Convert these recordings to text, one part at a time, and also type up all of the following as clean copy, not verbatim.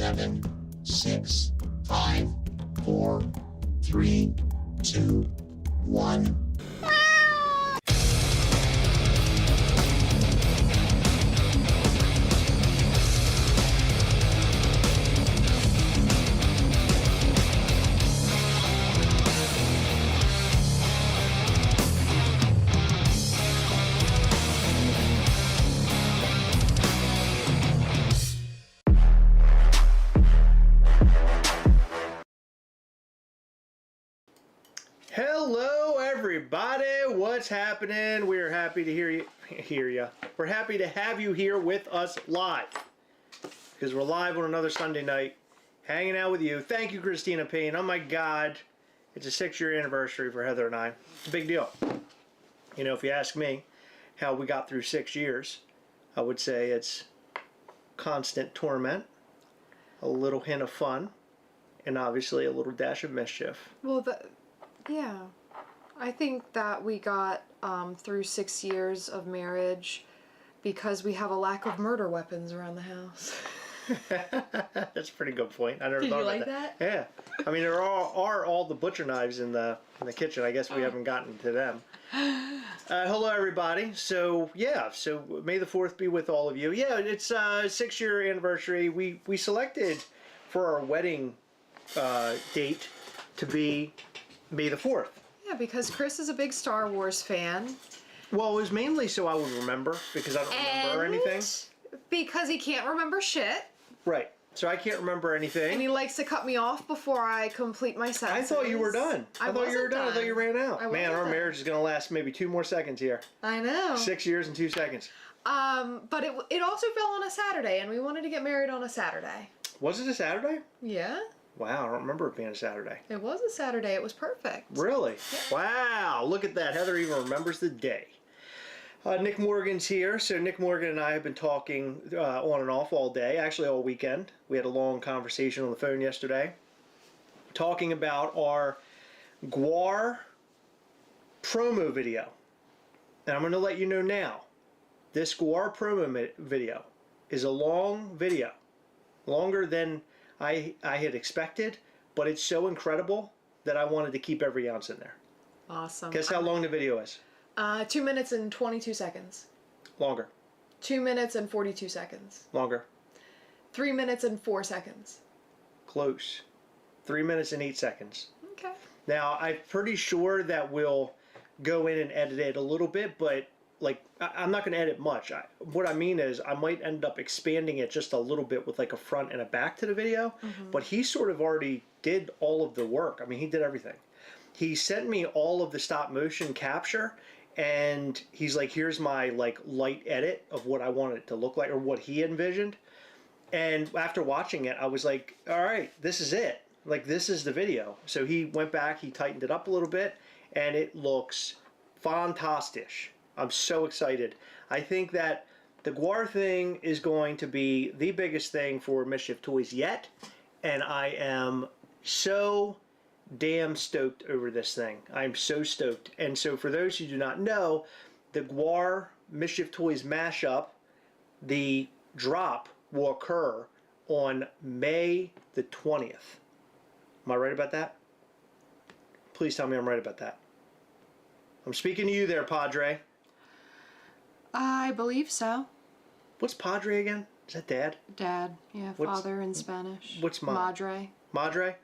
7, 6, 5, 4, 3, 2, 1. Hello everybody, what's happening? We're happy to hear you. We're happy to have you here with us live. Because we're live on another Sunday night, hanging out with you. Thank you, Christina Payne. Oh my God, it's a 6-year anniversary for Heather and I. It's a big deal. You know, if you ask me how we got through 6 years, I would say it's constant torment, a little hint of fun, and obviously a little dash of mischief. Well, yeah, I think that we got through 6 years of marriage because we have a lack of murder weapons around the house. That's a pretty good point. I never Did thought you about like that. that? Yeah, I mean there are all the butcher knives in the kitchen. I guess we haven't gotten to them. Hello everybody. So yeah, so May the 4th be with all of you. Yeah, it's 6-year anniversary. We selected for our wedding date to be May the 4th. Yeah, because Chris is a big Star Wars fan. Well, it was mainly so I would remember, because I don't remember anything. Because he can't remember shit. Right. So I can't remember anything. And he likes to cut me off before I complete my sentences. I thought you were done. I thought you were done. I thought you ran out. Man, our marriage is going to last maybe 2 more seconds here. I know. 6 years and 2 seconds. But it also fell on a Saturday, and we wanted to get married on a Saturday. Was it a Saturday? Yeah. Wow, I don't remember it being a Saturday. It was a Saturday. It was perfect. Really? Yeah. Wow, look at that. Heather even remembers the day. Nick Morgan's here. So Nick Morgan and I have been talking on and off all day, actually all weekend. We had a long conversation on the phone yesterday, talking about our GWAR promo video. And I'm going to let you know now, this GWAR promo video is a long video, longer than I had expected, but it's so incredible that I wanted to keep every ounce in there. Awesome. Guess how long the video is? 2 minutes and 22 seconds. Longer. 2 minutes and 42 seconds. Longer. 3 minutes and 4 seconds. Close. 3 minutes and 8 seconds. Okay. Now, I'm pretty sure that we'll go in and edit it a little bit, but like I'm not going to edit much. What I mean is I might end up expanding it just a little bit with like a front and a back to the video, but he sort of already did all of the work. I mean, he did everything. He sent me all of the stop motion capture, and he's like, here's my like light edit of what I want it to look like, or what he envisioned. And after watching it, I was like, all right, this is it. Like, this is the video. So he went back, he tightened it up a little bit, and it looks fantastic. I'm so excited. I think that the GWAR thing is going to be the biggest thing for Mischief Toys yet, and I am so damn stoked over this thing. I'm so stoked. And so for those who do not know, the GWAR Mischief Toys mashup, the drop will occur on May the 20th. Am I right about that? Please tell me I'm right about that. I'm speaking to you there, Padre. I believe so. What's Padre again? Is that Dad? Dad, yeah, father in Spanish. What's Mom? Madre. Madre?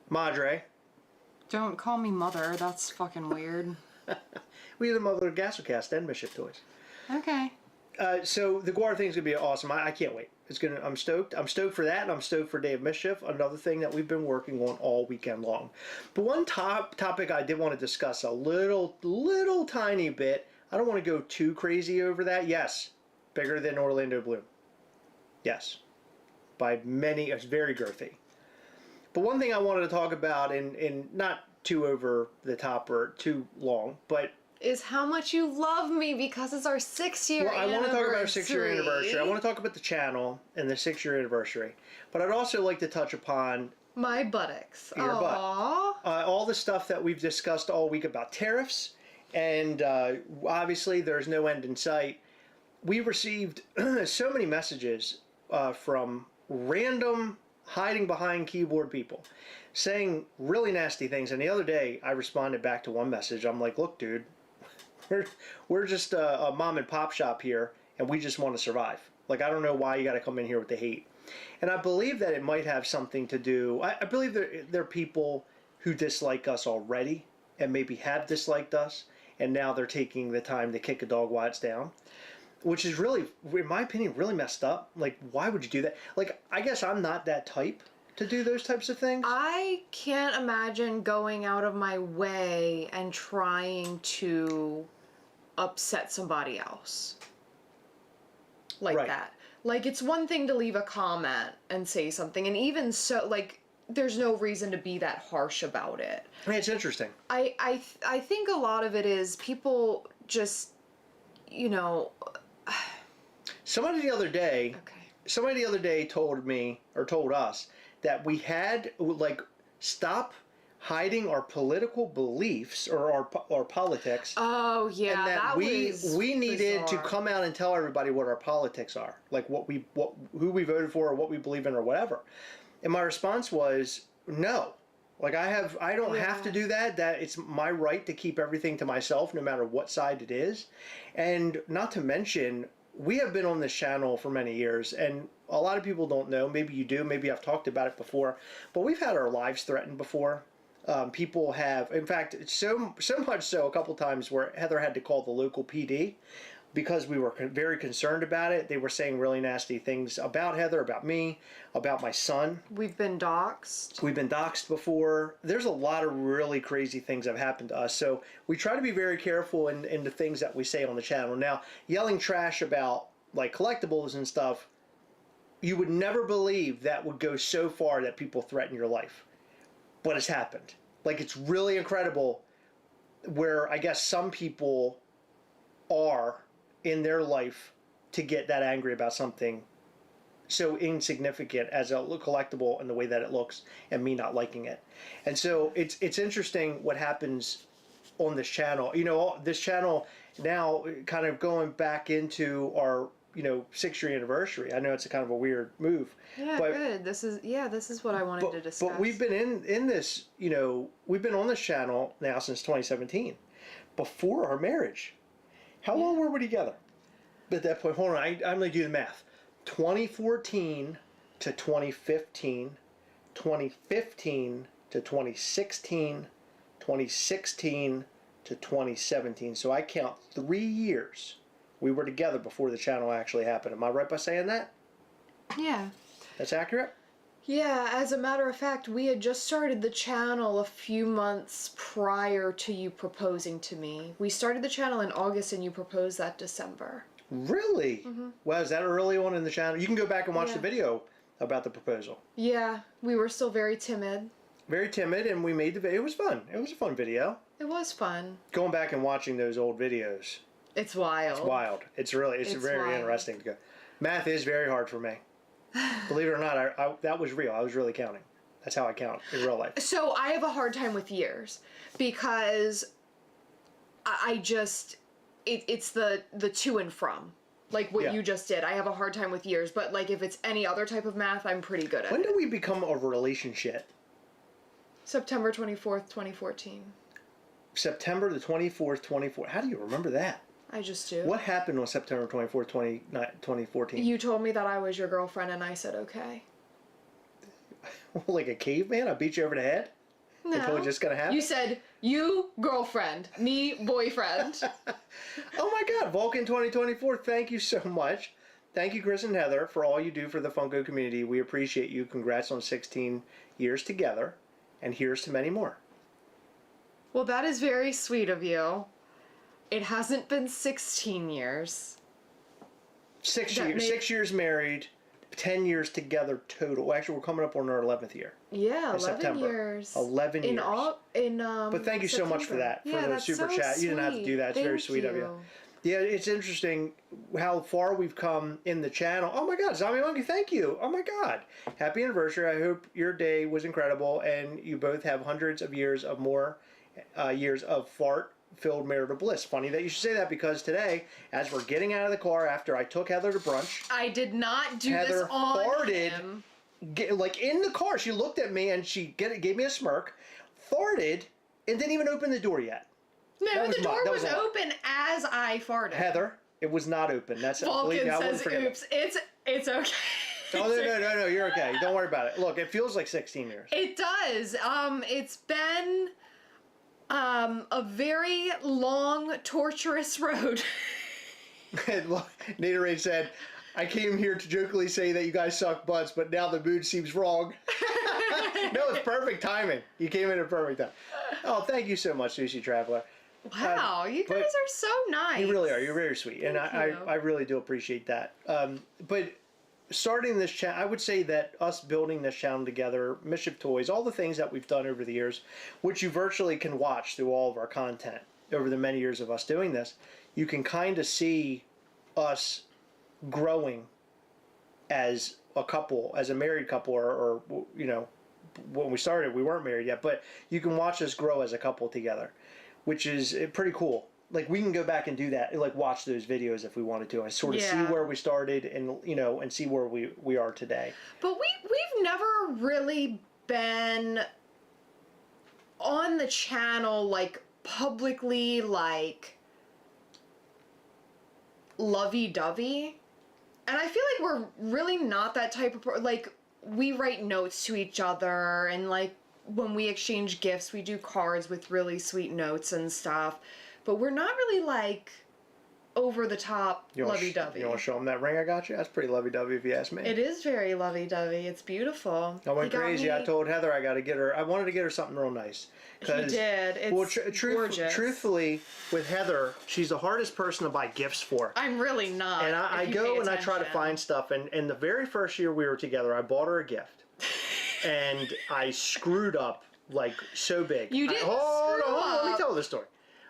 Madre. Don't call me mother, that's fucking weird. We are the mother of Gastlecast and Mischief Toys. Okay. So the GWAR thing's gonna be awesome. I can't wait. I'm stoked. I'm stoked for that, and I'm stoked for Day of Mischief, another thing that we've been working on all weekend long. But one topic I did want to discuss a little tiny bit. I don't want to go too crazy over that. Yes, bigger than Orlando Bloom. Yes, by many. It's very girthy. But one thing I wanted to talk about, and not too over the top or too long, but is how much you love me because it's our 6-year anniversary. Well, I want to talk about our 6-year anniversary. I want to talk about the channel and the 6-year anniversary. But I'd also like to touch upon my buttocks. Your butt. All the stuff that we've discussed all week about tariffs, and obviously there's no end in sight. We received so many messages from random hiding behind keyboard people saying really nasty things. And the other day I responded back to one message. I'm like, look, dude, we're just a mom and pop shop here, and we just want to survive. Like, I don't know why you got to come in here with the hate. And I believe that it might have something to do. I believe there are people who dislike us already and maybe have disliked us, and now they're taking the time to kick a dog while it's down, which is really, in my opinion, really messed up. Like, why would you do that? Like, I guess I'm not that type to do those types of things. I can't imagine going out of my way and trying to upset somebody else like Right. that. Like, it's one thing to leave a comment and say something, and even so, like, there's no reason to be that harsh about it. I mean, it's interesting. I think a lot of it is people just, you know. Somebody the other day Okay. told me, or told us, that we had, like, stop hiding our political beliefs or our politics. Oh yeah, And that was we needed to bizarre. come out and tell everybody what our politics are, like who we voted for or what we believe in or whatever. And my response was no. Like, I don't have to do that. That it's my right to keep everything to myself, no matter what side it is. And not to mention, we have been on this channel for many years, and a lot of people don't know. Maybe you do. Maybe I've talked about it before. But we've had our lives threatened before. People have, in fact, it's so much so a couple times where Heather had to call the local PD because we were very concerned about it. They were saying really nasty things about Heather, about me, about my son. We've been doxxed. We've been doxxed before. There's a lot of really crazy things that have happened to us. So we try to be very careful in the things that we say on the channel. Now, yelling trash about, like, collectibles and stuff, you would never believe that would go so far that people threaten your life. But it's happened. Like, it's really incredible where I guess some people are in their life to get that angry about something so insignificant as a collectible and the way that it looks and me not liking it. And so it's interesting what happens on this channel. You know, this channel now kind of going back into our, 6-year anniversary. I know it's a kind of a weird move. Yeah, but, good. This is what I wanted to discuss. But we've been in this, we've been on this channel now since 2017, before our marriage. How long were we together at that point? Hold on, I'm going to do the math. 2014 to 2015, 2015 to 2016, 2016 to 2017. So I count 3 years we were together before the channel actually happened. Am I right by saying that? Yeah. That's accurate? Yeah, as a matter of fact, we had just started the channel a few months prior to you proposing to me. We started the channel in August and you proposed that December. Really? Mm-hmm. Well, is that early on in the channel? You can go back and watch Yeah. the video about the proposal. Yeah, we were still very timid. Very timid, and we made the video. It was fun. It was a fun video. It was fun. Going back and watching those old videos. It's wild. It's wild. It's very wild. interesting to go. Math is very hard for me. Believe it or not, I that was real. I was really counting. That's how I count in real life. So I have a hard time with years because I just it's the to and from, like what Yeah. you just did. I have a hard time with years, but like if it's any other type of math, I'm pretty good at When it. did we become a relationship? September 24th, 2014. September the 24th, 2014. How do you remember that? I just do. What happened on September 24th, 2014? You told me that I was your girlfriend, and I said okay. Like a caveman? I beat you over the head? No. I told you it's going to happen? You said you girlfriend, me boyfriend. Oh my God, Vulcan 2024, thank you so much. Thank you, Chris and Heather, for all you do for the Funko community. We appreciate you. Congrats on 16 years together, and here's to many more. Well, that is very sweet of you. It hasn't been 16 years. 6 That years, made- 6 years married, 10 years together total. Well, actually, we're coming up on our 11th year. Yeah, 11 September. years. 11 years. But But thank you so much for that, for the that's super so chat. You didn't have to do that. It's very Thank sweet of you. Yeah, it's interesting how far we've come in the channel. Oh my God, Zombie Monkey, thank you. Oh my God. Happy anniversary. I hope your day was incredible and you both have hundreds of years of more years of fart filled marital bliss. Funny that you should say that, because today, as we're getting out of the car after I took Heather to brunch, I did not do Heather this on farted, him. like in the car. She looked at me and she gave me a smirk, farted, and didn't even open the door yet. No, the door was a lie. open as I farted. Heather, it was not open. That's Vulcan I says, "Oops, it's okay." Oh, no, you're okay. Don't worry about it. Look, it feels like 16 years. It does. It's been a very long, torturous road. Nita Ray said, I came here to jokingly say that you guys suck butts, but now the mood seems wrong. No, it's perfect timing. You came in at perfect time. Oh, thank you so much, Sushi Traveler. Wow, you guys are so nice. You really are. You're very sweet. And I really do appreciate that. But starting this channel, I would say that us building this channel together, Mischief Toys, all the things that we've done over the years, which you virtually can watch through all of our content over the many years of us doing this, you can kind of see us growing as a couple, as a married couple, or you know, when we started, we weren't married yet, but you can watch us grow as a couple together, which is pretty cool. Like, we can go back and do that, like watch those videos if we wanted to, and sort of see where we started, and you know, and see where we are today. But we've never really been on the channel, like, publicly, like, lovey-dovey. And I feel like we're really not that type of like, we write notes to each other, and like when we exchange gifts, we do cards with really sweet notes and stuff. But we're not really like over the top lovey-dovey. You want to show them that ring I got you? That's pretty lovey-dovey if you ask me. It is very lovey-dovey. It's beautiful. I went crazy. I told Heather I wanted to get her something real nice. You did. It's gorgeous. Truthfully, with Heather, she's the hardest person to buy gifts for. I'm really not. And I go and I try to find stuff. And the very first year we were together, I bought her a gift. And I screwed up like so big. You didn't Hold on, let me tell the story.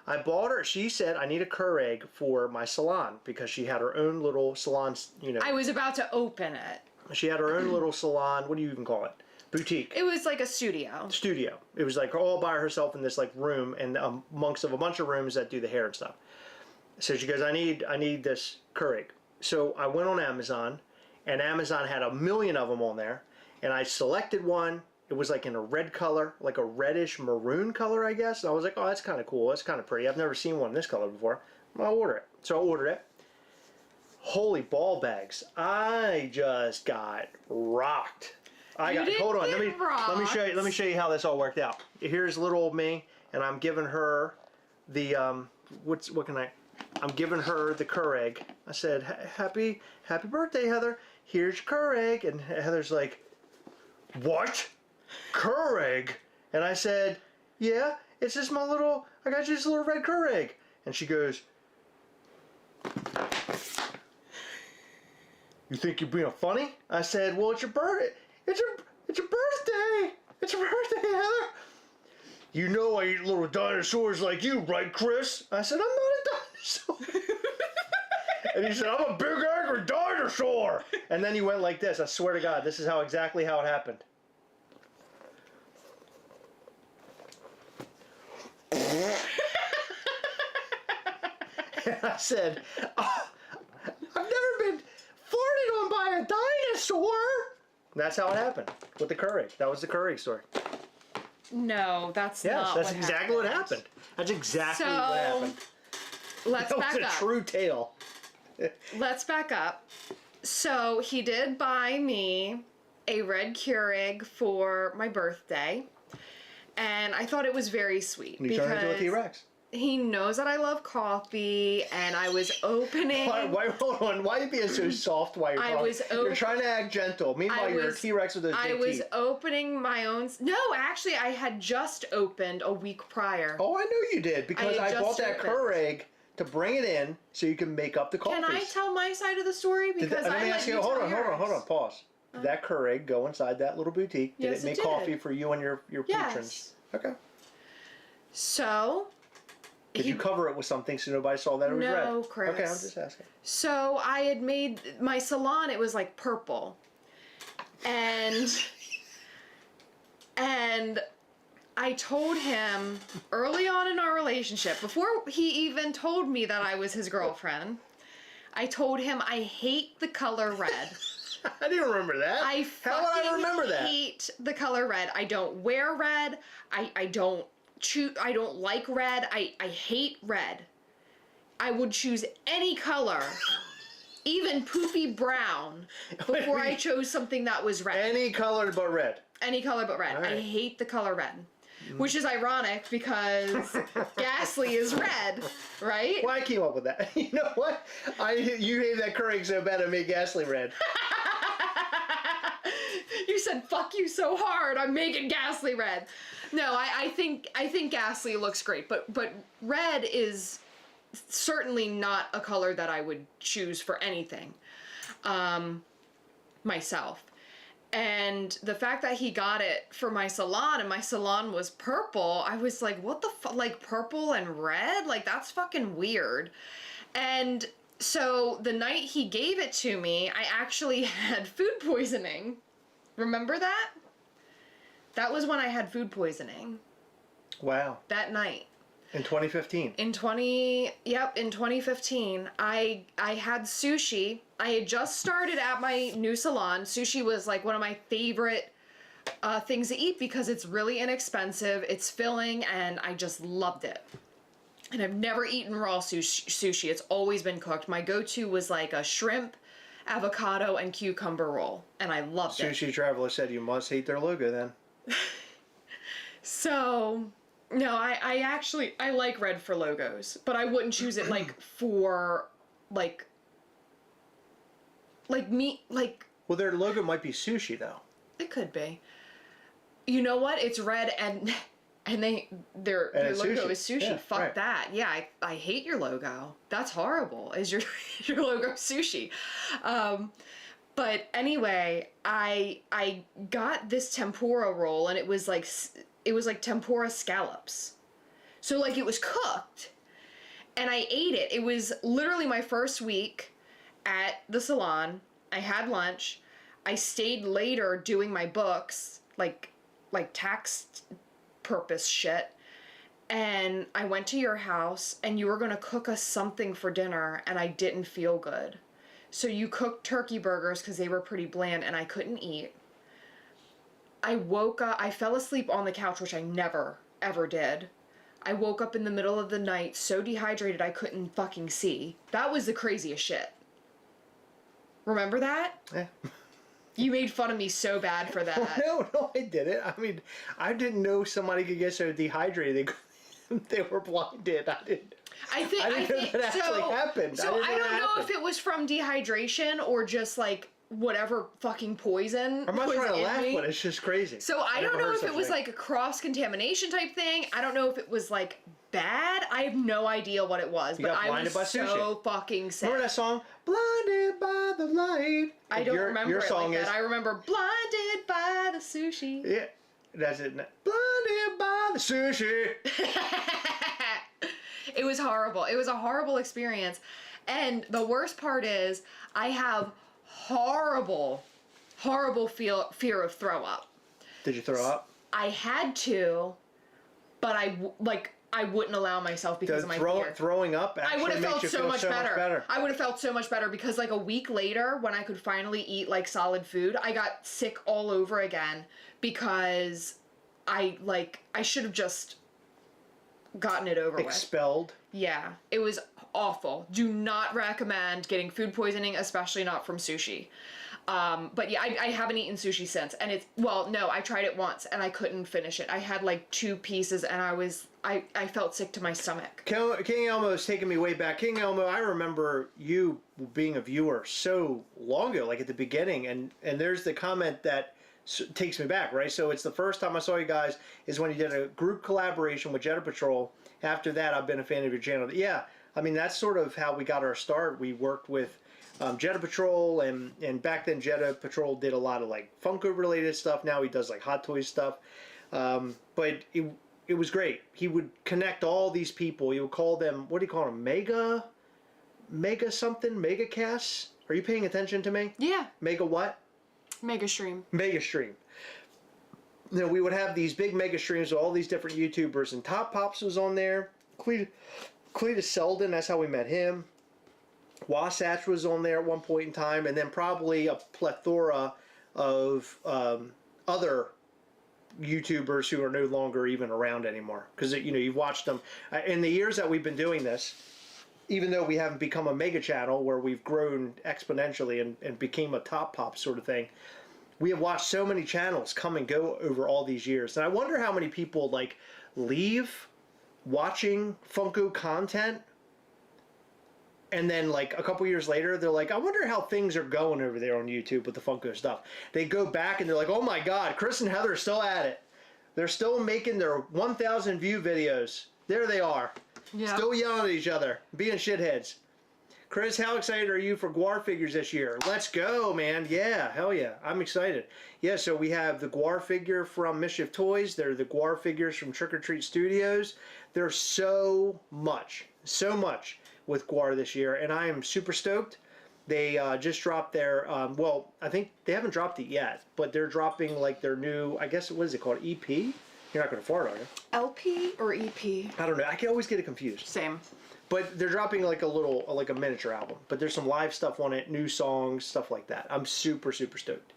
I bought her, she said, I need a Keurig for my salon, because she had her own little salon, you know. I was about to open it. She had her own little salon, what do you even call it? Boutique. It was like a studio. It was like all by herself in this like room, and amongst of a bunch of rooms that do the hair and stuff. So she goes, I need this Keurig. So I went on Amazon, and Amazon had a million of them on there, and I selected one. It was like in a red color, like a reddish maroon color, I guess. And I was like, oh, that's kind of cool. That's kind of pretty. I've never seen one in this color before. I'll order it. So I ordered it. Holy ball bags. I just got rocked. Hold on. Let me show you how this all worked out. Here's little old me, and I'm giving her the I'm giving her the Keurig. I said, happy birthday, Heather. Here's your Keurig. And Heather's like, what? Keurig? And I said, yeah, it's just I got you this little red Keurig. And she goes, you think you're being funny? I said, well, it's your birthday. It's your birthday. It's your birthday, Heather. You know I eat little dinosaurs like you, right, Chris? I said, I'm not a dinosaur. And he said, I'm a big angry dinosaur. And then he went like this. I swear to God, this is exactly how it happened. And I said, oh, I've never been farted on by a dinosaur. And that's how it happened with the Keurig. That was the Keurig story. No, that's not Yes, that's exactly what happened. That's exactly what happened. Let's back up. That was a true tale. Let's back up. So he did buy me a red Keurig for my birthday, and I thought it was very sweet. You turned into a T-Rex. He knows that I love coffee, and I was opening. Hold on. Why are you being so soft while you're talking? You're trying to act gentle. Meanwhile, you're a T-Rex with those big teeth. I was opening my own. No, actually, I had just opened a week prior. Oh, I knew you did, because I bought that Keurig to bring it in so you can make up the coffees. Can I tell my side of the story? Because let me ask you. Hold on. Pause. Did that Keurig go inside that little boutique? Did it make coffee for you and your patrons? Okay. So. Did you cover it with something so nobody saw that it was red? No, Chris. Okay, I'm just asking. So I had made my salon. It was like purple, and I told him early on in our relationship, before he even told me that I was his girlfriend, I told him I hate the color red. I didn't remember that. I How would I remember that? hate the color red. I don't wear red. I don't like red. I hate red. I would choose any color, even poofy brown, before I chose something that was red. Any color but red. Any color but red. Right. I hate the color red. Which is ironic because Ghastly is red, right? Well, I came up with that. You know what? You hate that Keurig so bad I made Ghastly red. You said "fuck you" so hard. I'm making Ghastly red. No, I think Ghastly looks great, but red is certainly not a color that I would choose for anything. Myself. And the fact that he got it for my salon and my salon was purple, I was like, what the fuck? Like purple and red? Like that's fucking weird. And so the night he gave it to me, I actually had food poisoning. Remember that? That was when I had food poisoning. Wow. That night. In 2015. In 2015, I had sushi. I had just started at my new salon. Sushi was like one of my favorite things to eat because it's really inexpensive, it's filling, and I just loved it. And I've never eaten raw sushi. It's always been cooked. My go-to was like a shrimp, avocado, and cucumber roll, and I loved it. Sushi Traveler said you must hate their logo then. So... No, I actually like red for logos, but I wouldn't choose it like for like me like. Well, their logo might be sushi though. It could be. You know what? It's red and their logo is sushi. Yeah, Fuck right. that. Yeah, I hate your logo. That's horrible. Is your logo sushi? But anyway, I got this tempura roll and it was like tempura scallops. So like it was cooked and I ate it. It was literally my first week at the salon. I had lunch. I stayed later doing my books, like tax purpose shit. And I went to your house and you were going to cook us something for dinner and I didn't feel good. So you cooked turkey burgers because they were pretty bland and I couldn't eat. I woke up, I fell asleep on the couch, which I never, ever did. I woke up in the middle of the night so dehydrated I couldn't fucking see. That was the craziest shit. Remember that? Yeah. You made fun of me so bad for that. No, I didn't. I mean, I didn't know somebody could get so dehydrated they were blinded. I didn't know that actually happened. So I don't know if it was from dehydration or just like whatever fucking poison. I'm not was trying to in laugh, me. but it's just crazy. So I don't know if it was like a cross-contamination type thing. I don't know if it was like bad. I have no idea what it was, but I was so fucking sick. Remember that song? Blinded by the light. I don't remember your it song like is, that. I remember blinded by the sushi. Yeah, that's it. Blinded by the sushi. It was horrible. It was a horrible experience. And the worst part is I have horrible fear of throw up. Did you throw up? I had to, but I wouldn't allow myself because of my fear. Throwing up actually I would have makes felt you so feel much so better. much better. I would have felt so much better because like a week later when I could finally eat like solid food, I got sick all over again because I should have just gotten it over with. Expelled. Yeah, it was awful. Do not recommend getting food poisoning, especially not from sushi. But yeah, I haven't eaten sushi since, and I tried it once and I couldn't finish it. I had like 2 pieces and I felt sick to my stomach. King Elmo's taking me way back. King Elmo, I remember you being a viewer so long ago, like at the beginning, and there's the comment that takes me back, right? So it's the first time I saw you guys is when you did a group collaboration with Jetta Patrol. After that, I've been a fan of your channel. Yeah, I mean, that's sort of how we got our start. We worked with Jetta Patrol, and back then Jetta Patrol did a lot of like Funko related stuff. Now he does like Hot Toys stuff. But it was great. He would connect all these people. He would call them, what do you call them? Mega something? Mega casts? Are you paying attention to me? Yeah. Mega what? Mega stream. Mega stream. You know, we would have these big mega streams with all these different YouTubers, and Top Pops was on there. Cletus Selden, that's how we met him. Wasatch was on there at one point in time, and then probably a plethora of other YouTubers who are no longer even around anymore. Because, you know, you've watched them. In the years that we've been doing this, even though we haven't become a mega channel where we've grown exponentially and became a top pop sort of thing, we have watched so many channels come and go over all these years. And I wonder how many people, like, leave watching Funko content, and then, like, a couple years later, they're like, I wonder how things are going over there on YouTube with the Funko stuff. They go back and they're like, oh my God, Chris and Heather are still at it. They're still making their 1,000 view videos. There they are. Yeah. Still yelling at each other, being shitheads. Chris, how excited are you for GWAR figures this year? Let's go, man. Yeah, hell yeah. I'm excited. Yeah, so we have the GWAR figure from Mischief Toys. They're the GWAR figures from Trick or Treat Studios. There's so much with GWAR this year, and I am super stoked. They just dropped their, well, I think they haven't dropped it yet, but they're dropping like their new, I guess, what is it called, EP? You're not going to fart, are you? LP or EP? I don't know. I can always get it confused. Same. But they're dropping like a little, like a miniature album. But there's some live stuff on it, new songs, stuff like that. I'm super, super stoked.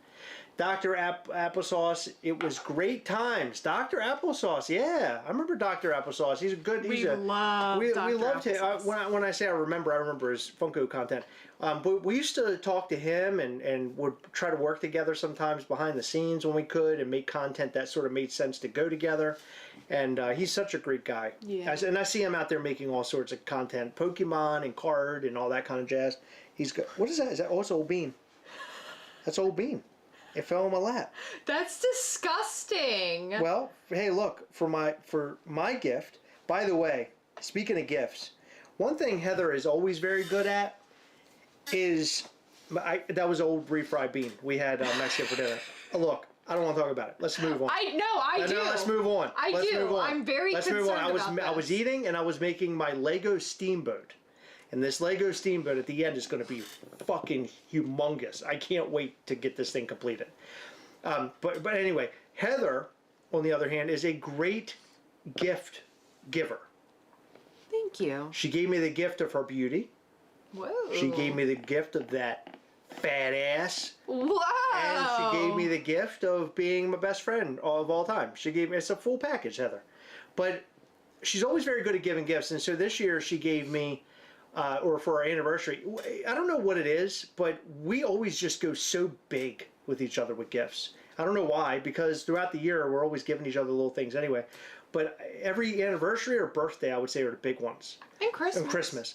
Dr. Applesauce, it was great times. Dr. Applesauce, yeah. I remember Dr. Applesauce. He's a good, We loved we Dr. loved him. Applesauce. When I say I remember his Funko content. But we used to talk to him and would try to work together sometimes behind the scenes when we could and make content that sort of made sense to go together. And he's such a great guy. Yeah. And I see him out there making all sorts of content, Pokemon and card and all that kind of jazz. He's good. What is that? Is that also Old Bean? That's Old Bean. It fell in my lap. That's disgusting. Well, hey, look, for my gift. By the way, speaking of gifts, one thing Heather is always very good at is that was old refried bean. We had Mexican for dinner. Look, I don't want to talk about it. Let's move on. I do. Let's move on. Let's move do. on. I'm very Let's concerned move on. about I was this. eating and I was making my Lego steamboat. And this Lego steamboat at the end is going to be fucking humongous. I can't wait to get this thing completed. But anyway, Heather, on the other hand, is a great gift giver. Thank you. She gave me the gift of her beauty. Whoa. She gave me the gift of that fat ass. Whoa. And she gave me the gift of being my best friend of all time. She gave me, it's a full package, Heather. But she's always very good at giving gifts. And so this year she gave me, or for our anniversary, I don't know what it is, but we always just go so big with each other with gifts. I don't know why, because throughout the year we're always giving each other little things anyway. But every anniversary or birthday, I would say, are the big ones. And Christmas. And Christmas.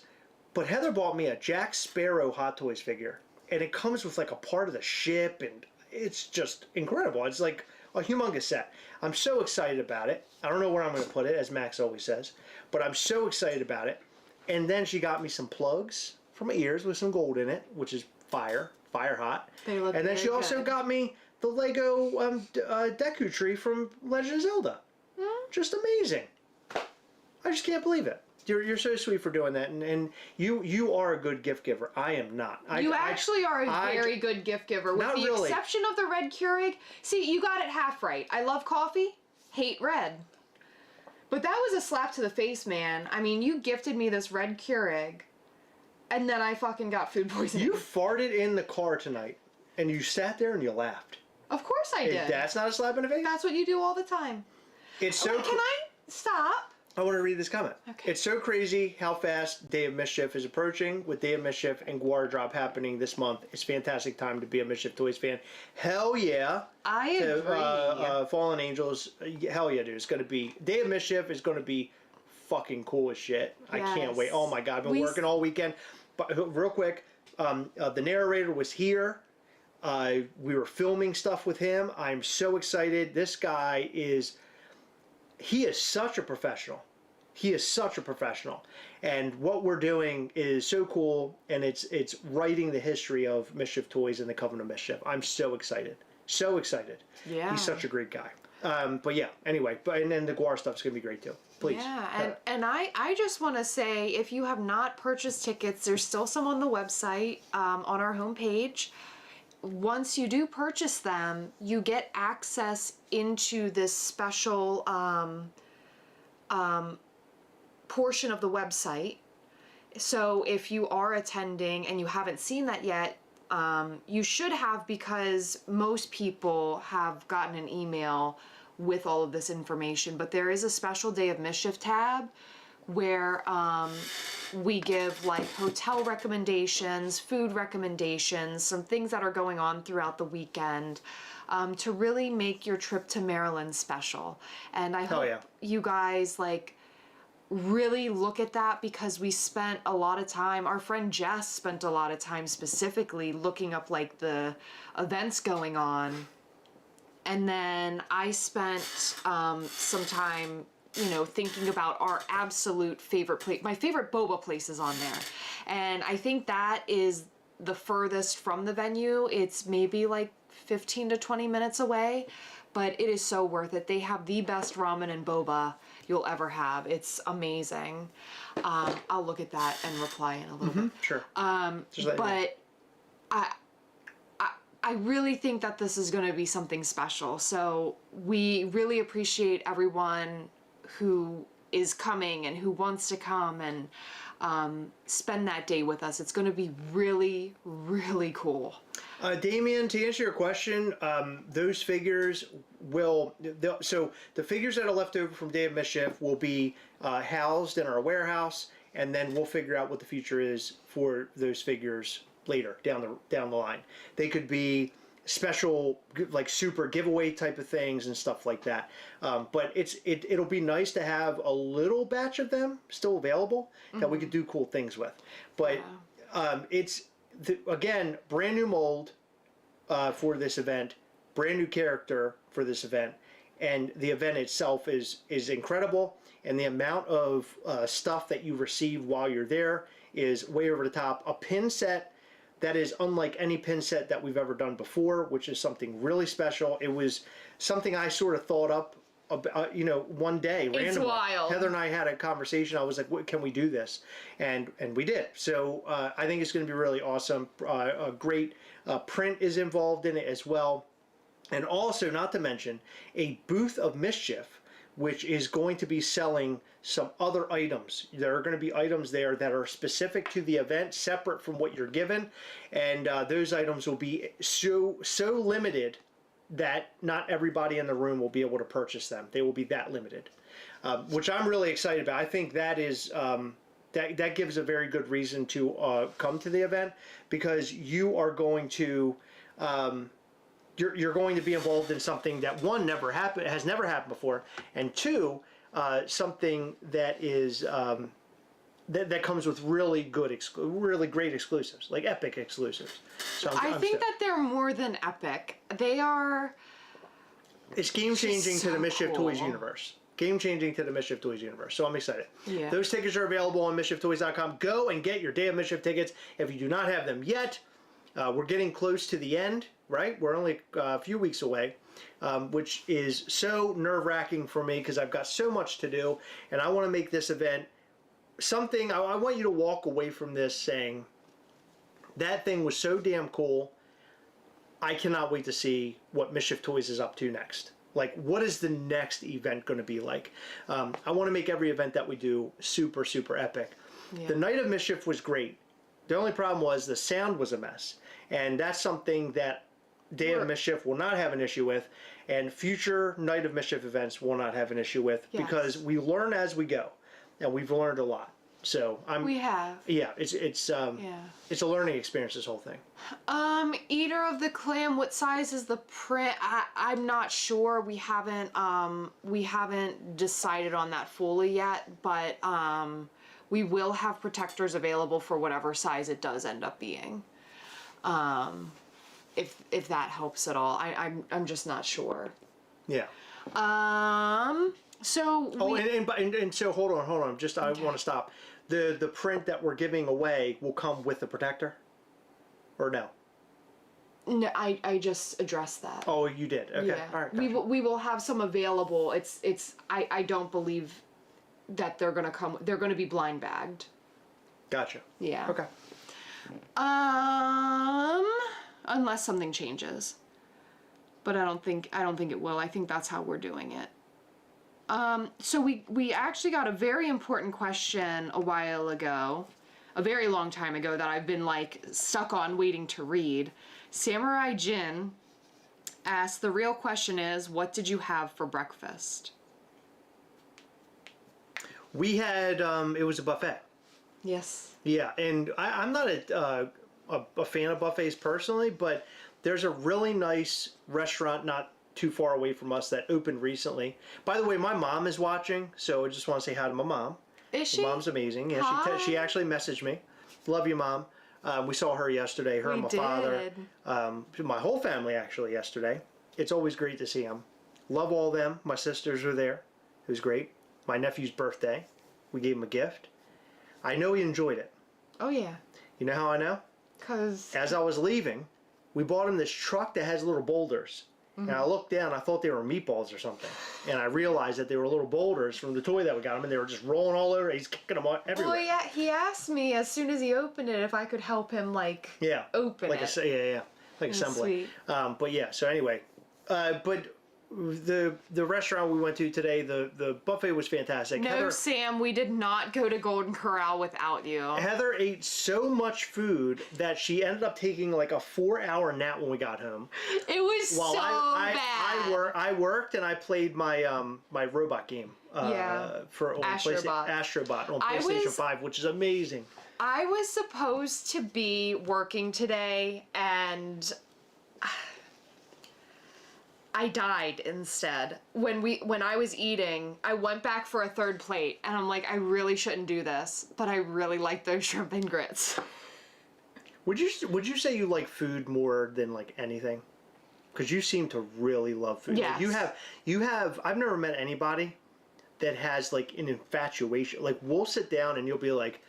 But Heather bought me a Jack Sparrow Hot Toys figure. And it comes with like a part of the ship, and it's just incredible. It's like a humongous set. I'm so excited about it. I don't know where I'm going to put it, as Max always says. But I'm so excited about it. And then she got me some plugs for my ears with some gold in it, which is fire hot. They look and then she very also good. got me the Lego Deku tree from Legend of Zelda. Just amazing. I just can't believe it. You're so sweet for doing that, and you are a good gift giver. I am not. You actually are a very good gift giver, with Not the really. exception of the red Keurig. See, you got it half right. I love coffee, hate red. But that was a slap to the face, man. I mean, you gifted me this red Keurig, and then I fucking got food poisoning. You farted in the car tonight, and you sat there and you laughed. Of course I did. That's not a slap in the face? That's what you do all the time. It's so. Wait, can I stop? I want to read this comment. Okay. It's so crazy how fast Day of Mischief is approaching. With Day of Mischief and GWAR drop happening this month, it's a fantastic time to be a Mischief Toys fan. Hell yeah. I agree. Fallen Angels, hell yeah, dude. It's going to be, Day of Mischief is going to be fucking cool as shit. I can't Yes. wait. Oh my God, I've been working all weekend. But real quick, the narrator was here. We were filming stuff with him. I'm so excited. This guy is... He is such a professional. He is such a professional. And what we're doing is so cool, and it's writing the history of Mischief Toys and the Coven of Mischief. I'm so excited. So excited. Yeah. He's such a great guy. But yeah, anyway, and then the GWAR stuff's going to be great too. Please. Yeah, and I just want to say, if you have not purchased tickets, there's still some on the website, on our homepage. Once you do purchase them, you get access into this special portion of the website. So if you are attending and you haven't seen that yet, you should have, because most people have gotten an email with all of this information. But there is a special Day of Mischief tab where we give like hotel recommendations, food recommendations, some things that are going on throughout the weekend, to really make your trip to Maryland special. And I hope you guys like really look at that, because we spent a lot of time, our friend Jess spent a lot of time specifically looking up like the events going on. And then I spent some time, you know, thinking about our absolute favorite place, my favorite boba places on there. And I think that is the furthest from the venue. It's maybe like 15 to 20 minutes away, but it is so worth it. They have the best ramen and boba you'll ever have. It's amazing. I'll look at that and reply in a little bit. Sure. But I really think that this is going to be something special. So we really appreciate everyone who is coming and who wants to come and spend that day with us. It's going to be really, really cool. Damien, to answer your question, those figures so the figures that are left over from Day of Mischief will be housed in our warehouse, and then we'll figure out what the future is for those figures later down the line. They could be special, like super giveaway type of things and stuff like that. But it'll be nice to have a little batch of them still available that we could do cool things with. But again, brand new mold for this event, brand new character for this event, and the event itself is incredible. And the amount of stuff that you receive while you're there is way over the top. A pin set that is unlike any pin set that we've ever done before, which is something really special. It was something I sort of thought up about, one day randomly. It's wild. Heather and I had a conversation. I was like, "Can we do this?" And we did. So I think it's going to be really awesome. A great print is involved in it as well. And also, not to mention, a booth of Mischief, which is going to be selling some other items. There are going to be items there that are specific to the event, separate from what you're given, and those items will be so limited that not everybody in the room will be able to purchase them. They will be that limited, which I'm really excited about. I think that is that gives a very good reason to come to the event, because you are going to you're going to be involved in something that, one, has never happened before, and two, something that is that comes with really good, really great exclusives, like epic exclusives. So I think that they're more than epic. They are. It's game changing to the Mischief cool. Toys universe. Game changing to the Mischief Toys universe. So I'm excited. Yeah. Those tickets are available on MischiefToys.com. Go and get your Day of Mischief tickets if you do not have them yet. We're getting close to the end, right? We're only a few weeks away, which is so nerve-wracking for me because I've got so much to do, and I want to make this event something. I want you to walk away from this saying, that thing was so damn cool. I cannot wait to see what Mischief Toys is up to next. Like, what is the next event going to be like? I want to make every event that we do super, super epic. Yeah. The Night of Mischief was great. The only problem was the sound was a mess. And that's something that Day of Mischief will not have an issue with, and future Night of Mischief events will not have an issue with, because we learn as we go, and we've learned a lot. So we have. Yeah, it's a learning experience, this whole thing. Eater of the Clam, what size is the print? I'm not sure. We haven't decided on that fully yet, but we will have protectors available for whatever size it does end up being. If that helps at all. I'm just not sure. Yeah. So so hold on. Just I want to stop. The print that we're giving away will come with the protector, or no? No, I just addressed that. Oh, you did. Okay. Yeah. All right. Gotcha. We will have some available. I don't believe that they're gonna come. They're gonna be blind bagged. Gotcha. Yeah. Okay. Unless something changes. But I don't think it will. I think that's how we're doing it. So we actually got a very important question a while ago, a very long time ago, that I've been like stuck on waiting to read. Samurai Jin asked, the real question is, what did you have for breakfast? We had, it was a buffet. Yes. Yeah, and I'm not a fan of buffets personally, but there's a really nice restaurant not too far away from us that opened recently. By the way, my mom is watching, so I just want to say hi to my mom. Is she? My mom's amazing. Yeah, Hi. she actually messaged me. Love you, Mom. We saw her yesterday. Her and my father. My whole family actually yesterday. It's always great to see them. Love all of them. My sisters were there. It was great. My nephew's birthday. We gave him a gift. I know he enjoyed it. Oh yeah. You know how I know? Cause As I was leaving, we bought him this truck that has little boulders. And I looked down, I thought they were meatballs or something. And I realized that they were little boulders from the toy that we got him, and they were just rolling all over. He's kicking them everywhere. well, yeah, he asked me as soon as he opened it if I could help him open like it. Yeah, like assembly. Sweet. But yeah, so anyway, but the restaurant we went to today, the buffet was fantastic. No, Sam, we did not go to Golden Corral without you. Heather ate so much food that she ended up taking like a 4-hour nap when we got home. It was so bad. I worked and I played my my robot game. For Astrobot on PlayStation 5, which is amazing. I was supposed to be working today, and I died instead. When I was eating, I went back for a third plate, and I'm like, I really shouldn't do this, but I really like those shrimp and grits. Would you say you like food more than like anything? Because you seem to really love food. Yes. Like you have. I've never met anybody that has like an infatuation. Like we'll sit down and you'll be like,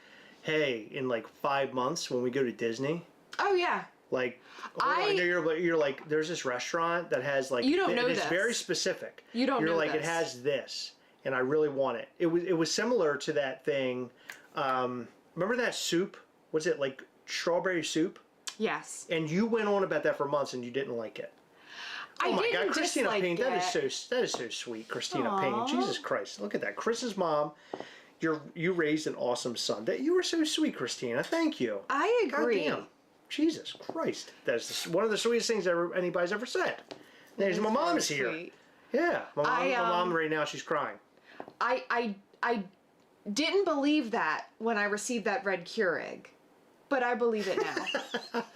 hey, in like 5 months when we go to Disney. Oh yeah. Like, I know you're like, there's this restaurant that has like, you don't know it's this. very specific. You don't you're know like, this. it has this, and I really want it. It was similar to that thing. Remember that soup? Was it like strawberry soup? Yes. And you went on about that for months, and you didn't like it. I Oh my didn't God, Christina dislike Payne, it. that is so sweet, Christina Aw. Payne. Jesus Christ, look at that, Chris's mom. You raised an awesome son. You were so sweet, Christina. Thank you. I agree. Goddamn. Jesus Christ, that's one of the sweetest things anybody's ever said. There's my mom is here. Sweet. Yeah, my I, mom right now, she's crying. I didn't believe that when I received that red Keurig, but I believe it now.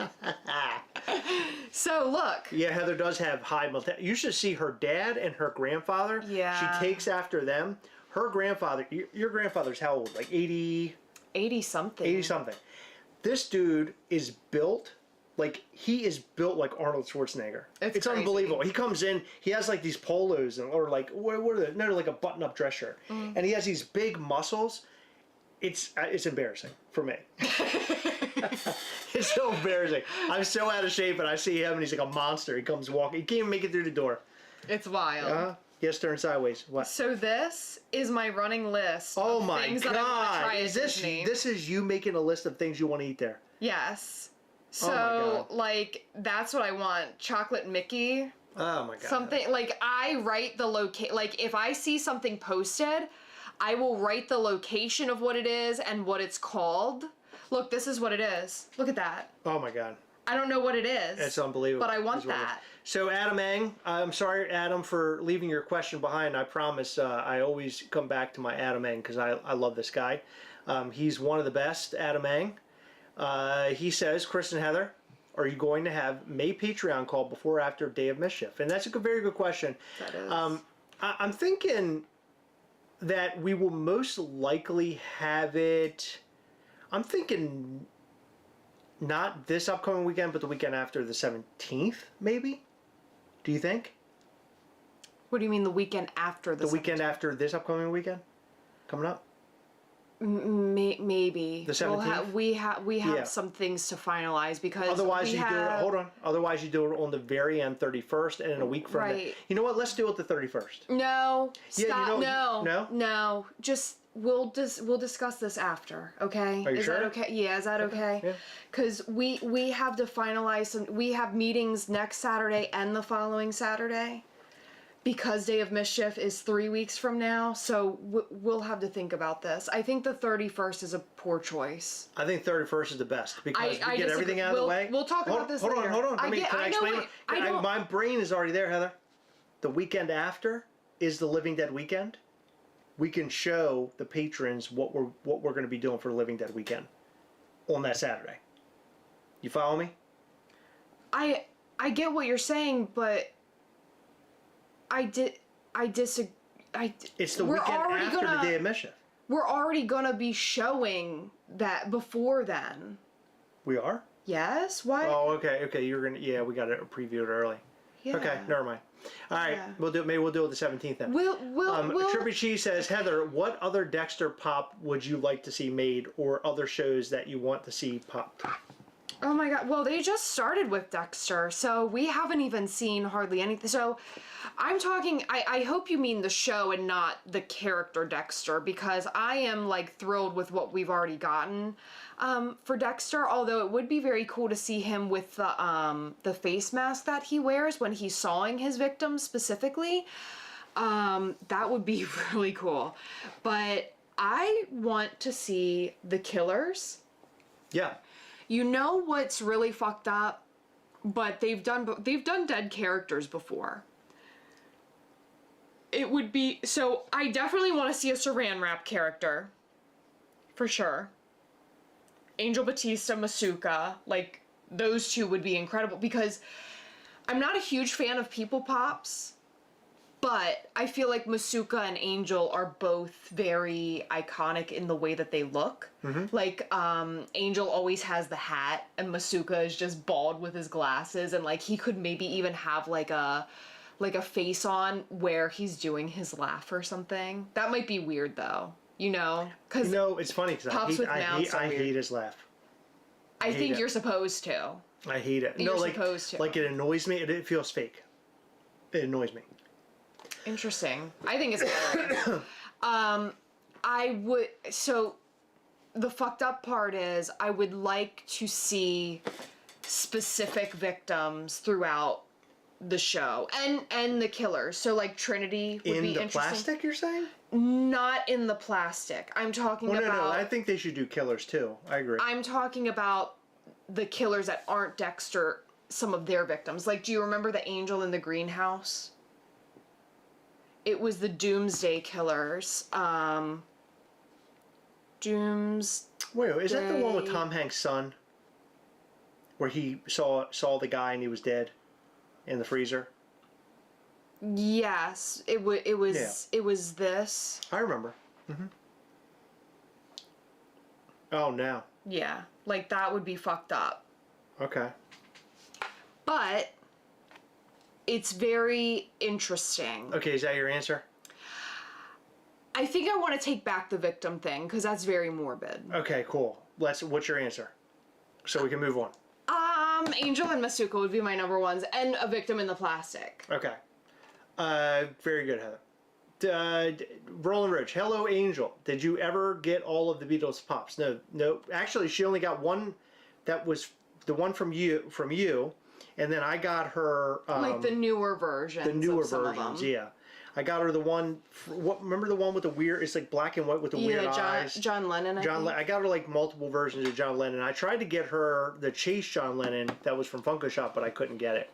So look. Yeah, Heather does have high mortality. You should see her dad and her grandfather. Yeah. She takes after them. Her grandfather, your grandfather's how old? Like 80? 80 something. 80 something. This dude is built like he is built like Arnold Schwarzenegger. It's crazy. Unbelievable. He comes in, he has like these polos or like what are they? No, like a button-up dress shirt, and he has these big muscles. It's embarrassing for me. It's so embarrassing. I'm so out of shape, and I see him, and he's like a monster. He comes walking. He can't even make it through the door. It's wild. He has to turn sideways. What? So this is my running list. Oh of my things that I want to God! try Is at this Disney. this is you making a list of things you want to eat there? Yes. Oh my So God. like that's what I want. Chocolate Mickey. Oh my God! Something like I write the like if I see something posted, I will write the location of what it is and what it's called. Look, this is what it is. Look at that. Oh my God! I don't know what it is. It's unbelievable. But I want It's wonderful. that. So Adam Ang, I'm sorry, Adam, for leaving your question behind. I promise I always come back to my Adam Ang because I love this guy. He's one of the best, Adam Ang. He says, Chris and Heather, are you going to have May Patreon call before or after Day of Mischief? And that's a very good question. That is. I'm thinking that we will most likely have it, I'm thinking not this upcoming weekend, but the weekend after the 17th, maybe? Do you think? What do you mean the weekend after The weekend after this upcoming weekend? Coming up? Maybe. The 17th? We have Yeah. some things to finalize because Otherwise, we you do it. have... Hold on. Otherwise, you do it on the very end, 31st, and in a week from then. Right. You know what? Let's do it the 31st. No, Yeah, you stop. know- No. Just we'll discuss this after. Okay. Are you is sure? that okay? Yeah. Is that okay? Yeah. Because we have to finalize some. We have meetings next Saturday and the following Saturday. because Day of Mischief is 3 weeks from now, so we'll have to think about this. I think the 31st is a poor choice. I think 31st is the best because we get everything out of the way. We'll talk about this later. Hold on. Can I explain? My brain is already there, Heather. The weekend after is the Living Dead weekend. We can show the patrons what we're going to be doing for the Living Dead weekend on that Saturday. You follow me? I get what you're saying, but I disagree. It's the weekend after the Day of Mischief. We're already gonna be showing that before then. We are? Yes. Why? Oh, okay. You're gonna. Yeah, we got to preview it early. Yeah. Okay, never mind. All right, Yeah. we'll do. Maybe we'll do it the 17th then. We'll Trippy Cheese says, Heather, what other Dexter pop would you like to see made, or other shows that you want to see popped? Oh my god. Well, they just started with Dexter, so we haven't even seen hardly anything. So I'm talking, I hope you mean the show and not the character Dexter, because I am like thrilled with what we've already gotten for Dexter, although it would be very cool to see him with the face mask that he wears when he's sawing his victims specifically. That would be really cool. But I want to see the killers. Yeah. You know what's really fucked up? But they've done dead characters before. It would be, so I definitely want to see a Saran Wrap character. For sure. Angel Batista, Masuka, like those two would be incredible, because I'm not a huge fan of People Pops, but I feel like Masuka and Angel are both very iconic in the way that they look. Mm-hmm. Like, Angel always has the hat, and Masuka is just bald with his glasses, and like he could maybe even have like a face on where he's doing his laugh or something. That might be weird though, you know? Cause it's funny because I hate his laugh. I think you're supposed to. I hate it. You're supposed to. Like it annoys me. It feels fake. It annoys me. Interesting. I think it's hilarious. So the fucked up part is I would like to see specific victims throughout the show and the killers. So like Trinity would be interesting. In the plastic, you're saying? Not in the plastic. I'm talking about... No. I think they should do killers too. I agree. I'm talking about the killers that aren't Dexter, some of their victims. Like, do you remember the angel in the greenhouse? It was the Doomsday Killers. Wait, is that the one with Tom Hanks' son? Where he saw the guy and he was dead in the freezer? Yes, it was this. I remember. Mm-hmm. Oh, no. Yeah, like that would be fucked up. Okay. But it's very interesting. Okay, is that your answer? I think I want to take back the victim thing because that's very morbid. Okay, cool. What's your answer? So we can move on. Angel and Masuka would be my number ones, and a victim in the plastic. Okay. Very good, Heather. Roland Ridge. Hello, Angel. Did you ever get all of the Beatles pops? No. Actually, she only got one. That was the one from you, and then I got her like the newer versions. The newer versions, yeah. I got her the one. Remember the one with the weird? It's like black and white with the weird eyes. John Lennon. I got her like multiple versions of John Lennon. I tried to get her the Chase John Lennon that was from Funko Shop, but I couldn't get it.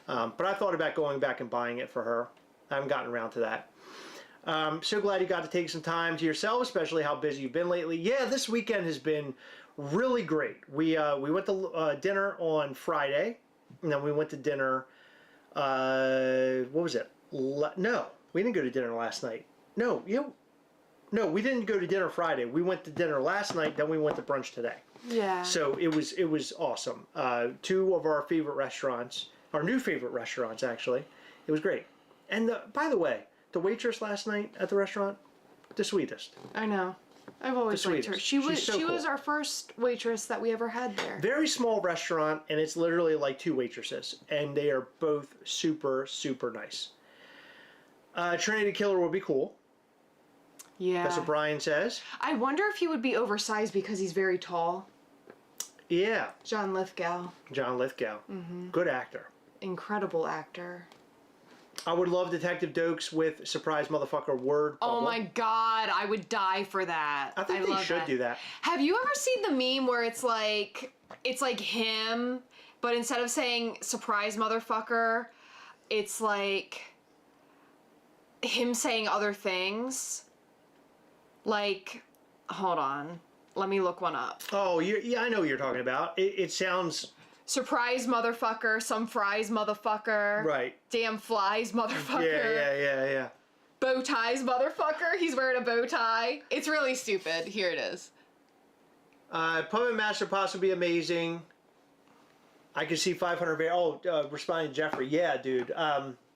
But I thought about going back and buying it for her. I haven't gotten around to that. So glad you got to take some time to yourself, especially how busy you've been lately. Yeah, this weekend has been really great. We went to dinner on Friday, and then we went to dinner. What was it? No, we didn't go to dinner last night. No, we didn't go to dinner Friday. We went to dinner last night, then we went to brunch today. Yeah. So it was awesome. Two of our favorite restaurants, our new favorite restaurants actually. It was great. And by the way, the waitress last night at the restaurant, the sweetest. I know. I've always liked her. She was our first waitress that we ever had there. Very small restaurant, and it's literally like two waitresses, and they are both super, super nice. Trinity Killer would be cool. Yeah. That's what Brian says. I wonder if he would be oversized because he's very tall. Yeah. John Lithgow. Mm-hmm. Good actor. Incredible actor. I would love Detective Dokes with surprise motherfucker word Oh bubble. my god, I would die for that. I think they love should do that. Have you ever seen the meme where it's like him, but instead of saying surprise motherfucker, it's like him saying other things? Like, hold on. Let me look one up. Oh, yeah, I know what you're talking about. It sounds... Surprise motherfucker, some fries motherfucker. Right. Damn flies motherfucker. Yeah. Bow ties motherfucker. He's wearing a bow tie. It's really stupid. Here it is. Puppet Master Pops would be amazing. I could see 500... responding to Jeffrey. Yeah, dude.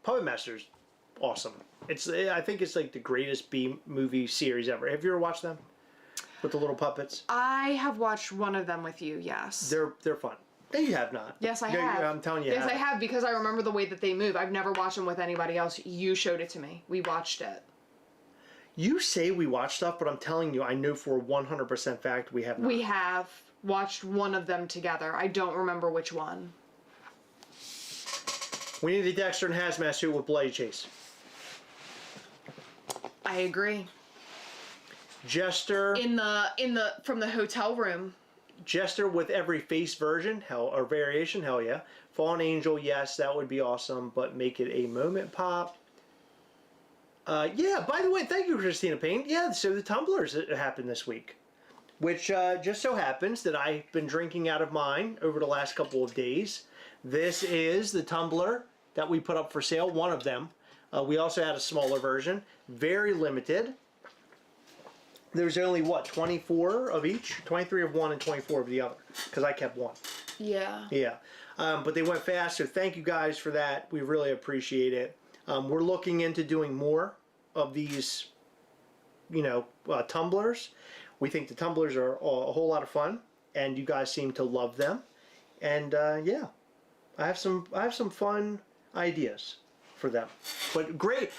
Puppet Master's awesome. I think it's like the greatest B-movie series ever. Have you ever watched them? With the little puppets? I have watched one of them with you, yes. They're fun. No, you have not. Yes, I have. I'm telling you. Yes, I have, because I remember the way that they move. I've never watched them with anybody else. You showed it to me. We watched it. You say we watch stuff, but I'm telling you, I know for 100% fact we have not. We have watched one of them together. I don't remember which one. We need a Dexter and Hazmat suit with Bloody Chase. I agree. Jester. From the hotel room. Jester with every face version, or variation, hell yeah. Fallen Angel, yes, that would be awesome, but make it a moment pop. Yeah, by the way, thank you, Christina Payne. Yeah, so the tumblers happened this week, which just so happens that I've been drinking out of mine over the last couple of days. This is the tumbler that we put up for sale, one of them. We also had a smaller version, very limited. There's only, 24 of each? 23 of one and 24 of the other, because I kept one. Yeah. Yeah. But they went fast, so thank you guys for that. We really appreciate it. We're looking into doing more of these, tumblers. We think the tumblers are a whole lot of fun, and you guys seem to love them. And, yeah, I have some fun ideas for them. But great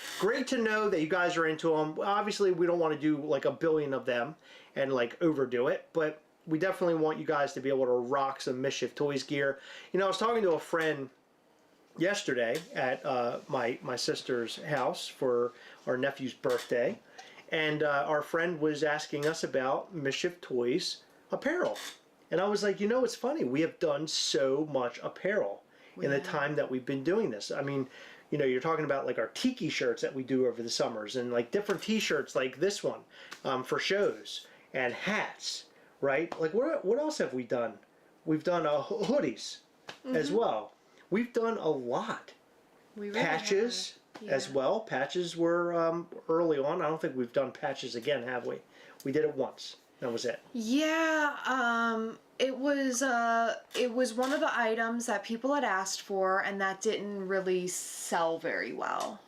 to know that you guys are into them. Obviously, we don't want to do like a billion of them and like overdo it, but we definitely want you guys to be able to rock some Mischief Toys gear. I was talking to a friend yesterday at my sister's house for our nephew's birthday, and our friend was asking us about Mischief Toys apparel. And I was like, it's funny. We have done so much apparel in the time that we've been doing this. I mean, you're talking about like our tiki shirts that we do over the summers, and like different t-shirts like this one for shows, and hats, right? Like what else have we done? We've done hoodies as well. We've done a lot. We really patches as well. Patches were early on. I don't think we've done patches again, have we? We did it once. That was it. Yeah, it was one of the items that people had asked for, and that didn't really sell very well.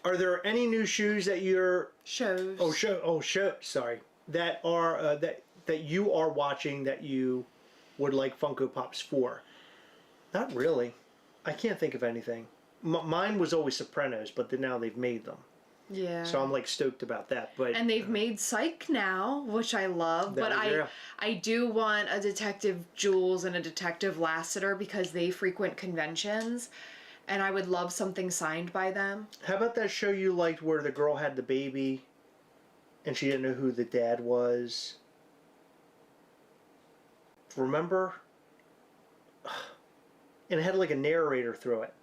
Are there any new shoes that you're shows? Sorry, that are that you are watching that you would like Funko Pops for? Not really. I can't think of anything. Mine was always Sopranos, but now they've made them. Yeah. So I'm like stoked about that. And they've made Psych now, which I love. But I do want a Detective Jules and a Detective Lassiter because they frequent conventions, and I would love something signed by them. How about that show you liked where the girl had the baby and she didn't know who the dad was? Remember? And it had like a narrator through it.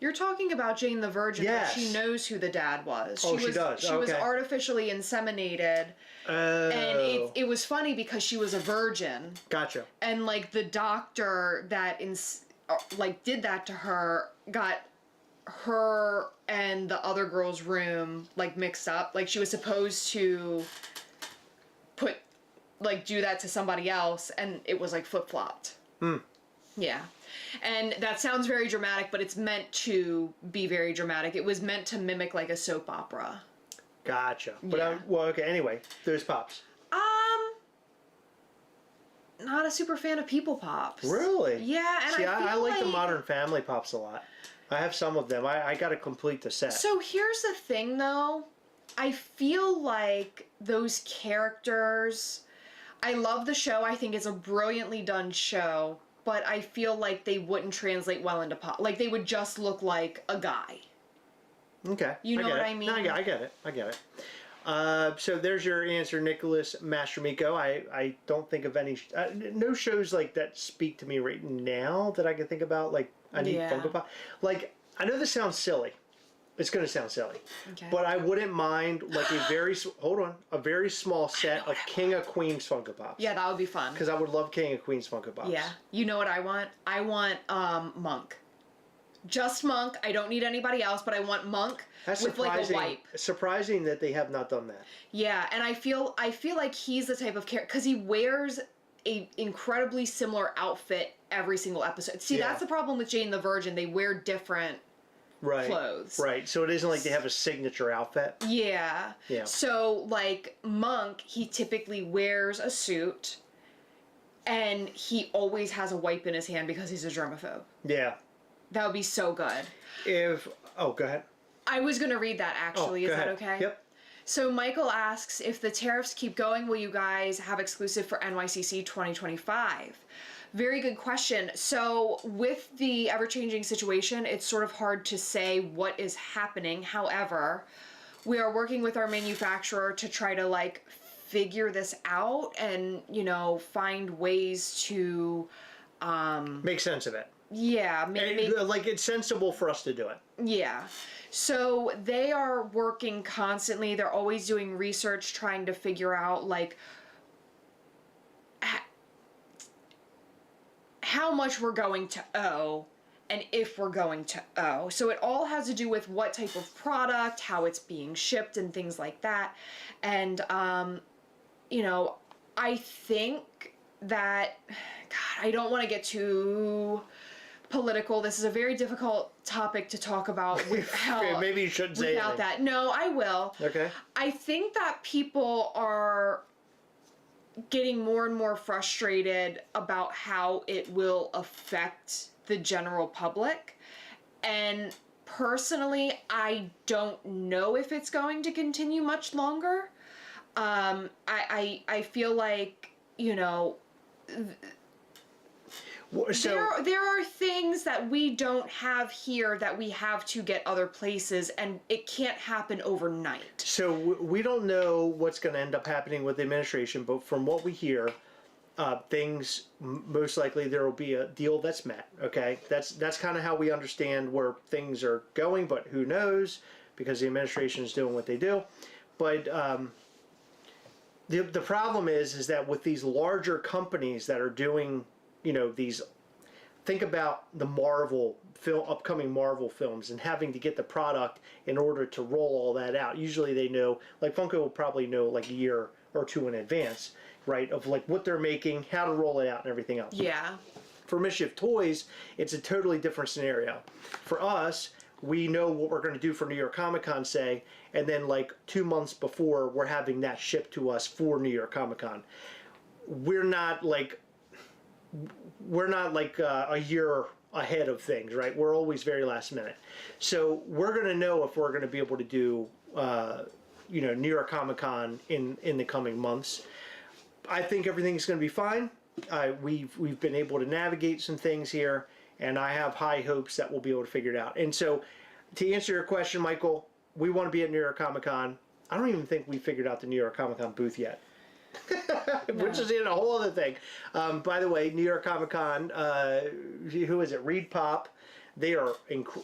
You're talking about Jane the Virgin. Yes. She knows who the dad was. She does. She was artificially inseminated. Oh. And it was funny because she was a virgin. Gotcha. And like the doctor that did that to her got her and the other girl's room like mixed up. Like she was supposed to do that to somebody else, and it was like flip-flopped. Yeah. And that sounds very dramatic, but it's meant to be very dramatic. It was meant to mimic like a soap opera. Gotcha. But Yeah. okay, anyway, there's Pops. Not a super fan of People Pops. Really? Yeah, and See, I feel I like the Modern Family Pops a lot. I have some of them. I got to complete the set. So here's the thing, though. I feel like those characters... I love the show. I think it's a brilliantly done show. But I feel like they wouldn't translate well into pop. Like, they would just look like a guy. Okay. You know get what it. I mean? No, I get it. I get it. So there's your answer, Nicholas Mastramico. I don't think of any no shows like that speak to me right now that I can think about. Like I need Funko Pop. Like I know this sounds silly. It's going to sound silly, Okay. but I wouldn't mind like a very small set of King of Queens Funko Pops. Yeah, that would be fun. Because I would love King of Queens Funko Pops. Yeah. You know what I want? I want Monk. Just Monk. I don't need anybody else, but I want Monk That's with like a wipe. Surprising that they have not done that. Yeah, and I feel like he's the type of character because he wears a incredibly similar outfit every single episode. See, Yeah. that's the problem with Jane the Virgin. They wear different clothes. Right. So it isn't like they have a signature outfit. Yeah. Yeah. So like Monk, he typically wears a suit, and he always has a wipe in his hand because he's a germaphobe. Yeah. That would be so good. Go ahead. I was gonna read that actually. Is that okay? Yep. So Michael asks, if the tariffs keep going, will you guys have exclusive for NYCC 2025? Very good question. So with the ever-changing situation, it's sort of hard to say what is happening. However, we are working with our manufacturer to try to like figure this out and, find ways to make sense of it. Yeah, like it's sensible for us to do it. Yeah. So they are working constantly. They're always doing research, trying to figure out like how much we're going to owe and if we're going to owe. So it all has to do with what type of product, how it's being shipped and things like that. And, I think that, God, I don't want to get too political. This is a very difficult topic to talk about without maybe you shouldn't say without that. No, I will. Okay. I think that people are getting more and more frustrated about how it will affect the general public. And personally, I don't know if it's going to continue much longer. I feel like, there are things that we don't have here that we have to get other places, and it can't happen overnight. So we don't know what's going to end up happening with the administration, but from what we hear, things most likely there will be a deal that's met. Okay, that's kind of how we understand where things are going, but who knows, because the administration is doing what they do. But the problem is that with these larger companies that are doing, these, think about the upcoming Marvel films and having to get the product in order to roll all that out. Usually they know, like Funko will probably know like a year or two in advance, right, of like what they're making, how to roll it out and everything else. Yeah. For Mischief Toys, it's a totally different scenario. For us, we know what we're going to do for New York Comic Con, say, and then like 2 months before, we're having that shipped to us for New York Comic Con. We're not like a year ahead of things, right? We're always very last minute. So we're going to know if we're going to be able to do, New York Comic Con in the coming months. I think everything's going to be fine. We've been able to navigate some things here, and I have high hopes that we'll be able to figure it out. And so, to answer your question, Michael, we want to be at New York Comic Con. I don't even think we figured out the New York Comic Con booth yet. Which is in a whole other thing. By the way, New York Comic Con, who is it? Reed Pop. They are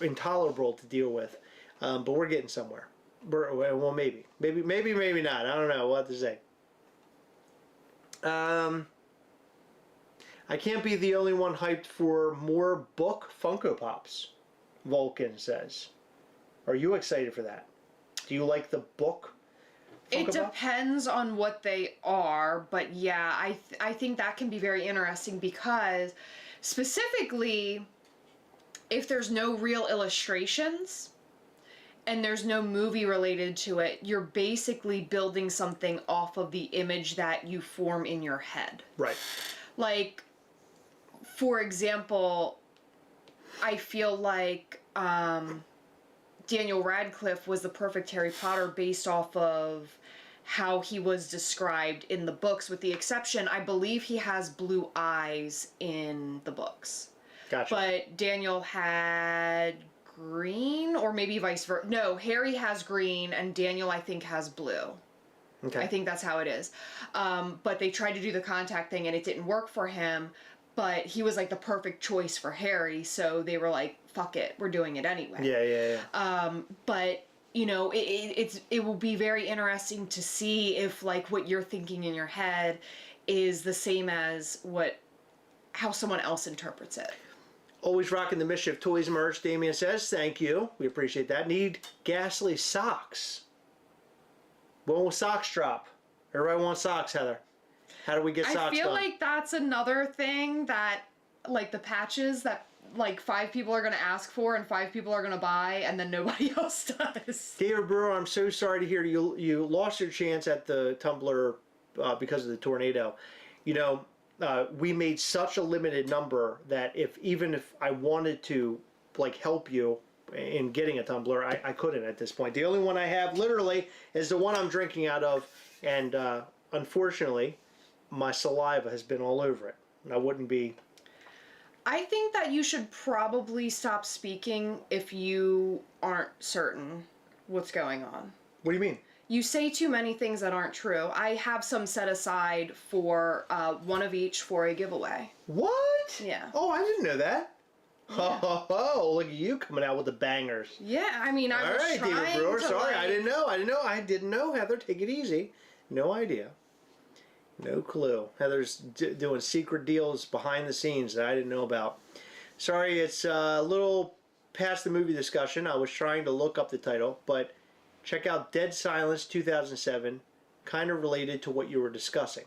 intolerable to deal with, but we're getting somewhere. Well, maybe not. I don't know. We'll have to say. I can't be the only one hyped for more book Funko Pops, Vulcan says. Are you excited for that? Do you like the book Funko It depends on what they are, but yeah, I think that can be very interesting because specifically if there's no real illustrations and there's no movie related to it, you're basically building something off of the image that you form in your head. Right. Like, for example, I feel like Daniel Radcliffe was the perfect Harry Potter based off of how he was described in the books, with the exception, I believe he has blue eyes in the books. Gotcha. But Daniel had green, or maybe vice versa. No, Harry has green, and Daniel, I think, has blue. Okay. I think that's how it is. But they tried to do the contact thing, and it didn't work for him. But he was like the perfect choice for Harry, so they were like, "Fuck it, we're doing it anyway." Yeah. But you know, it will be very interesting to see if like what you're thinking in your head is the same as how someone else interprets it. Always rocking the Mischief Toys merch, Damien says. Thank you. We appreciate that. Need Ghastly socks. When will socks drop? Everybody wants socks, Heather. How do we get socks done? I feel like that's another thing that, like the patches that like 5 people are going to ask for and 5 people are going to buy, and then nobody else does. David Brewer, I'm so sorry to hear you lost your chance at the tumbler because of the tornado. You know, we made such a limited number that even if I wanted to like help you in getting a tumbler, I couldn't at this point. The only one I have literally is the one I'm drinking out of, and unfortunately my saliva has been all over it. I wouldn't be... I think that you should probably stop speaking if you aren't certain what's going on. What do you mean? You say too many things that aren't true. I have some set aside for one of each for a giveaway. What? Yeah. Oh, I didn't know that. Yeah. Oh, look at you coming out with the bangers. Yeah, I mean, I was trying David Brewer, to, sorry, like... I didn't know, Heather. Take it easy. No idea. No clue. Heather's doing secret deals behind the scenes that I didn't know about. Sorry, it's a little past the movie discussion. I was trying to look up the title, but check out Dead Silence 2007, kind of related to what you were discussing.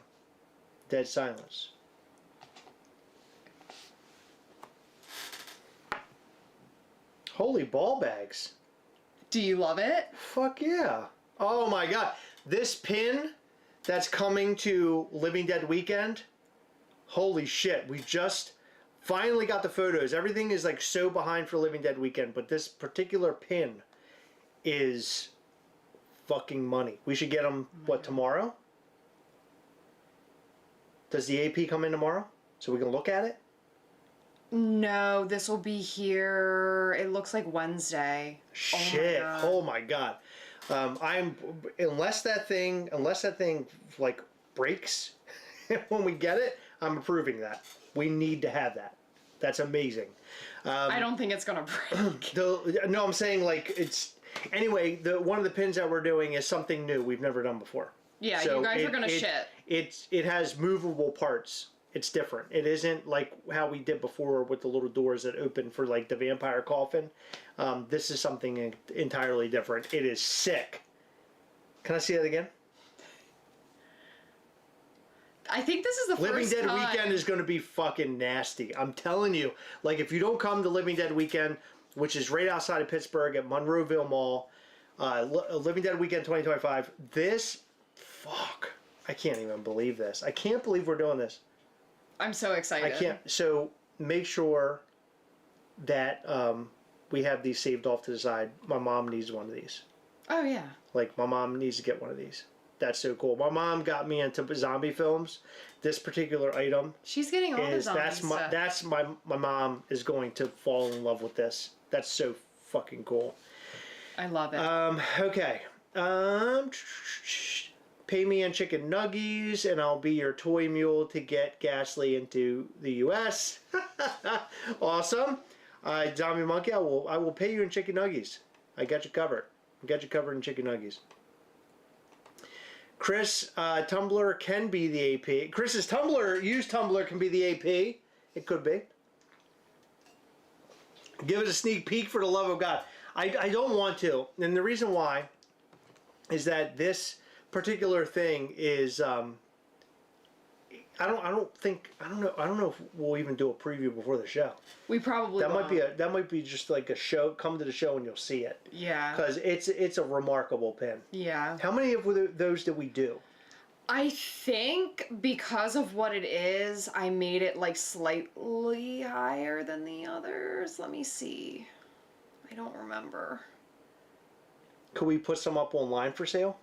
Dead Silence. Holy ball bags. Do you love it? Fuck yeah. Oh my god. This pin that's coming to Living Dead Weekend, holy shit. We just finally got the photos. Everything is like so behind for Living Dead Weekend, but this particular pin is fucking money. We should get them, what, tomorrow? Does the AP come in tomorrow so we can look at it? No, this will be here. It looks like Wednesday. Shit. Oh my god. Unless that thing like breaks when we get it, I'm approving that. We need to have that. That's amazing. I don't think it's gonna break. No, I'm saying like it's anyway. One of the pins that we're doing is something new we've never done before. Yeah, so you guys are gonna shit. It has movable parts. It's different. It isn't like how we did before with the little doors that open for like the vampire coffin. This is something entirely different. It is sick. Can I see that again? I think this is the Living first Dead time. Weekend is going to be fucking nasty. I'm telling you. Like, if you don't come to Living Dead Weekend, which is right outside of Pittsburgh at Monroeville Mall, Living Dead Weekend 2025, fuck. I can't even believe this. I can't believe we're doing this. I'm so excited. I can't. So make sure that we have these saved off to the side. My mom needs one of these. Oh, yeah. Like, my mom needs to get one of these. That's so cool. My mom got me into zombie films. This particular item She's getting all the zombie stuff. That's my mom is going to fall in love with this. That's so fucking cool. I love it. Okay. Pay me in chicken nuggies, and I'll be your toy mule to get Ghastly into the U.S. Awesome. Zombie Monkey, I will pay you in chicken nuggies. I got you covered. I got you covered in chicken nuggies. Chris, Tumblr can be the AP. Chris's used Tumblr can be the AP. It could be. Give it a sneak peek for the love of God. I don't want to, and the reason why is that this particular thing is I don't know if we'll even do a preview before the show. We probably that won't. might be just like a show. Come to the show and you'll see it. Yeah. Because it's a remarkable pin. Yeah. How many of those did we do? I think because of what it is, I made it like slightly higher than the others. Let me see. I don't remember. Could we put some up online for sale?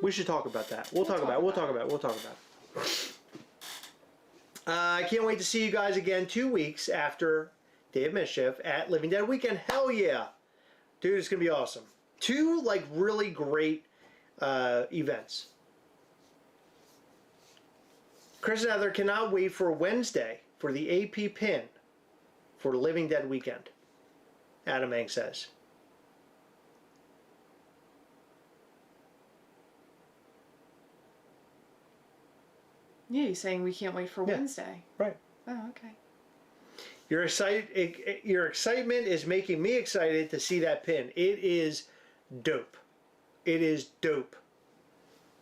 We should talk about that. We'll talk about it. I can't wait to see you guys again 2 weeks after Day of Mischief at Living Dead Weekend. Hell yeah. Dude, it's going to be awesome. 2, like, really great events. Chris and Heather cannot wait for Wednesday for the AP pin for Living Dead Weekend. Adam Ang says. Yeah, he's saying we can't wait for Wednesday. Right. Oh, okay. Your excitement is making me excited to see that pin. It is dope. It is dope.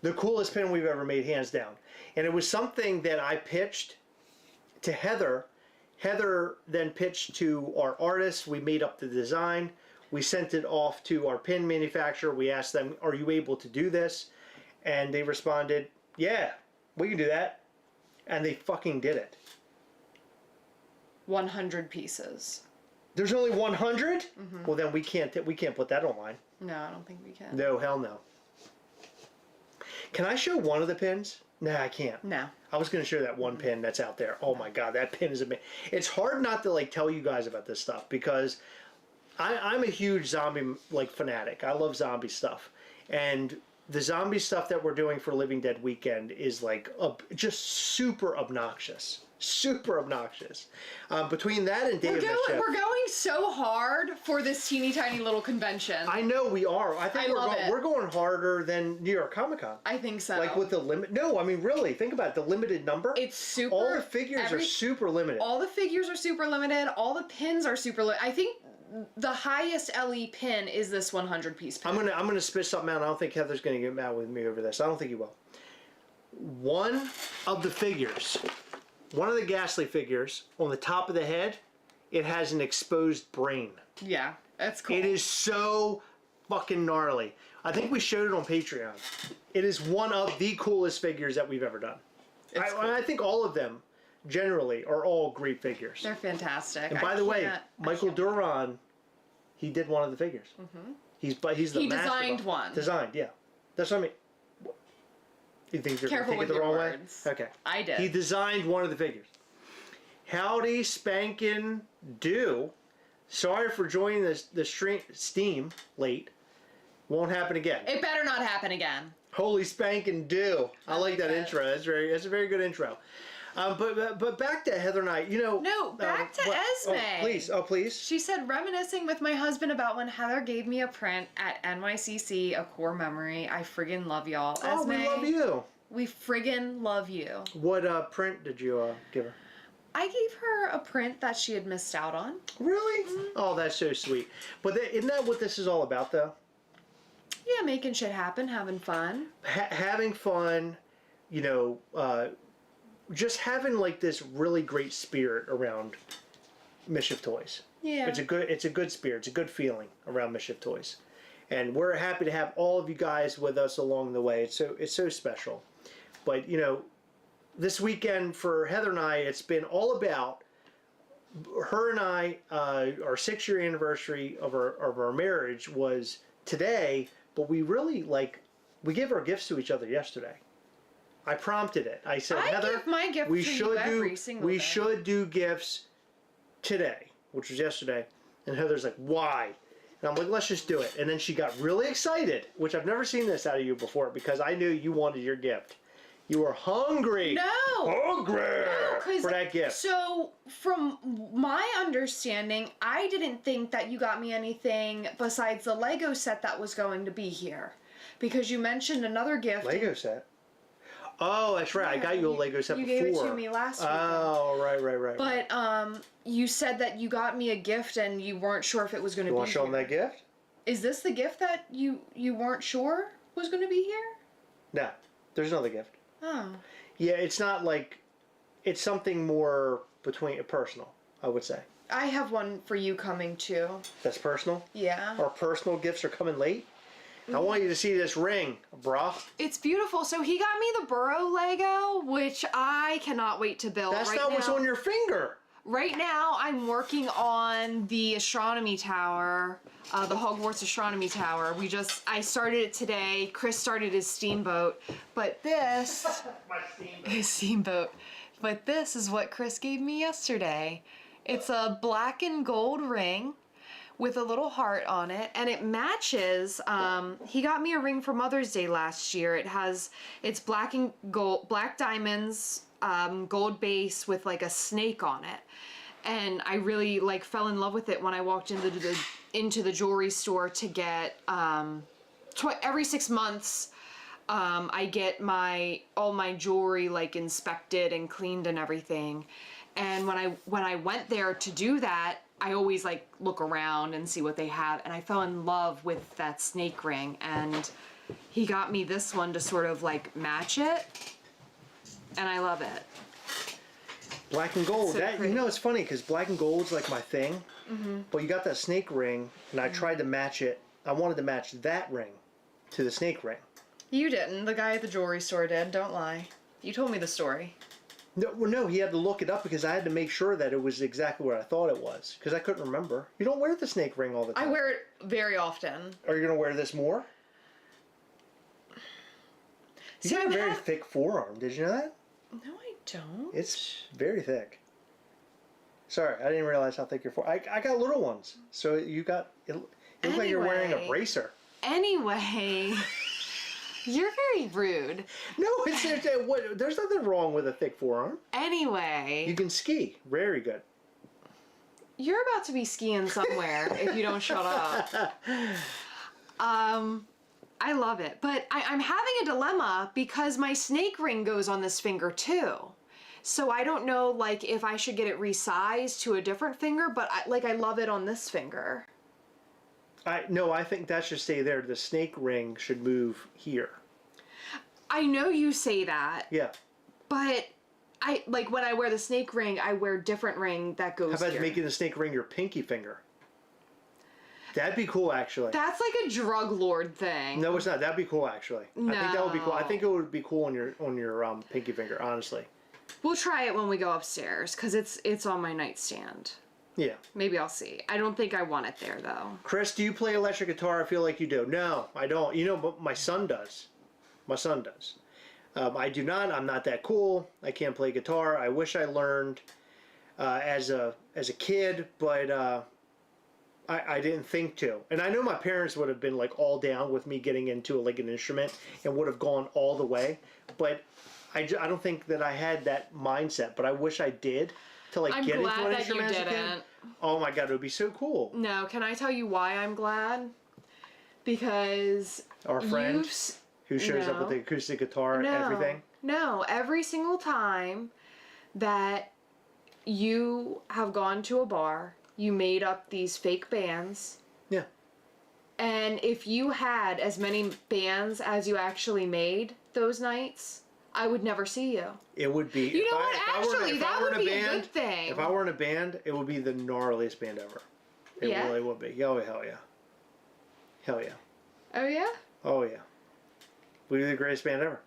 The coolest pin we've ever made, hands down. And it was something that I pitched to Heather. Heather then pitched to our artists. We made up the design. We sent it off to our pin manufacturer. We asked them, are you able to do this? And they responded, yeah, we can do that. And they fucking did it. 100 pieces. There's only 100? Well, then we can't put that online. No, I don't think we can. No, hell no. Can I show one of the pins? Nah, I can't. No. I was going to show that one pin that's out there. Oh my god, that pin is amazing. It's hard not to like tell you guys about this stuff because I'm a huge zombie like fanatic. I love zombie stuff, and the zombie stuff that we're doing for Living Dead Weekend is like just super obnoxious. Super obnoxious. Between that and Day of Mischief, We're going so hard for this teeny tiny little convention. I know we are. I think love it. we're going harder than New York Comic Con. I think so. Like with the limit. No, I mean really. Think about it. The limited number. It's super. All the figures are super limited. All the figures are super limited. All the pins are super limited. I think the highest LE pin is this 100 piece pin. I'm gonna spit something out. I don't think Heather's gonna get mad with me over this. I don't think he will. One of the figures. One of the Ghastly figures, on the top of the head, it has an exposed brain. Yeah, that's cool. It is so fucking gnarly. I think we showed it on Patreon. It is one of the coolest figures that we've ever done. I think all of them, generally, are all great figures. They're fantastic. And by the way, Michael Duran, he did one of the figures. Mm-hmm. He's the master. He designed one. Designed, yeah. That's what I mean. You think you're Careful thinking with the your wrong words. way? Okay. I did. He designed one of the figures. Howdy spankin' do. Sorry for joining the Steam late. Won't happen again. It better not happen again. Holy spankin' do. I like that that. intro. That's a very good intro. But back to Heather and I. You know. No, back to Esme. Oh please. She said, reminiscing with my husband about when Heather gave me a print at NYCC, a core memory. I friggin' love y'all. Oh, Esme, we love you. We friggin' love you. What print did you give her? I gave her a print that she had missed out on. Really? Mm-hmm. Oh, that's so sweet. But isn't that what this is all about, though? Yeah, making shit happen, having fun. Having fun, you know, just having like this really great spirit around Mischief Toys. Yeah. It's a good spirit. It's a good feeling around Mischief Toys. And we're happy to have all of you guys with us along the way. It's so special. But, you know, this weekend for Heather and I, it's been all about her and I, our 6-year anniversary of our marriage was today, but we really we gave our gifts to each other yesterday. I prompted it. I said, Heather, give my gift we to should you every single day. should do gifts today, which was yesterday. And Heather's like, why? And I'm like, let's just do it. And then she got really excited, which I've never seen this out of you before because I knew you wanted your gift. You were hungry. Hungry for that gift. So, from my understanding, I didn't think that you got me anything besides the Lego set that was going to be here. Because you mentioned another gift. Lego set? Oh, that's right. Yeah, I got you a Lego set before. You gave it to me last week. Oh, right. But, you said that you got me a gift and you weren't sure if it was going to be here. You want to show them that gift? Is this the gift that you weren't sure was going to be here? No. There's another gift. Oh. Yeah, it's not like... It's something more personal, I would say. I have one for you coming too. That's personal? Yeah. Our personal gifts are coming late? I want you to see this ring, brah. It's beautiful. So he got me the Burrow Lego, which I cannot wait to build. That's right not now. what's on your finger. Right now, I'm working on the astronomy tower, the Hogwarts astronomy tower. I started it today. Chris started his steamboat, but this My steamboat. his steamboat. But this is what Chris gave me yesterday. It's a black and gold ring with a little heart on it, and it matches. He got me a ring for Mother's Day last year. It's black and gold, black diamonds, gold base with like a snake on it, and I really like fell in love with it when I walked into the jewelry store to get every 6 months. I get all my jewelry like inspected and cleaned and everything, and when I went there to do that, I always like look around and see what they have, and I fell in love with that snake ring, and he got me this one to sort of like match it, and I love it. Black and gold. So That, pretty. you know, it's funny because black and gold's like my thing. Mm-hmm. But you got that snake ring, and I tried to match it. I wanted to match that ring to the snake ring. You didn't. The guy at the jewelry store did. Don't lie. You told me the story. No, well, no, he had to look it up because I had to make sure that it was exactly what I thought it was because I couldn't remember. You don't wear the snake ring all the time. I wear it very often. Are you gonna wear this more? You See, got a I'm very hap- thick forearm. Did you know that? No, I don't. It's very thick. Sorry, I didn't realize how thick your forearm. I got little ones, so you got it. It looks like you're wearing a Anyway. bracer. Anyway, you're very rude. No, there's nothing wrong with a thick forearm. Anyway, You can ski. Very good. you're about to be skiing somewhere if you don't shut up. I love it, but I'm having a dilemma because my snake ring goes on this finger too. So I don't know, like, if I should get it resized to a different finger, but I love it on this finger. I think that should stay there. The snake ring should move here. I know you say that, Yeah. but I like when I wear the snake ring, I wear different ring that goes How about here. making the snake ring your pinky finger? That'd be cool, actually. That's like a drug lord thing. No, it's not. That'd be cool, actually. I think that would be cool. I No. think it would be cool on your pinky finger, honestly. We'll try it when we go upstairs because it's on my nightstand. Yeah. Maybe I'll see. I don't think I want it there though. Chris, do you play electric guitar? I feel like you do. No, I don't. You know, but my son does. My son does. I do not. I'm not that cool. I can't play guitar. I wish I learned as a kid, but I didn't think to. And I know my parents would have been like all down with me getting into like an instrument and would have gone all the way. But I don't think that I had that mindset. But I wish I did to like I'm get into glad an that you instrument as a kid. didn't. Oh my god, it would be so cool. No, can I tell you why I'm glad? Because Our friend you've s- who shows up with no. the acoustic guitar and no, everything. No, every single time that you have gone to a bar, you made up these fake bands. Yeah. And if you had as many bands as you actually made those nights, I would never see you. It would be. You know what? If I were Actually, in that would a be band, a good thing. If I were in a band, it would be the gnarliest band ever. It Yeah? really would be. Oh, hell yeah. Hell yeah. Oh yeah? Oh, yeah. We'd be the greatest band ever.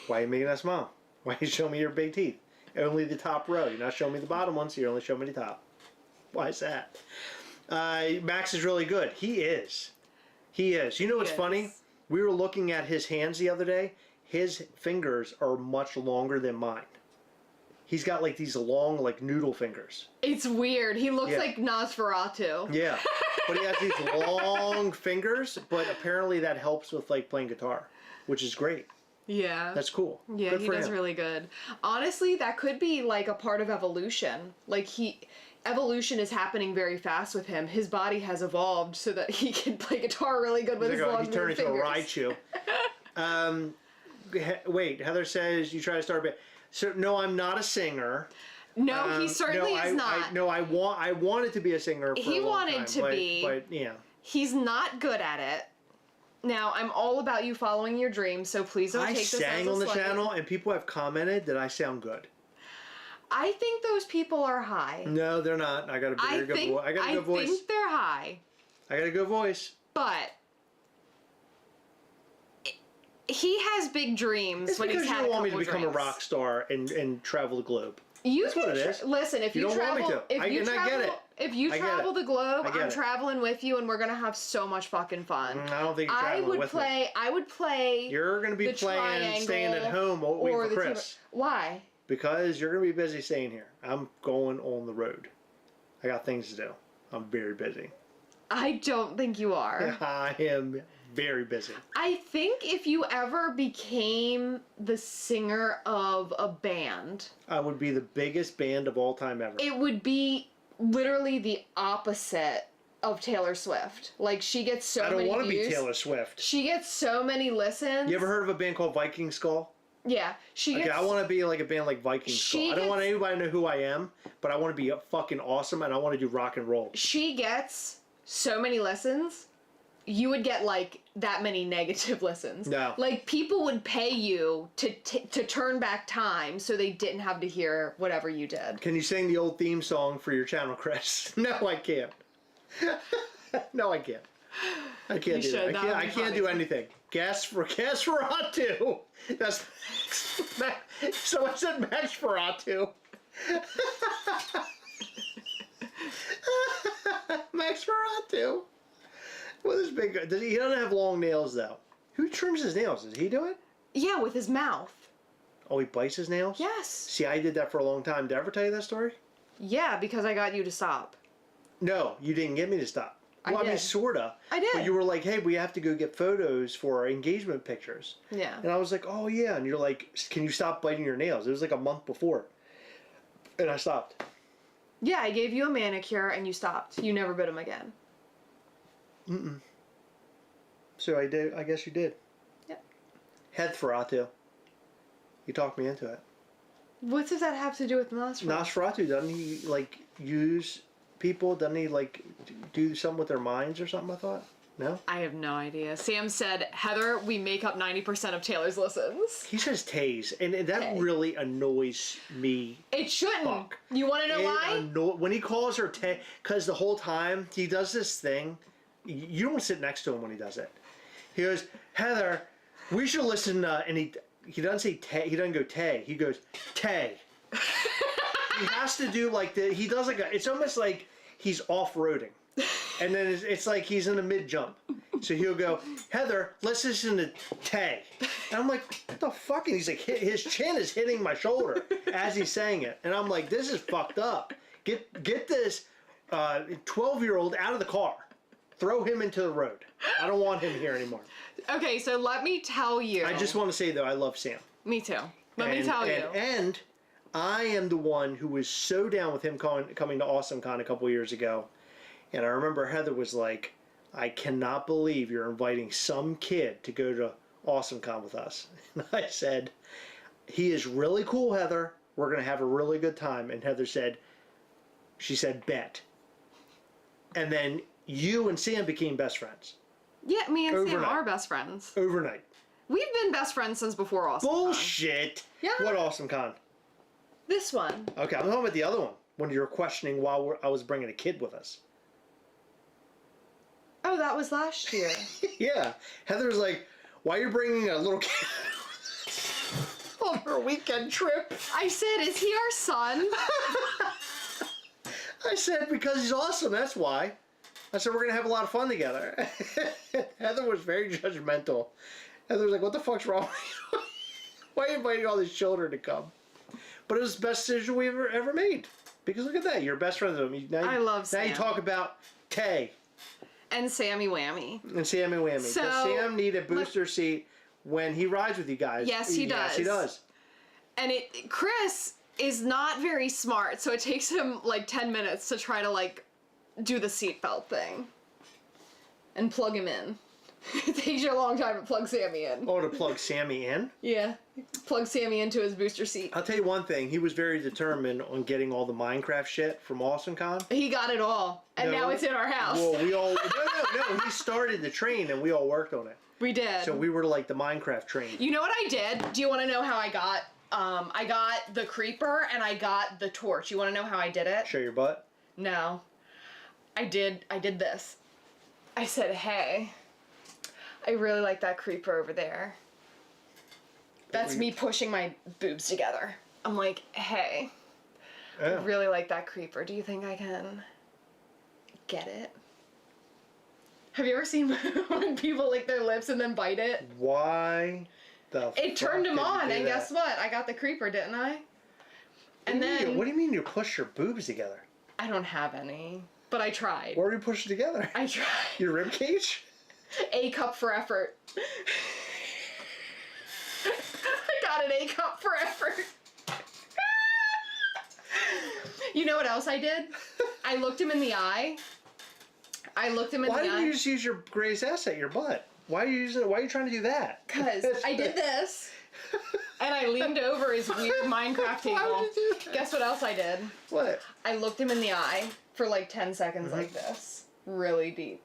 Why are you making that smile? Why are you showing me your big teeth? Only the top row. You're not showing me the bottom one, so you're only showing me the top. Why is that? Max is really good. He is. He is. You know what's He funny? is. We were looking at his hands the other day. His fingers are much longer than mine. He's got like these long, like noodle fingers. It's weird. He looks Yeah. like Nosferatu. Yeah. But he has these long fingers, but apparently that helps with like playing guitar, which is great. Yeah. That's cool. Yeah, Good he for does him. really good. Honestly, that could be like a part of evolution. Like evolution is happening very fast with him. His body has evolved so that he can play guitar really good with his long He turned fingers. into a Raichu. Wait, Heather says you try to start a band. So no, I'm not a singer. No, he certainly no, is not. I wanted to be a singer. For He a long wanted time, to be. but yeah. He's not good at it. Now, I'm all about you following your dreams, so please don't I take this as sang a on the slight. channel, and people have commented that I sound good. I think those people are high. No, they're not. I got a very good voice. I got a good voice. think they're high, I got a good voice. but he has big dreams It's when because he's you had don't a want me couple to become a drinks. rock star and travel the globe. You That's can what it is. Listen, if You you, don't want travel, me to. if you And I travel, get it. if you I get travel it. the globe, I get I'm it. traveling with you, and we're gonna have so much fucking fun. I don't think you're I traveling would with play. me. I would play. You're going to be the playing, staying at triangle home, waiting or for the Chris. Why? because you're going to be busy staying here. I'm going on the road. I got things to do. I'm very busy. I don't think you are. I am very busy. I think if you ever became the singer of a band, I would be the biggest band of all time ever. it would be literally the opposite of Taylor Swift. Like, she gets so many I don't want to be views. Taylor Swift. She gets so many listens. You ever heard of a band called Viking Skull? Yeah. She Okay, gets... I want to be like a band like Viking Skull. I don't want anybody to know who I am, but I want to be fucking awesome, and I want to do rock and roll. She gets so many listens, you would get, like, that many negative listens. No. Like, people would pay you to turn back time so they didn't have to hear whatever you did. Can you sing the old theme song for your channel, Chris? No, I can't. No, I can't. I can't do that. I can't do anything. Gasferatu. That's someone said Maxferatu. Maxferatu. Well, this big guy. He doesn't have long nails though. Who trims his nails? Does he do it? Yeah, with his mouth. Oh, he bites his nails? Yes. See, I did that for a long time. Did I ever tell you that story? Yeah, because I got you to stop. No, you didn't get me to stop. Well, I mean, did. sorta. I did. But you were like, hey, we have to go get photos for our engagement pictures. Yeah. And I was like, oh, yeah. And you're like, can you stop biting your nails? It was like a month before. And I stopped. Yeah, I gave you a manicure and you stopped. You never bit him again. Mm-mm. So I did. I guess you did. Yep. Headferatu. You talked me into it. What does that have to do with Nosferatu? Nosferatu, doesn't he, like, use people? Doesn't he, like, do something with their minds or something, I thought? No? I have no idea. Sam said, Heather, we make up 90% of Taylor's listens. He says Taze, and that Tay. really annoys me. It shouldn't. Fuck. You want to know why? When he calls her Tay, because the whole time he does this thing, you don't sit next to him when he does it. He goes, Heather, we should listen, and he doesn't say Tay, he doesn't go Tay, he goes Tay. He has to do like he does like it's almost like he's off-roading. And then it's like he's in a mid-jump. So he'll go, Heather, let's listen to Tay. And I'm like, what the fuck? And he's like, his chin is hitting my shoulder as he's saying it. And I'm like, this is fucked up. Get this 12-year-old out of the car. Throw him into the road. I don't want him here anymore. Okay, so let me tell you. I just want to say, though, I love Sam. Me too. Let me tell you. And I am the one who was so down with him coming to AwesomeCon a couple years ago. And I remember Heather was like, I cannot believe you're inviting some kid to go to AwesomeCon with us. And I said, he is really cool, Heather. We're going to have a really good time. And Heather said, she said, bet. And then you and Sam became best friends. Yeah, me and Sam Overnight. are best friends. Overnight. We've been best friends since before AwesomeCon. Bullshit. Yeah. What AwesomeCon? This one. Okay, I'm talking about the other one. When you were questioning why I was bringing a kid with us. Oh, that was last year. Yeah. Heather's like, why are you bringing a little kid on her weekend trip? I said, is he our son? I said, because he's awesome, that's why. I said, we're going to have a lot of fun together. Heather was very judgmental. Heather was like, what the fuck's wrong with you? Why are you inviting all these children to come? But it was the best decision we ever made. Because look at that, you're best friends with him. I love Sam. Now you talk about Tay. And Sammy Whammy. And Sammy Whammy. So, does Sam need a booster seat when he rides with you guys? Yes, he does. Yes, he does. And Chris is not very smart, so it takes him like 10 minutes to try to like do the seatbelt thing. And plug him in. It takes you a long time to plug Sammy in. Oh, to plug Sammy in? Yeah. Plug Sammy into his booster seat. I'll tell you one thing. He was very determined on getting all the Minecraft shit from AwesomeCon. He got it all. And now it's in our house. Well, we all... No. He started the train and we all worked on it. We did. So we were like the Minecraft train. You know what I did? Do you want to know how I got? I got the creeper and I got the torch. You want to know how I did it? Show your butt? No. I did this. I said, hey, I really like that creeper over there. That's me pushing my boobs together. I'm like, hey, I Yeah. really like that creeper. Do you think I can get it? Have you ever seen when people lick their lips and then bite it? Why the It turned fuck him did you on, do and that? guess what? I got the creeper, didn't I? And then What do you mean you push your boobs together? I don't have any, but I tried. Where do you push it together? I tried. Your rib cage? A cup for effort. I got an A cup for effort. You know what else I did? I looked him in the eye. Why didn't you just use your greatest asset, your butt? Why are you trying to do that? Because I did this. And I leaned over his weird Minecraft table. Why would you do that? Guess what else I did? What? I looked him in the eye for like 10 seconds like this. Really deep.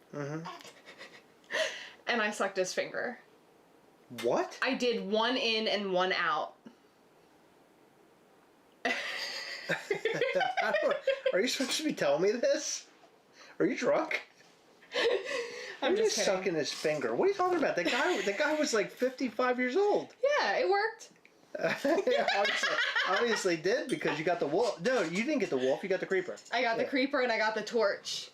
And I sucked his finger. What? I did one in and one out. Are you supposed to be telling me this? Are you drunk? I'm You're just kidding. sucking his finger. What are you talking about? The guy was like 55 years old. Yeah, it worked. Yeah, obviously did because you got the wolf. No, you didn't get the wolf. You got the creeper. I got the creeper and I got the torch.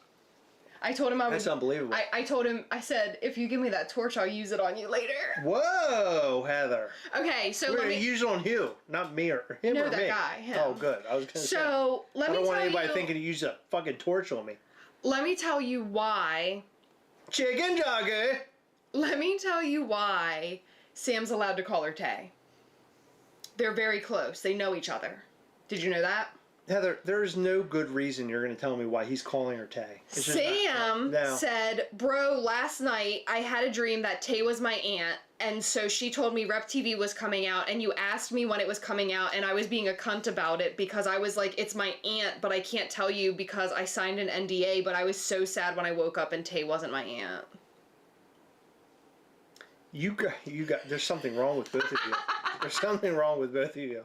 I told him I That's would. unbelievable. I told him. I said, if you give me that torch, I'll use it on you later. Whoa, Heather. Okay, so We're let gonna me. use it on you, not me or him No, or that me. guy, him. Oh, good. I was gonna say. So let I me don't want tell anybody you. thinking to use a fucking torch on me. Let me tell you why. Chicken jockey. Let me tell you why Sam's allowed to call her Tay. They're very close. They know each other. Did you know that? Heather, there is no good reason you're going to tell me why he's calling her Tay. It's just Sam not- no. said, bro, last night I had a dream that Tay was my aunt, and so she told me Rep TV was coming out, and you asked me when it was coming out, and I was being a cunt about it because I was like, it's my aunt, but I can't tell you because I signed an NDA, but I was so sad when I woke up and Tay wasn't my aunt. You got. There's something wrong with both of you. There's something wrong with both of you.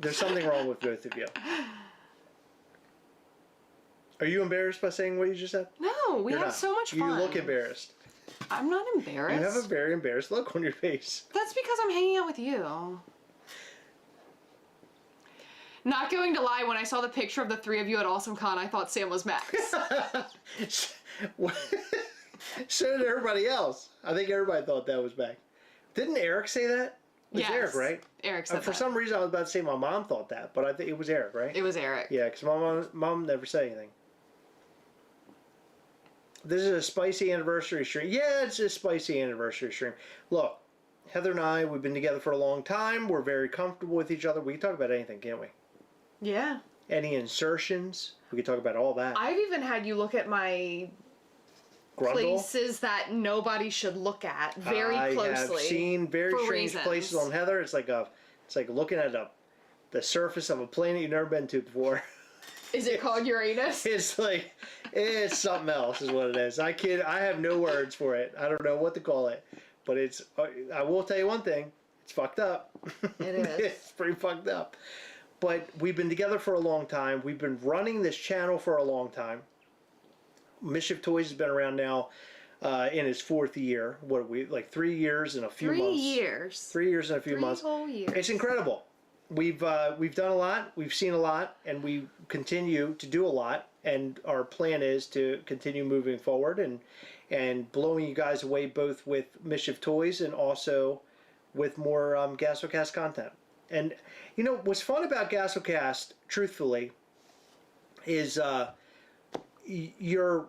There's something wrong with both of you. Are you embarrassed by saying what you just said? No, we You're had not. so much fun. You look embarrassed. I'm not embarrassed. You have a very embarrassed look on your face. That's because I'm hanging out with you. Not going to lie, when I saw the picture of the three of you at Awesome Con, I thought Sam was Max. So did everybody else. I think everybody thought that was back. Didn't Eric say that? It was Yes. Eric, right? Eric said For that. some reason, I was about to say my mom thought that, but I think it was Eric, right? It was Eric. Yeah, because my mom never said anything. This is a spicy anniversary stream. Yeah, it's a spicy anniversary stream. Look, Heather and I, we've been together for a long time. We're very comfortable with each other. We can talk about anything, can't we? Yeah. Any insertions, we can talk about all that. I've even had you look at my Grundle. places that nobody should look at very closely. I have seen very for strange reasons. places on Heather. It's like looking at the surface of a planet you've never been to before. Is it called Uranus? It's something else is what it is. I have no words for it. I don't know what to call it, but I will tell you one thing. It's fucked up. It is. It's pretty fucked up. But we've been together for a long time. We've been running this channel for a long time. Mischief Toys has been around now in its fourth year. What are we, like 3 years and a few months? 3 years. 3 years and a few 3 months. whole years. It's incredible. We've done a lot. We've seen a lot, and we continue to do a lot. And our plan is to continue moving forward and blowing you guys away both with Mischief Toys and also with more Gastlecast content. And you know what's fun about Gastlecast, truthfully, is you're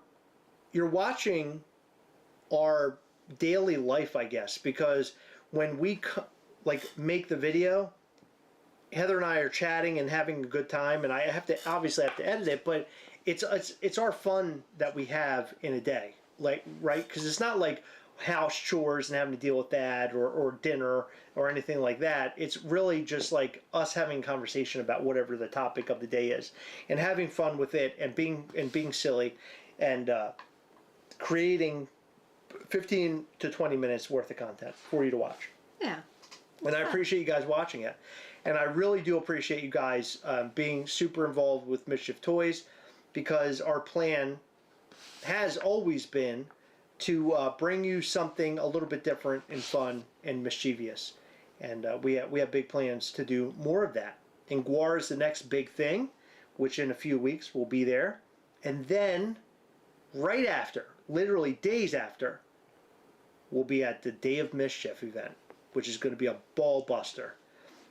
watching our daily life, I guess, because when we make the video, Heather and I are chatting and having a good time, and I obviously have to edit it, but it's our fun that we have in a day, like, right? Because it's not like house chores and having to deal with that or dinner or anything like that. It's really just like us having a conversation about whatever the topic of the day is and having fun with it and being silly and creating 15 to 20 minutes worth of content for you to watch. Yeah. And I appreciate you guys watching it. And I really do appreciate you guys being super involved with Mischief Toys, because our plan has always been to bring you something a little bit different and fun and mischievous. And we have big plans to do more of that. And GWAR is the next big thing, which in a few weeks will be there. And then right after, literally days after, we'll be at the Day of Mischief event, which is going to be a ball buster.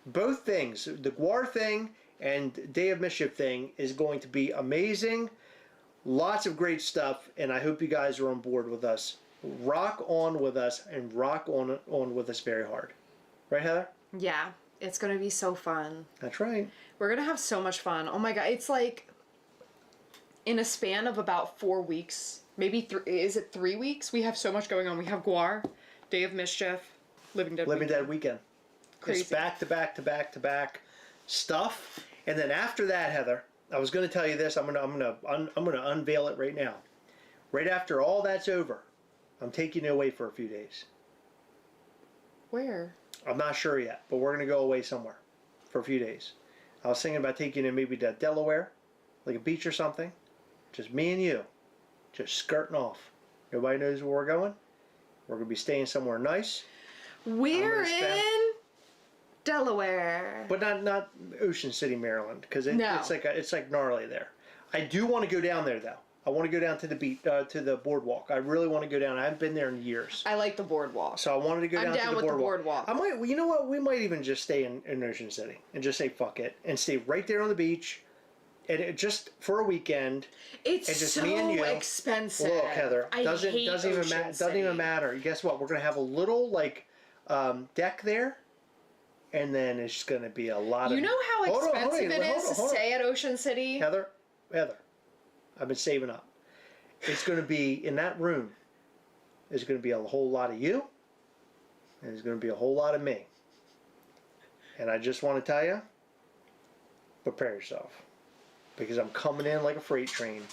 Both things, the GWAR thing And Day of Mischief thing is going to be amazing. Lots of great stuff, and I hope you guys are on board with us. Rock on with us, and rock on with us very hard. Right, Heather? Yeah, it's going to be so fun. That's right. We're going to have so much fun. Oh my god, it's like in a span of about 4 weeks, maybe is it 3 weeks? We have so much going on. We have GWAR, Day of Mischief, Living Dead Weekend. Crazy. It's back to back to back to back stuff, and then after that, Heather, I was going to tell you this. I'm gonna unveil it right now. Right after all that's over, I'm taking you away for a few days. Where? I'm not sure yet, but we're going to go away somewhere for a few days. I was thinking about taking you maybe to Delaware, like a beach or something. Just me and you, just skirting off. Nobody knows where we're going. We're going to be staying somewhere nice. We're in Delaware. But not Ocean City, Maryland, because it's like gnarly there. I do want to go down there though. I want to go down to the beach, to the boardwalk. I really want to go down. I haven't been there in years. I like the boardwalk. So I wanted to go down to the boardwalk. I'm down with the boardwalk. I might, you know what? We might even just stay in Ocean City and just say fuck it and stay right there on the beach, and just for a weekend. It's and just so me and you. expensive. Look, Heather, I doesn't hate even doesn't even matter. Guess what? We're gonna have a little deck there, and then it's gonna be a lot of. You know how expensive it is to stay at Ocean City? Heather, I've been saving up. It's going to be, in that room, there's going to be a whole lot of you, and there's going to be a whole lot of me. And I just want to tell you, prepare yourself. Because I'm coming in like a freight train,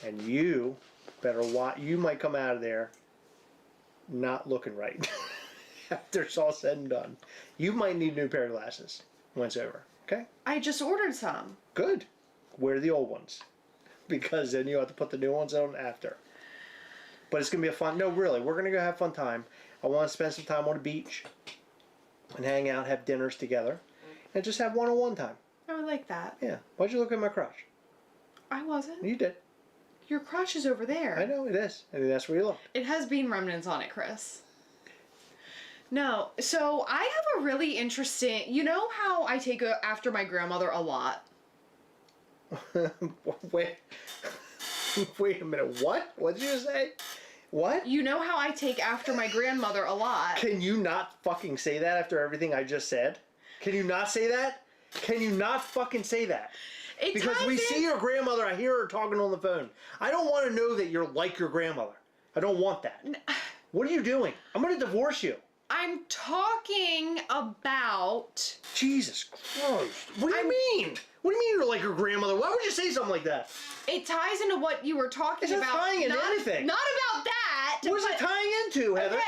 and you better watch. You might come out of there not looking right after it's all said and done. You might need a new pair of glasses when it's over, okay? I just ordered some. Good. Wear the old ones. Because then you have to put the new ones on after. But it's going to be a fun... No, really. We're going to go have a fun time. I want to spend some time on the beach. And hang out, have dinners together. And just have one-on-one time. I would like that. Yeah. Why'd you look at my crotch? I wasn't. You did. Your crotch is over there. I know, it is. I mean, that's where you look. It has bean remnants on it, Chris. No. So, I have a really interesting... You know how I take after my grandmother a lot? Wait a minute. What? What did you say? What? You know how I take after my grandmother a lot. Can you not fucking say that after everything I just said? Can you not say that? Can you not fucking say that? Because we see your grandmother, I hear her talking on the phone. I don't want to know that you're like your grandmother. I don't want that. What are you doing? I'm going to divorce you. I'm talking about... Jesus Christ. What do you mean? What do you mean you're like your grandmother? Why would you say something like that? It ties into what you were talking about. It's not tying into anything. Not about that. What is it tying into, Heather?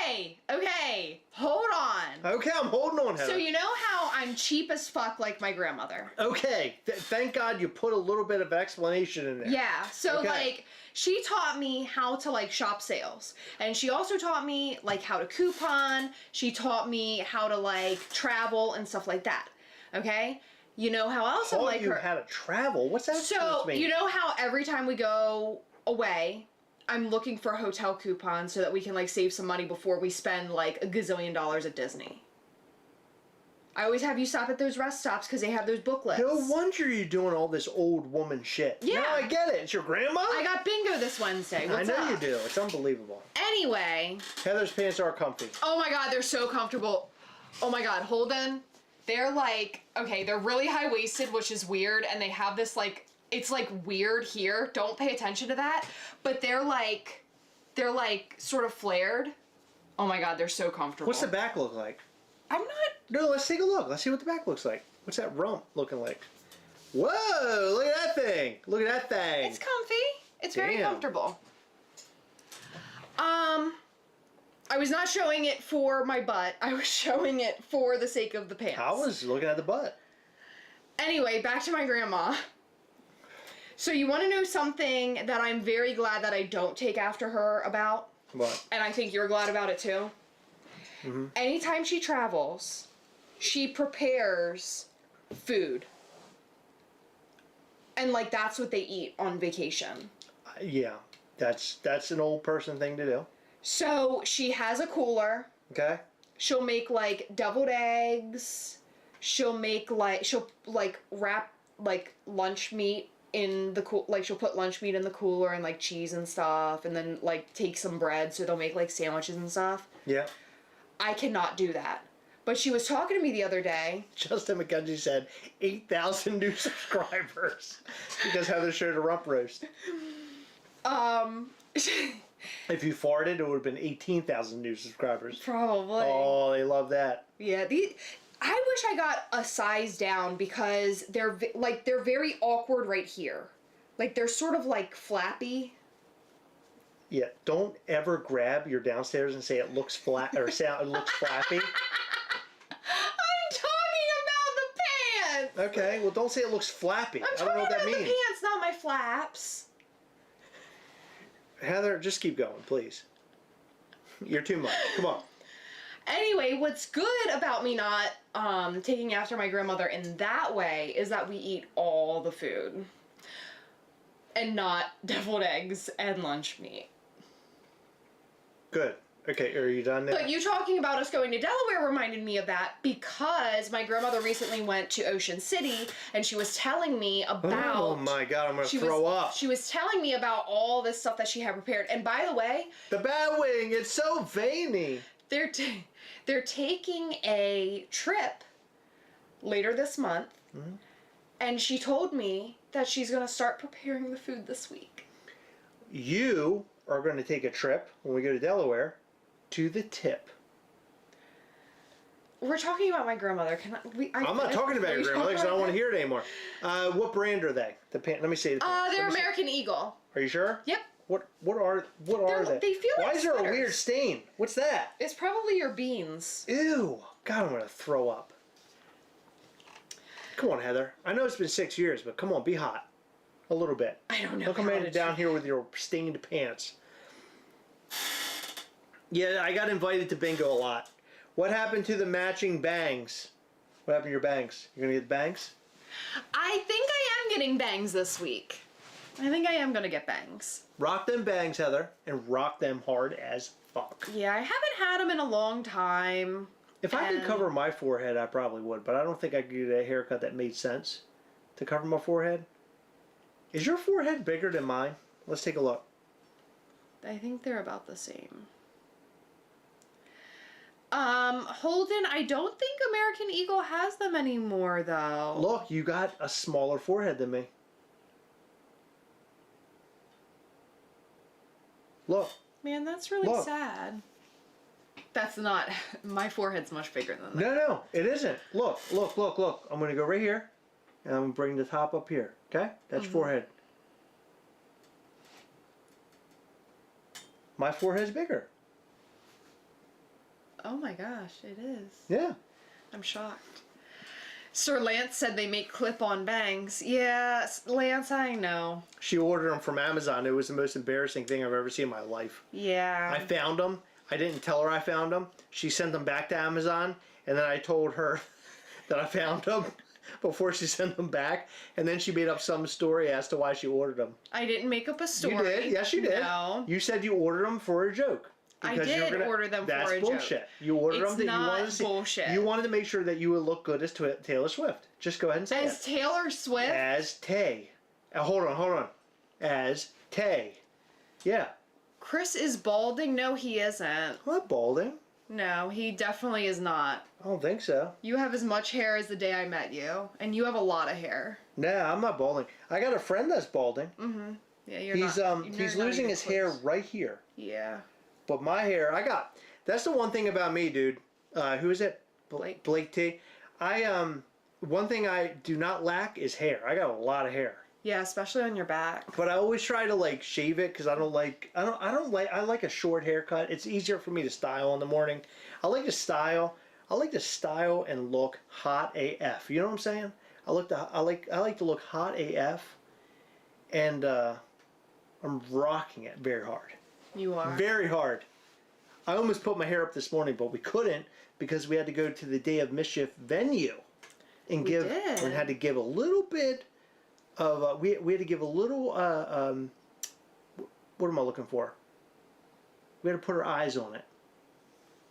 Okay. Hold on. Okay, I'm holding on, Heather. So you know how I'm cheap as fuck like my grandmother? Okay. Thank God you put a little bit of explanation in there. Yeah. So she taught me how to shop sales. And she also taught me how to coupon. She taught me how to travel and stuff like that. Okay? You know how else I'm like her. How to travel? What's that So, mean? you know how every time we go away, I'm looking for hotel coupons so that we can save some money before we spend a gazillion dollars at Disney. I always have you stop at those rest stops because they have those booklets. No wonder you're doing all this old woman shit. Yeah. No, I get it. It's your grandma? I got bingo this Wednesday. What's I know up? you do. It's unbelievable. Anyway. Heather's pants are comfy. Oh my god, they're so comfortable. Oh my god, Holden. They're they're really high-waisted, which is weird, and they have this it's weird here. Don't pay attention to that. But they're sort of flared. Oh my god, they're so comfortable. What's the back look like? I'm not... No, let's take a look. Let's see what the back looks like. What's that rump looking like? Whoa, look at that thing. Look at that thing. It's comfy. It's very comfortable. I was not showing it for my butt. I was showing it for the sake of the pants. I was looking at the butt. Anyway, back to my grandma. So you want to know something that I'm very glad that I don't take after her about? What? And I think you're glad about it too? Mm-hmm. Anytime she travels, she prepares food. And that's what they eat on vacation. Yeah, that's an old person thing to do. So she has a cooler. Okay. She'll make deviled eggs. She'll make she'll wrap like lunch meat in the like she'll put lunch meat in the cooler and like cheese and stuff, and then like take some bread so they'll make like sandwiches and stuff. Yeah. I cannot do that. But she was talking to me the other day. Justin McKenzie said 8,000 new subscribers because Heather showed a rump roast. If you farted, it would have been 18,000 new subscribers. Probably. Oh, they love that. Yeah, I wish I got a size down because they're very awkward right here. Like they're sort of like flappy. Yeah, don't ever grab your downstairs and say it looks flat or sound it looks flappy. I'm talking about the pants. Okay, well don't say it looks flappy. I don't know what that means. I'm talking about the pants, not my flaps. Heather, just keep going, please. You're too much. Come on. Anyway, what's good about me not taking after my grandmother in that way is that we eat all the food. And not deviled eggs and lunch meat. Good. Okay, are you done now? But you talking about us going to Delaware reminded me of that because my grandmother recently went to Ocean City and she was telling me about... Oh my God, I'm going to throw up. She was telling me about all this stuff that she had prepared. And by the way... The bat wing, it's so veiny. They're taking a trip later this month. Mm-hmm. And she told me that she's going to start preparing the food this week. You are going to take a trip when we go to Delaware to the tip. We're talking about my grandmother. I'm not talking about your grandmother because I don't want to hear it anymore. What brand are they? Let me see. They're American Eagle. Are you sure? Yep. What are they? They feel like Why is there sweaters. a weird stain? What's that? It's probably your beans. Ew. God, I'm going to throw up. Come on, Heather. I know it's been 6 years, but come on, be hot. A little bit. I don't know. Don't come down here with your stained pants. Yeah, I got invited to bingo a lot. What happened to the matching bangs? What happened to your bangs? You're going to get bangs? I think I am getting bangs this week. I think I am going to get bangs. Rock them bangs, Heather, and rock them hard as fuck. Yeah, I haven't had them in a long time. If I could cover my forehead, I probably would, but I don't think I could get a haircut that made sense to cover my forehead. Is your forehead bigger than mine? Let's take a look. I think they're about the same. Holden, I don't think American Eagle has them anymore, though. Look, you got a smaller forehead than me. Look. Man, that's really sad. That's not... My forehead's much bigger than that. No, it isn't. Look. I'm going to go right here, and I'm going to bring the top up here. Okay? That's your forehead. My forehead's bigger. Oh my gosh, it is. Yeah. I'm shocked. Sir Lance said they make clip-on bangs. Yeah, Lance, I know. She ordered them from Amazon. It was the most embarrassing thing I've ever seen in my life. Yeah. I found them. I didn't tell her I found them. She sent them back to Amazon, and then I told her that I found them before she sent them back, and then she made up some story as to why she ordered them. I didn't make up a story. You did? Yes, you did. No. You said you ordered them for a joke. I did order them for a joke. That's bullshit. You ordered them that you wanted to see. Bullshit. You wanted to make sure that you would look good as Taylor Swift. Just go ahead and say it. As Taylor Swift? As Tay. Hold on. As Tay. Yeah. Chris is balding? No, he isn't. I'm not balding. No, he definitely is not. I don't think so. You have as much hair as the day I met you, and you have a lot of hair. Nah, I'm not balding. I got a friend that's balding. Mm-hmm. Yeah, he's losing his hair right here. Yeah. But my hair, that's the one thing about me, dude. Who is it? Blake T. One thing I do not lack is hair. I got a lot of hair. Yeah, especially on your back. But I always try to like shave it because I like a short haircut. It's easier for me to style in the morning. I like to style and look hot AF. You know what I'm saying? I like to look hot AF, and I'm rocking it very hard. You are. Very hard. I almost put my hair up this morning, but we couldn't because we had to go to the Day of Mischief venue and had to give a little bit of we had to give a little what am I looking for? We had to put our eyes on it.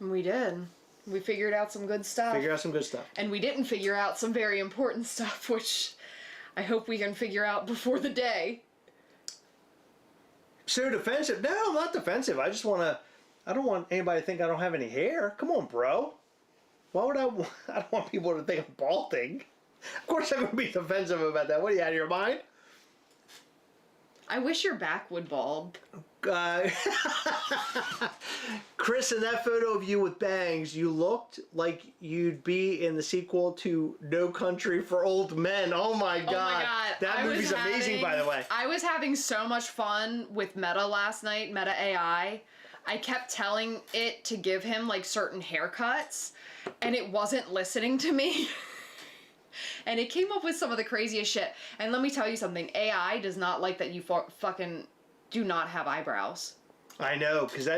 We did. We figured out some good stuff. And we And we didn't figure out some very important stuff, which I hope we can figure out before the day. So defensive? No, I'm not defensive. I just want to. I don't want anybody to think I don't have any hair. Come on, bro. Why would I? I don't want people to think I'm balding. Of course, I'm gonna be defensive about that. What are you out of your mind? I wish your back would bald. Chris, in that photo of you with bangs, you looked like you'd be in the sequel to No Country for Old Men. Oh my god. Oh my god. That movie's amazing, by the way. I was having so much fun with Meta last night, Meta AI. I kept telling it to give him like certain haircuts, and it wasn't listening to me. And it came up with some of the craziest shit. And let me tell you something, AI does not like that you fucking do not have eyebrows. I know, because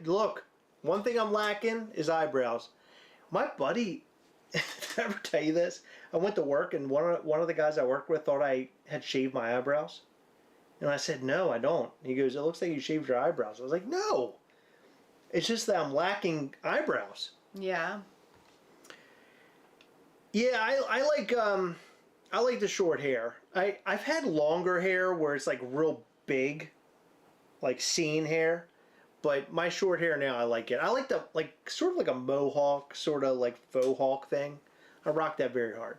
look, one thing I'm lacking is eyebrows. My buddy, did I ever tell you this? I went to work and one of the guys I worked with thought I had shaved my eyebrows. And I said, no, I don't. He goes, it looks like you shaved your eyebrows. I was like, no. It's just that I'm lacking eyebrows. Yeah. Yeah, I like the short hair. I've had longer hair where it's like real big, like scene hair, but my short hair now I like it. I like the sort of like a mohawk, sort of like faux hawk thing. I rock that very hard.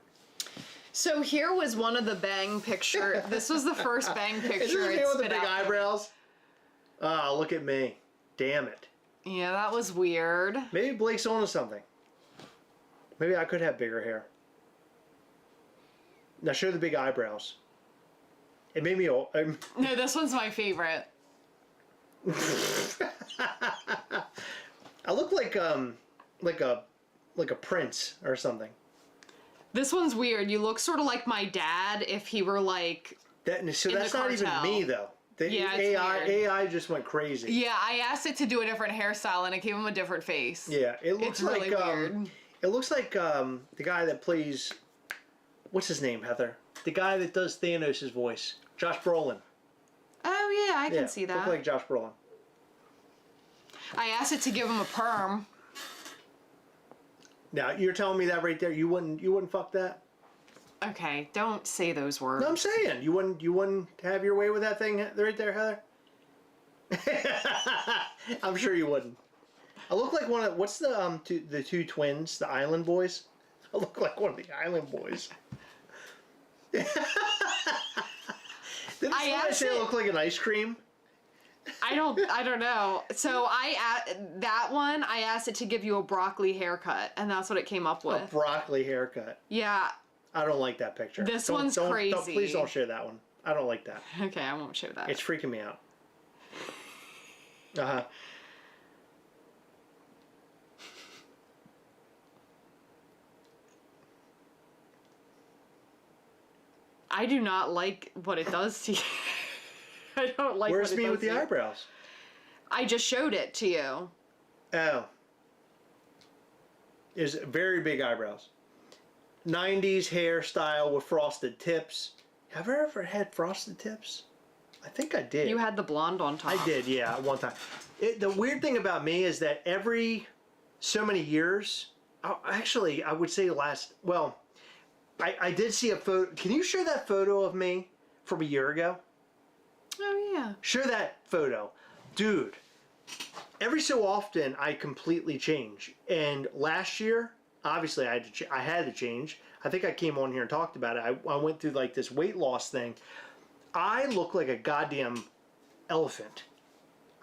So here was one of the bang picture. This was the first bang picture. Is this me with the big eyebrows? Oh, look at me. Damn it. Yeah, that was weird. Maybe Blake's onto something. Maybe I could have bigger hair. Now show the big eyebrows. It made me old. No, this one's my favorite. I look like a prince or something. This one's weird. You look sort of like my dad if he were like So in that's the not even cartel. me though. The Yeah, it's weird. AI just went crazy. Yeah, I asked it to do a different hairstyle and it gave him a different face. Yeah, it looks It's really like weird. it looks like the guy that plays, what's his name, Heather? The guy that does Thanos' voice, Josh Brolin. Oh yeah, I can see Look that. like Josh Brolin. I asked it to give him a perm. Now you're telling me that right there, you wouldn't fuck that? Okay, don't say those words. No, I'm saying you wouldn't have your way with that thing right there, Heather. I'm sure you wouldn't. I look like one of what's the two twins, the Island Boys. I look like one of the Island Boys. Didn't I say I look like an ice cream? I don't know. So I asked it to give you a broccoli haircut, and that's what it came up with. A broccoli haircut. Yeah. I don't like that picture. This one's crazy. Please don't share that one. I don't like that. Okay, I won't show that. It's freaking me out. Uh-huh. I do not like what it does to you. I don't like Where's what it me does with the to you. eyebrows? I just showed it to you. Oh. Is very big eyebrows. 90s hairstyle with frosted tips. Have I ever had frosted tips? I think I did. You had the blonde on top. I did, yeah, one time. The weird thing about me is that every so many years, actually, I would say I did see a photo. Can you share that photo of me from a year ago? Oh, yeah. Share that photo. Dude, every so often I completely change. And last year, obviously I had to change. I think I came on here and talked about it. I went through like this weight loss thing. I look like a goddamn elephant.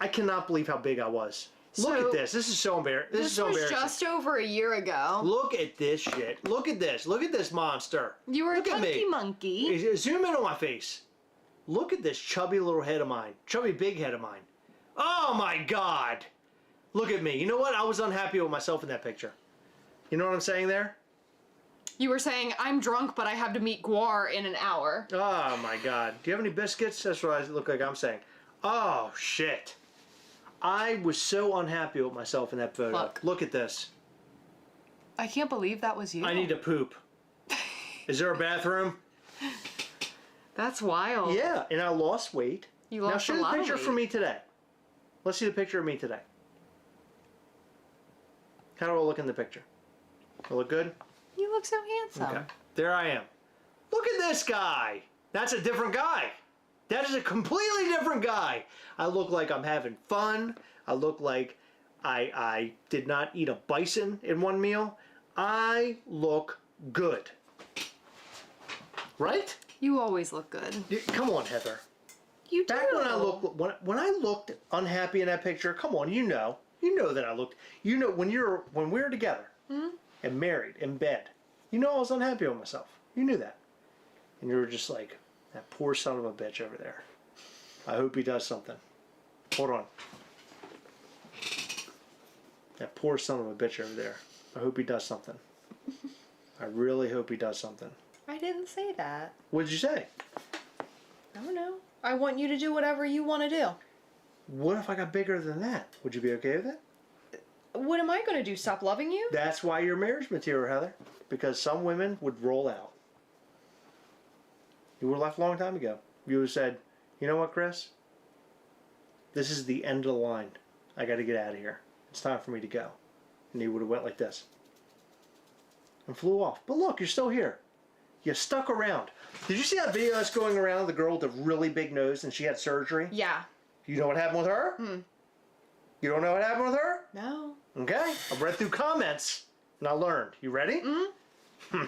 I cannot believe how big I was. Look at this. This is so embarrassing. This is so embarrassing. This was just over a year ago. Look at this shit. Look at this. Look at this monster. You were Look a at punky me. monkey. Zoom in on my face. Look at this chubby little head of mine. Chubby big head of mine. Oh my God. Look at me. You know what? I was unhappy with myself in that picture. You know what I'm saying there? You were saying, I'm drunk, but I have to meet GWAR in an hour. Oh my God. Do you have any biscuits? That's what I look like I'm saying. Oh shit. I was so unhappy with myself in that photo. Look at this. I can't believe that was you. I need to poop. Is there a bathroom? That's wild. Yeah, and I lost weight. You lost now show a lot the of picture weight. for me today. Let's see the picture of me today. How do I look in the picture? I look good? You look so handsome. Okay. There I am. Look at this guy. That's a different guy. That is a completely different guy. I look like I'm having fun. I look like I did not eat a bison in one meal. I look good. Right? You always look good. Come on, Heather. You do. Back when I looked unhappy in that picture, come on, you know that I looked. You know when we were together and married in bed, you know I was unhappy with myself. You knew that, and you were just like, that poor son of a bitch over there. I hope he does something. Hold on. That poor son of a bitch over there. I hope he does something. I really hope he does something. I didn't say that. What did you say? I don't know. I want you to do whatever you want to do. What if I got bigger than that? Would you be okay with it? What am I going to do? Stop loving you? That's why you're marriage material, Heather. Because some women would roll out. You were left a long time ago. You would have said, you know what, Chris? This is the end of the line. I got to get out of here. It's time for me to go. And you would have went like this. And flew off. But look, you're still here. You stuck around. Did you see that video that's going around? The girl with the really big nose and she had surgery? Yeah. You know what happened with her? You don't know what happened with her? No. Okay. I read through comments and I learned. You ready?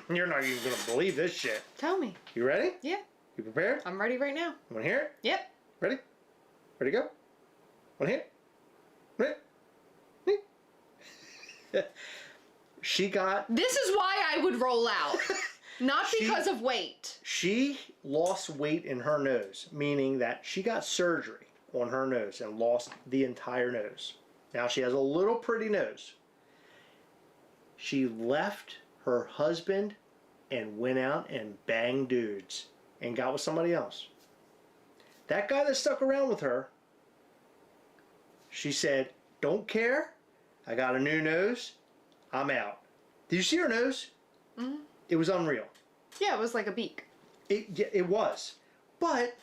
You're not even going to believe this shit. Tell me. You ready? Yeah. You prepared? I'm ready right now. You want to hear it? Yep. Ready? Ready to go? Want to hear it? Ready? She got... This is why I would roll out. Not because of weight. She lost weight in her nose, meaning that she got surgery on her nose and lost the entire nose. Now she has a little pretty nose. She left her husband and went out and banged dudes and got with somebody else. That guy that stuck around with her, she said, don't care. I got a new nose. I'm out. Did you see her nose? It was unreal. Yeah, it was like a beak. It was. But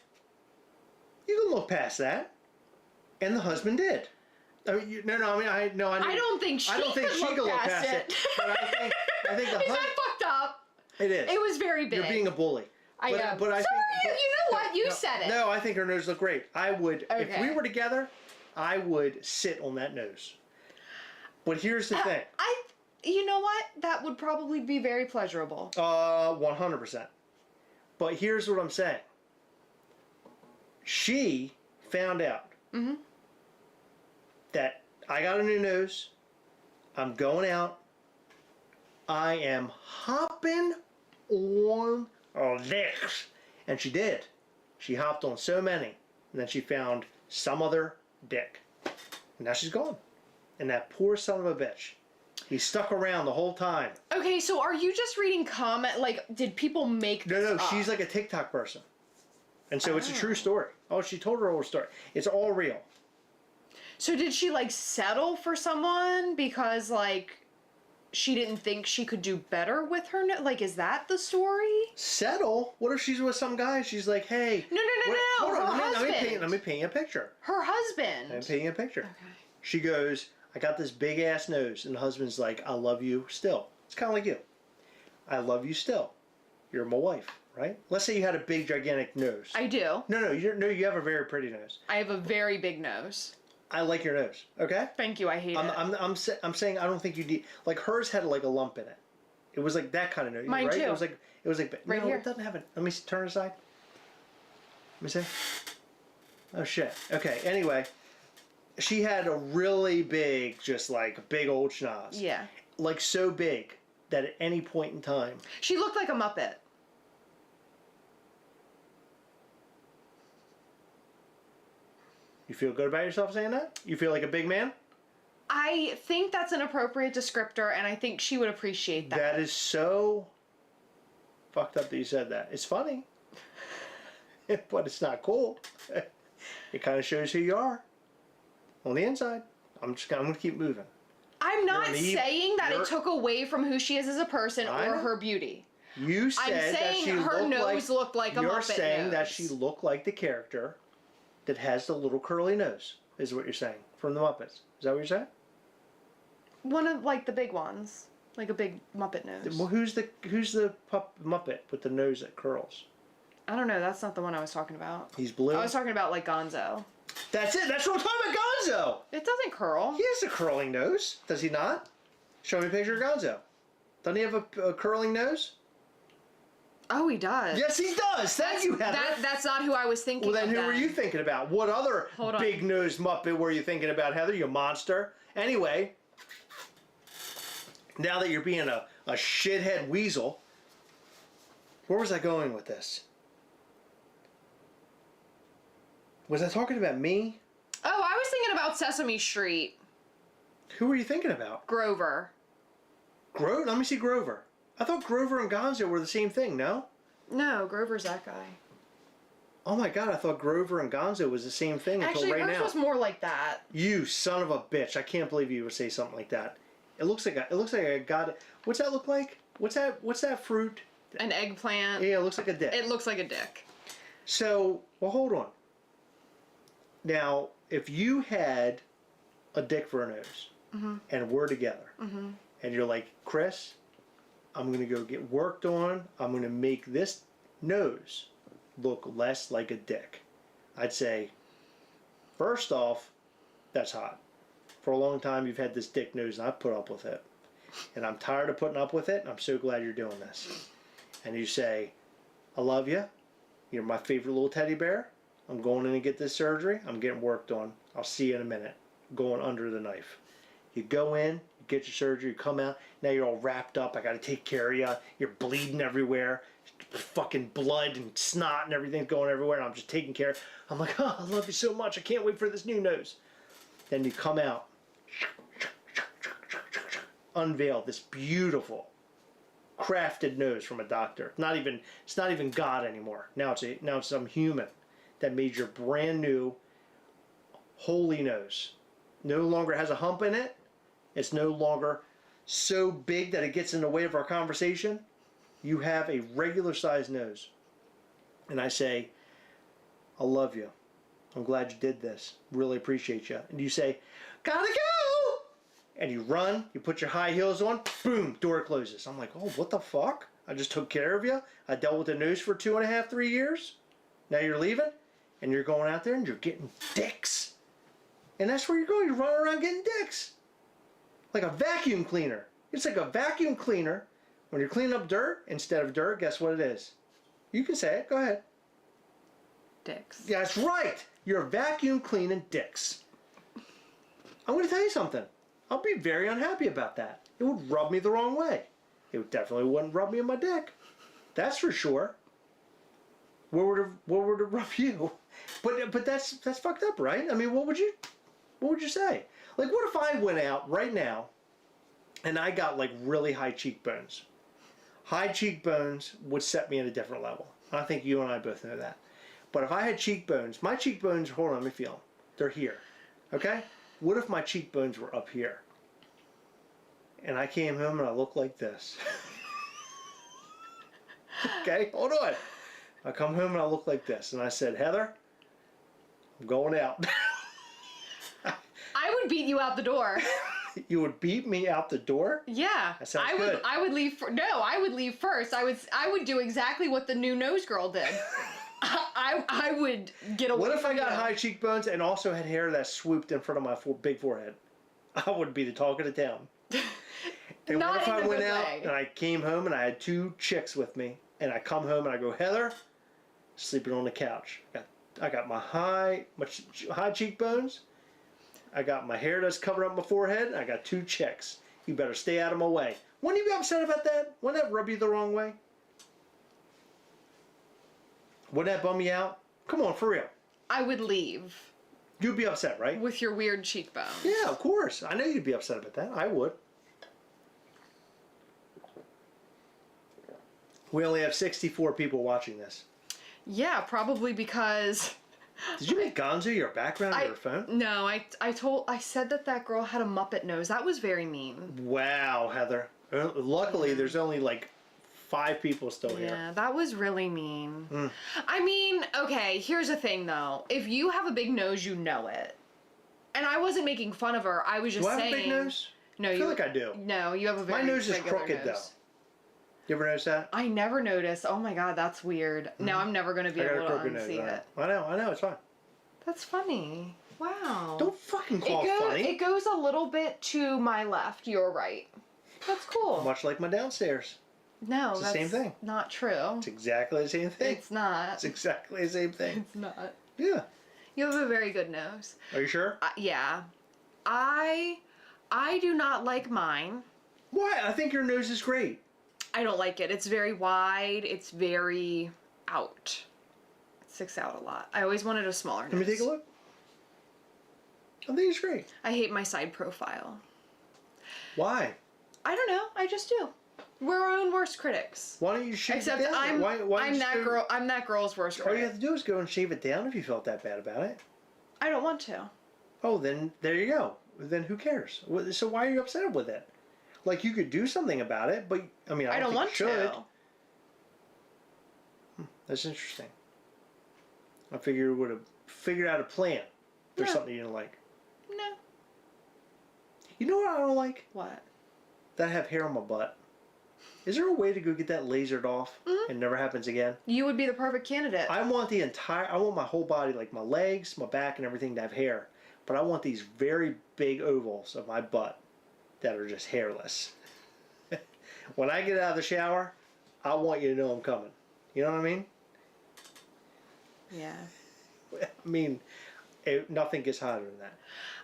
you can look past that. And the husband did. I mean, I don't think she could look past it. But I think the Is that fucked up? It is. It was very big. You're being a bully. I am. But I Sorry, think, you know what? You said it. No, I think her nose looked great. I would, if Okay. we were together, I would sit on that nose. But here's the thing. You know what? That would probably be very pleasurable. 100%. But here's what I'm saying. She found out that I got a new nose. I'm going out. I am hopping on this. And she did. She hopped on so many. And then she found some other dick. And now she's gone. And that poor son of a bitch. He stuck around the whole time. Okay, so are you just reading comment? Like, did people make this No, up? she's like a TikTok person. And so it's a true story. Oh, she told her whole story. It's all real. So did she, like, settle for someone because, like, she didn't think she could do better with her? Like, is that the story? Settle? What if she's with some guy? She's like, hey. No. Hold on, Her husband. let me paint you a picture. Her husband. I'm painting you a picture. Okay. She goes, I got this big ass nose. And the husband's like, I love you still. It's kind of like you. I love you still. You're my wife, right? Let's say you had a big, gigantic nose. I do. No, you have a very pretty nose. I have a very big nose. I like your nose, okay? Thank you, I hate it. I'm saying I don't think you need, like hers had like a lump in it. It was like that kind of nose, Mine right? too. It was like Right no, here. it doesn't have it. Let me turn it aside. Let me see. Oh shit. Okay. Anyway, she had a really big, just like a big old schnoz. Yeah. Like so big that at any point in time. She looked like a Muppet. You feel good about yourself saying that? You feel like a big man? I think that's an appropriate descriptor, and I think she would appreciate that. That is so fucked up that you said that. It's funny, but it's not cool. It kind of shows who you are on the inside. I'm going to keep moving. I'm not You're saying that it took away from who she is as a person I or know. her beauty. You said I'm saying that she her looked nose looked like a You're Muppet saying nose. that she looked like the character that has the little curly nose, is what you're saying, from the Muppets. Is that what you're saying? One of, like, the big ones. Like a big Muppet nose. Well, who's the Muppet with the nose that curls? I don't know. That's not the one I was talking about. He's blue. I was talking about like Gonzo. That's it. That's what I'm talking about, Gonzo. It doesn't curl. He has a curling nose, does he not? Show me a picture of Gonzo. Doesn't he have a curling nose? Oh, he does. Yes, he does. Thank you, Heather. That's not who I was thinking. Well, then of who were you thinking about? What other big nosed Muppet were you thinking about, Heather? You monster. Anyway, now that you're being a shithead weasel, where was I going with this? Was I talking about me? Oh, I was thinking about Sesame Street. Who were you thinking about? Grover. Grover? Let me see Grover. I thought Grover and Gonzo were the same thing, no? No, Grover's that guy. Oh my god, I thought Grover and Gonzo was the same thing until right now. Actually, hers was more like that. You son of a bitch. I can't believe you would say something like that. It looks like I got it. What's that look like? What's that fruit? An eggplant. Yeah, it looks like a dick. It looks like a dick. So, well, hold on. Now, if you had a dick for a nose, and we're together, and you're like, Chris, I'm going to go get worked on. I'm going to make this nose look less like a dick. I'd say, first off, that's hot. For a long time, you've had this dick nose, and I've put up with it. And I'm tired of putting up with it, and I'm so glad you're doing this. And you say, I love you. You're my favorite little teddy bear. I'm going in and get this surgery. I'm getting worked on. I'll see you in a minute. Going under the knife. You go in, you get your surgery, you come out. Now you're all wrapped up. I got to take care of you. You're bleeding everywhere. Fucking blood and snot and everything's going everywhere. And I'm just taking care. I'm like, oh, I love you so much. I can't wait for this new nose. Then you come out. Unveil this beautiful crafted nose from a doctor. It's not even God anymore. Now it's some human that made your brand new holy nose. No longer has a hump in it. It's no longer so big that it gets in the way of our conversation. You have a regular sized nose. And I say, I love you. I'm glad you did this. Really appreciate you. And you say, gotta go! And you run, you put your high heels on, boom, door closes. I'm like, oh, what the fuck? I just took care of you. I dealt with the nose for 2.5, 3 years. Now you're leaving, and you're going out there and you're getting dicks. And that's where you're going. You're running around getting dicks. Like a vacuum cleaner. It's like a vacuum cleaner. When you're cleaning up dirt, instead of dirt, guess what it is? You can say it. Go ahead. Dicks. Yeah, that's right. You're vacuum cleaning dicks. I'm going to tell you something. I'll be very unhappy about that. It would rub me the wrong way. It definitely wouldn't rub me in my dick. That's for sure. Where would it rub you? But that's fucked up, right? I mean, what would you say? Like, what if I went out right now and I got like really high cheekbones? High cheekbones would set me at a different level. I think you and I both know that. But if I had cheekbones, my cheekbones, hold on, let me feel them. They're here. Okay? What if my cheekbones were up here? And I came home and I looked like this. Okay, hold on. I come home and I look like this. And I said, Heather, I'm going out. I would beat you out the door. You would beat me out the door? Yeah. That sounds good. I would leave. I would leave first. I would do exactly what the new nose girl did. I would get away. What if I from got you. high cheekbones and also had hair that swooped in front of my big forehead? I would be the talk of the town. And Not what if in I a went good out way. and I came home and I had 2 chicks with me, and I come home and I go, Heather, sleeping on the couch. I got my high cheekbones. I got my hair that's covering up my forehead. And I got 2 chicks. You better stay out of my way. Wouldn't you be upset about that? Wouldn't that rub you the wrong way? Wouldn't that bum you out? Come on, for real. I would leave You'd be upset, right? with your weird cheekbones. Yeah, of course. I know you'd be upset about that. I would. We only have 64 people watching this. Yeah, probably because. Did you make Gonzo your background on your phone? No, I said that girl had a Muppet nose. That was very mean. Wow, Heather. Luckily, there's only like 5 people still here. Yeah, that was really mean. I mean, okay, here's the thing though. If you have a big nose, you know it. And I wasn't making fun of her. I was just Do I saying. have a big nose? No, I feel like I do. No, you have a very My nose is regular crooked, nose. though. You ever notice that? I never noticed. Oh my god, that's weird. Now I'm never gonna be I got a able to crooked nose. unsee it. I know, it's fine. That's funny. Wow. Don't fucking call it funny. It goes a little bit to my left. You're right. That's cool. Much like my downstairs. No, It's the that's same thing. not true. It's exactly the same thing. It's not. It's exactly the same thing. It's not. Yeah. You have a very good nose. Are you sure? Yeah. I do not like mine. Why? I think your nose is great. I don't like it. It's very wide. It's very out. It sticks out a lot. I always wanted a smaller nose. Let me take a look. I think it's great. I hate my side profile. Why? I don't know. I just do. We're our own worst critics. Why don't you shave Except it down? I'm Why that girl. I'm that girl's worst All you have critic. to do is go and shave it down if you felt that bad about it. I don't want to. Oh, then there you go. Then who cares? So why are you upset with it? Like, you could do something about it, but I mean, I don't think want you should. to. That's interesting. I figured you would have figured out a plan for No. something you didn't like. No. You know what I don't like? What? That I have hair on my butt. Is there a way to go get that lasered off and it never happens again? You would be the perfect candidate. I want my whole body, like my legs, my back, and everything to have hair. But I want these very big ovals of my butt that are just hairless. When I get out of the shower, I want you to know I'm coming. You know what I mean? Yeah. I mean, nothing gets hotter than that.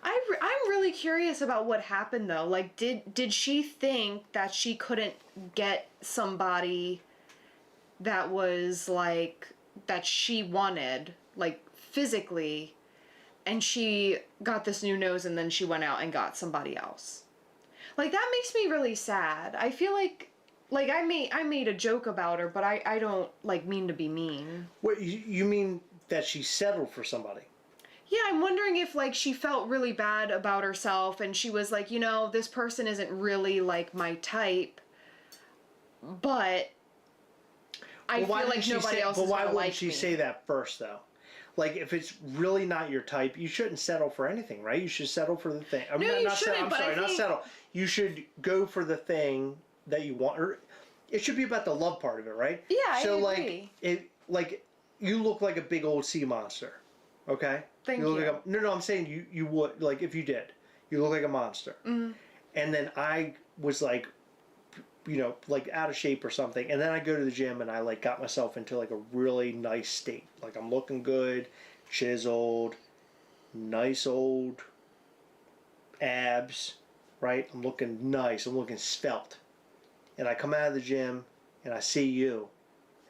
I'm really curious about what happened though. Like, did she think that she couldn't get somebody that was like that she wanted, like physically, and she got this new nose and then she went out and got somebody else? Like, that makes me really sad. I feel like I made a joke about her, but I don't like mean to be mean. What you mean that she settled for somebody? Yeah, I'm wondering if, like, she felt really bad about herself and she was like, you know, this person isn't really, like, my type, but I feel like nobody else is But why gonna wouldn't like she me. say that first, though? Like, if it's really not your type, you shouldn't settle for anything, right? You should settle for the thing. I mean, No, you not shouldn't, settle, but I not think- settle. You should go for the thing that you want. Or it should be about the love part of it, right? Yeah, I so, agree. like, you look like a big old sea monster, okay? Thank look you. Like no, I'm saying you would, like, if you did, you look like a monster. Mm-hmm. And then I was like, you know, like out of shape or something, and then I go to the gym and I like got myself into like a really nice state. Like, I'm looking good, chiseled, nice old abs, right? I'm looking nice, I'm looking svelte. And I come out of the gym and I see you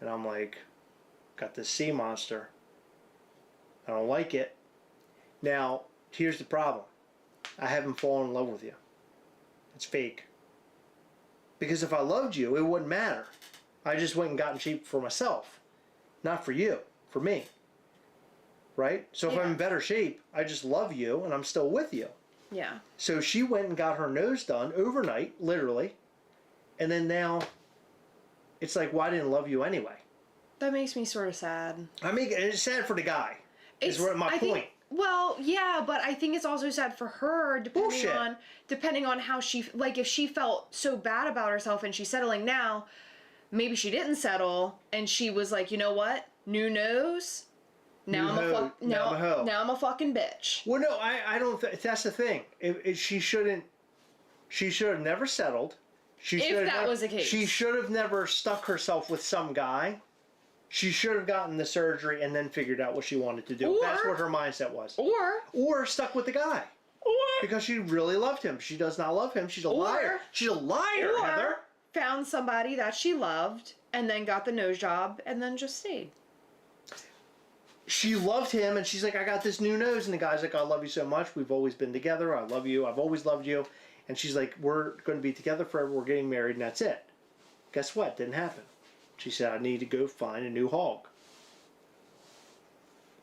and I'm like, got this sea monster. I don't like it. Now, here's the problem. I haven't fallen in love with you. It's fake. Because if I loved you, it wouldn't matter. I just went and got in shape for myself. Not for you. For me. Right? So if Yeah. I'm in better shape, I just love you and I'm still with you. Yeah. So she went and got her nose done overnight, literally. And then now, it's like, well, I didn't love you anyway. That makes me sort of sad. I mean, it's sad for the guy. Is what my I point. think, well, yeah, but I think it's also sad for her Bullshit. depending on how she, like, if she felt so bad about herself and she's settling now, maybe she didn't settle and she was like, you know what, new nose. Now I'm a hoe. Now I'm a fucking bitch. Well, no, I don't. That's the thing. She shouldn't. She should have never settled. If that was the case. She should have never stuck herself with some guy. She should have gotten the surgery and then figured out what she wanted to do. Or- That's what her mindset was. Or Stuck with the guy because she really loved him. She does not love him. She's a Or- liar. She's a liar, Heather. found somebody that she loved and then got the nose job and then just stayed. She loved him, and she's like, I got this new nose. And the guy's like, I love you so much. We've always been together. I love you. I've always loved you. And she's like, we're going to be together forever. We're getting married, and that's it. Guess what? Didn't happen. She said, I need to go find a new hog.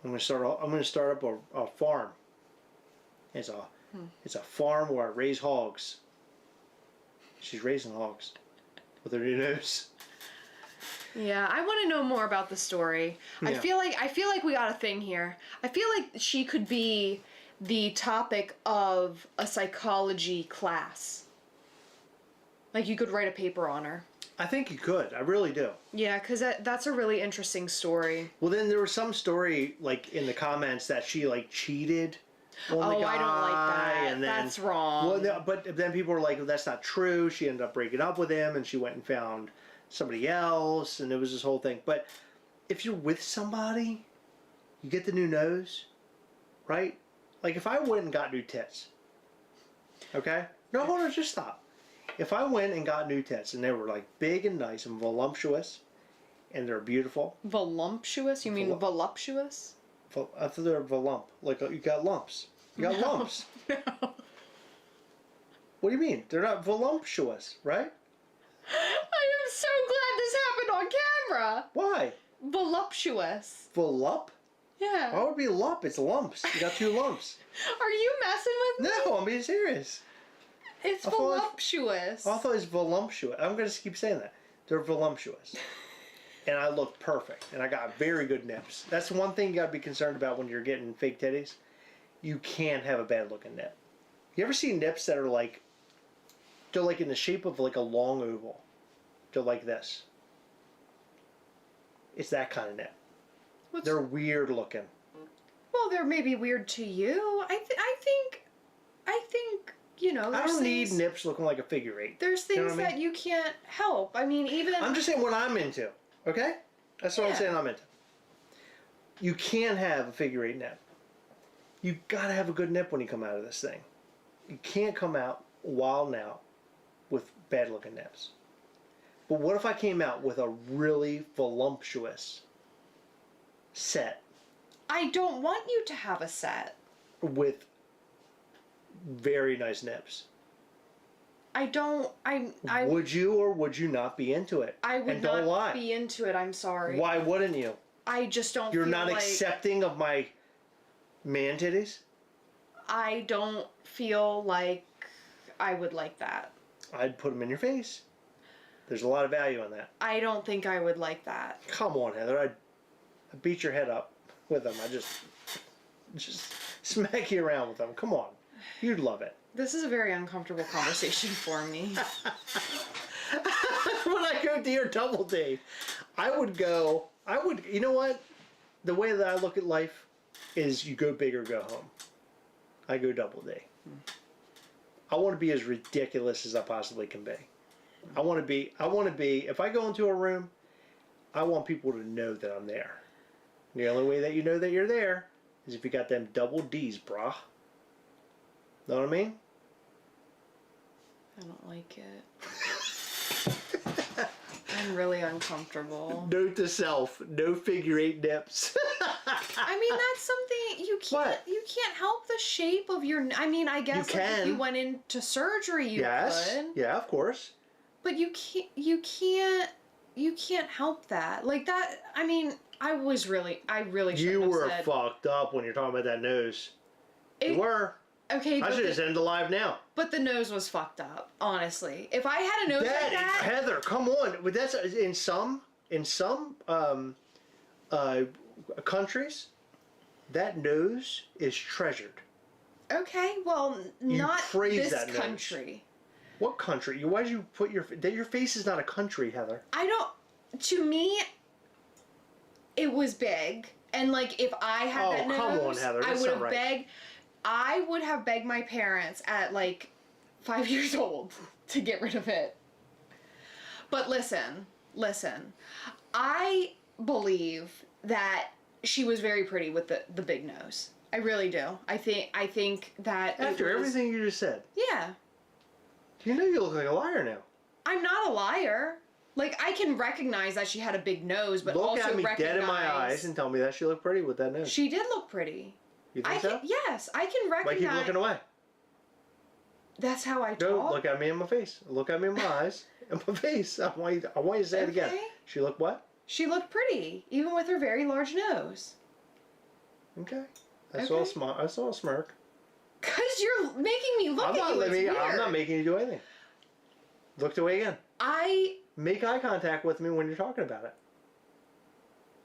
I'm going to start up a farm. It's a farm where I raise hogs. She's raising hogs with her new nose. Yeah, I want to know more about the story. Yeah. I feel like we got a thing here. I feel like she could be the topic of a psychology class. Like you could write a paper on her. I think you could. I really do. Yeah, because that's a really interesting story. Well, then there was some story like in the comments that she like cheated on the guy. I don't like that. And then, That's wrong. Well, no, but then people were like, well, "That's not true." She ended up breaking up with him, and she went and found somebody else, and it was this whole thing. But if you're with somebody, you get the new nose, right? Like if I went and got new tits, okay? No, hold on, just stop. If I went and got new tits and they were like big and nice and voluptuous, and they're beautiful. Voluptuous? You mean voluptuous? I thought they're volump. Like you got lumps. You got lumps. No. What do you mean? They're not voluptuous, right? I am so glad this happened on camera. Why? Voluptuous. Volup? Yeah. Why would it be lump? It's lumps. You got 2 lumps. Are you messing with me? No, I'm being serious. It's I thought- voluptuous. I thought it was voluptuous. I'm going to keep saying that. They're voluptuous. And I look perfect. And I got very good nips. That's one thing you got to be concerned about when you're getting fake titties. You can't have a bad looking nip. You ever see nips that are like, they're like in the shape of like a long oval. They're like this. It's that kind of nip. They're weird looking. Well, they're maybe weird to you. I think, you know, I there's don't need things- nips looking like a figure 8. There's You know things what I that you can't help. I mean, even I'm just saying what I'm into. Okay? That's what I'm Yeah. saying I'm into. You can't have a figure 8 nip. You gotta have a good nip when you come out of this thing. You can't come out wild out with bad looking nips. But what if I came out with a really voluptuous set I don't want you to have a set. with very nice nips? I Would you or would you not be into it? I would And don't not lie. be into it. I'm sorry. Why wouldn't you? I just don't. You're feel not like, accepting of my man titties? I don't feel like I would like that. I'd put them in your face. There's a lot of value in that. I don't think I would like that. Come on, Heather. I'd beat your head up with them. I just smack you around with them. Come on. You'd love it. This is a very uncomfortable conversation for me. When I go to your double date, you know what? The way that I look at life is you go big or go home. I go double date. I want to be as ridiculous as I possibly can be. I want to be, if I go into a room, I want people to know that I'm there. The only way that you know that you're there is if you got them double D's, brah. Know what I mean? I don't like it. I'm really uncomfortable. Note to self, no figure 8 nips. I mean, that's something you can't. What? You can't help the shape of your. I mean, I guess You like, if can. you went into surgery, you Yes. could. Yeah, of course. But you can't. You can't help that. Like that. I mean, I really shouldn't You have were said. fucked up when you're talking about that nose. You were. Okay, I but should have ended alive now. but the nose was fucked up. Honestly, if I had a nose like that, Heather, come on. But that's in some countries, that nose is treasured. okay. Well, not praise this that nose. country. What country? Why did you put your face is not a country, Heather? I don't. To me, it was big, and like if I had that nose, come on, Heather. I That's would not have right. begged. I would have begged my parents at like 5 years old to get rid of it. But listen. I believe that she was very pretty with the big nose. I really do. I think that After it was, everything you just said, yeah. you know you look like a liar now. I'm not a liar. Like I can recognize that she had a big nose, but Look also at me recognize dead in my eyes and tell me that she looked pretty with that nose. she did look pretty. You think so? Yes, I can Why recognize. keep looking away? That's how I No, talk. look at me in my face. Look at me in my eyes. In my face. I want you to say it again. Okay. She looked what? She looked pretty, even with her very large nose. Okay. I saw a Okay. I saw a smirk. Cause you're making me look at you. It's weird. I'm not making you do anything. Looked away again. I Make eye contact with me when you're talking about it.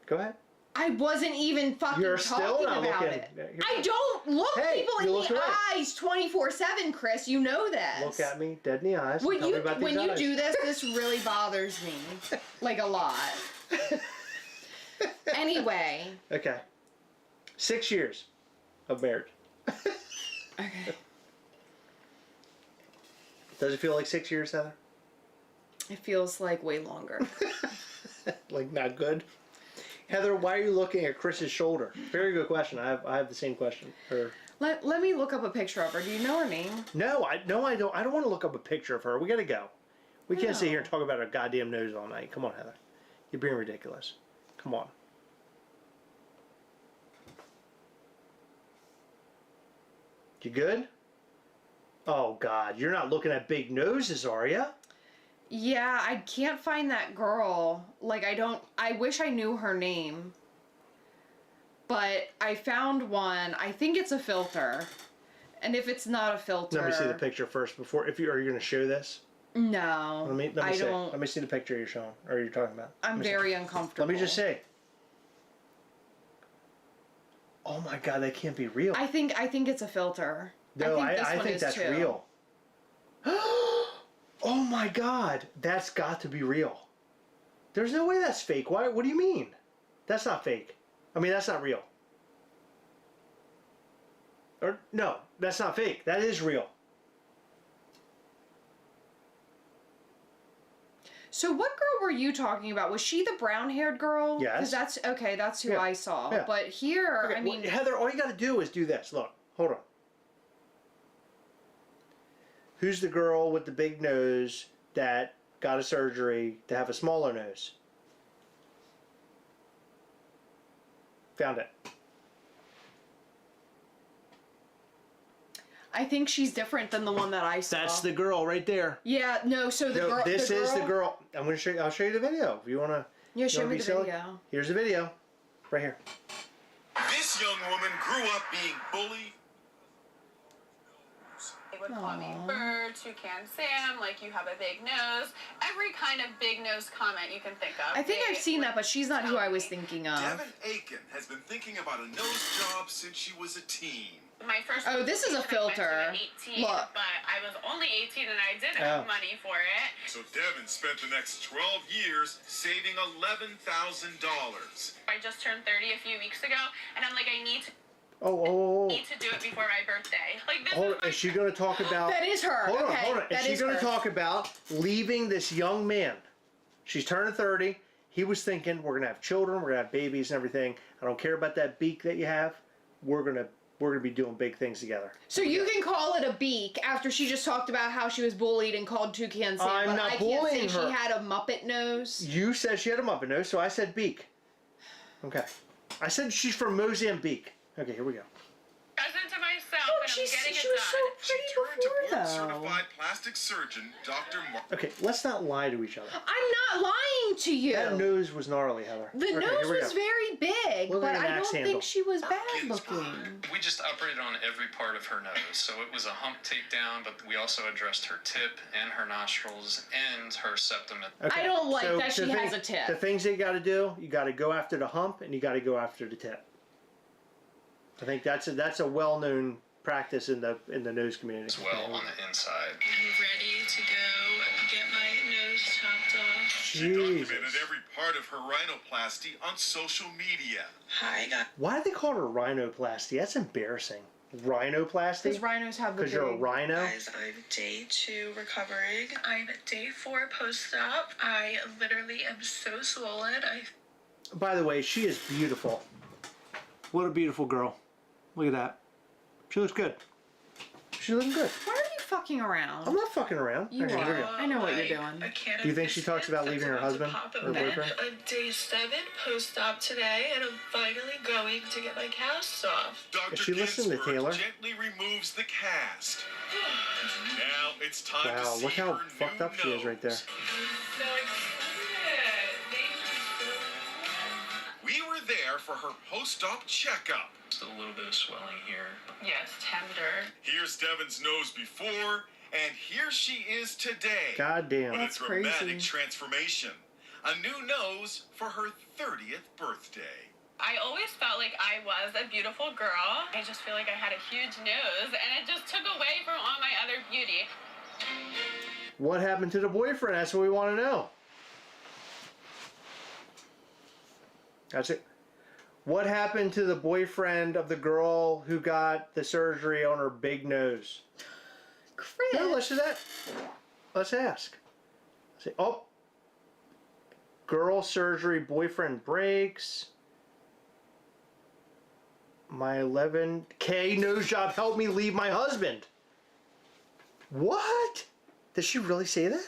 Go ahead. I wasn't even fucking You're still talking not about looking. it. I don't look Hey, people you're in looking the right. eyes 24/7, Chris. You know this. Look at me dead in the eyes. When Tell me about these you eyes. do this really bothers me, like a lot. Anyway. Okay. 6 years of marriage. Okay. Does it feel like 6 years, Heather? It feels like way longer. Like not good? Heather, why are you looking at Chris's shoulder? Very good question. I have the same question. Let me look up a picture of her. Do you know her name? No, I don't. I don't want to look up a picture of her. We gotta go. We can't sit here and No. talk about her goddamn nose all night. Come on, Heather. You're being ridiculous. Come on. You good? Oh God, you're not looking at big noses, are you? Yeah, I can't find that girl. Like, I wish I knew her name. But I found one. I think it's a filter. And if it's not a filter... Let me see the picture first before, are you going to show this? No. Let me I see. don't... Let me see the picture you're showing, or you're talking about. I'm very uncomfortable. Let me just say. Oh my God, that can't be real. I think it's a filter. No, I I think think that's too. real. Oh my God, that's got to be real. There's no way that's fake. Why? What do you mean? That's not fake. I mean, that's not real. Or no, that's not fake. That is real. So what girl were you talking about? Was she the brown-haired girl? Yes. Because that's who Yeah. I saw. Yeah. But here, Okay, I mean... well, Heather, all you got to do is do this. Look, hold on. Who's the girl with the big nose that got a surgery to have a smaller nose? Found it. I think she's different than the one that I saw. That's the girl right there. Yeah, no, so the girl... This the girl, is the girl. I'm going to show you. I'll show you the video if you want to. Yeah, show me the silly. video. Here's the video. Right here. This young woman grew up being bullied. They would call me Bird, Toucan Sam, like you have a big nose. Every kind of big nose comment you can think of. I think they I've seen would that, but she's not who tell I was me. thinking of. Devin Aiken has been thinking about a nose job since she was a teen. My first Oh, this is a I went to filter. at 18, Look. but I was only 18 and I didn't Oh. have money for it. So Devin spent the next 12 years saving $11,000. I just turned 30 a few weeks ago, and I'm like, I need to Oh. do it before my birthday. Like this Hold is on. my Is she going to talk about... That is her. Hold on, Okay, hold on. Is that she is going to her. talk about leaving this young man? She's turning 30. He was thinking, we're going to have children, we're going to have babies and everything. I don't care about that beak that you have. We're going to be doing big things together. So you can call it a beak after she just talked about how she was bullied and called Toucan Sam, I'm but not I can't say bullying she her. had a Muppet nose. You said she had a Muppet nose, so I said beak. Okay. I said she's from Mozambique. Okay, here we go. present to myself, Look, and I'm getting she it was done. so She pretty turned to before, though. board-certified plastic surgeon Dr. Mark. Okay, let's not lie to each other. I'm not lying to you. That nose was gnarly, Heather. The Okay, nose here we was go. very big, Look but at an I don't axe think handle. she was bad Kids looking. We just operated on every part of her nose. So it was a hump takedown, but we also addressed her tip and her nostrils and her septum. Okay, I don't like so that she the has a tip. The things that you got to do, you got to go after the hump and you got to go after the tip. I think that's a well-known practice in the nose community. as well on the inside. I'm ready to go get my nose chopped off. She Jesus. documented every part of her rhinoplasty on social media. Hi, guys. Why do they call it a rhinoplasty? That's embarrassing. Rhinoplasty? Because rhinos have the Because you're a big... rhino? Guys, I'm day 2 recovering. I'm day 4 post-op. I literally am so swollen. By the way, she is beautiful. What a beautiful girl. Look at that. She looks good. She's looking good. Why are you fucking around? I'm not fucking around. You Okay, here we are. go. I know what you're doing. A can Do you of think she talks about biscuits leaving her that's about husband to pop or open. boyfriend? I'm day 7 post-op today, and I'm finally going to get my cast off. Dr. Is she listening to Ginsburg Taylor? gently removes the cast. Now it's time to Wow, see look how her fucked new up she is right there. nose. I'm so excited. Thank you so much. We were there for her post-op checkup. Just a little bit of swelling here. Yes, tender. Here's Devin's nose before, and here she is today. God damn. What That's a dramatic crazy. transformation. A new nose for her 30th birthday. I always felt like I was a beautiful girl. I just feel like I had a huge nose, and it just took away from all my other beauty. What happened to the boyfriend? That's what we want to know. That's it. What happened to the boyfriend of the girl who got the surgery on her big nose? Chris. No, let's do that. Let's ask. Say, oh, girl surgery, boyfriend breaks. My 11K nose job helped me leave my husband. What? Did she really say that?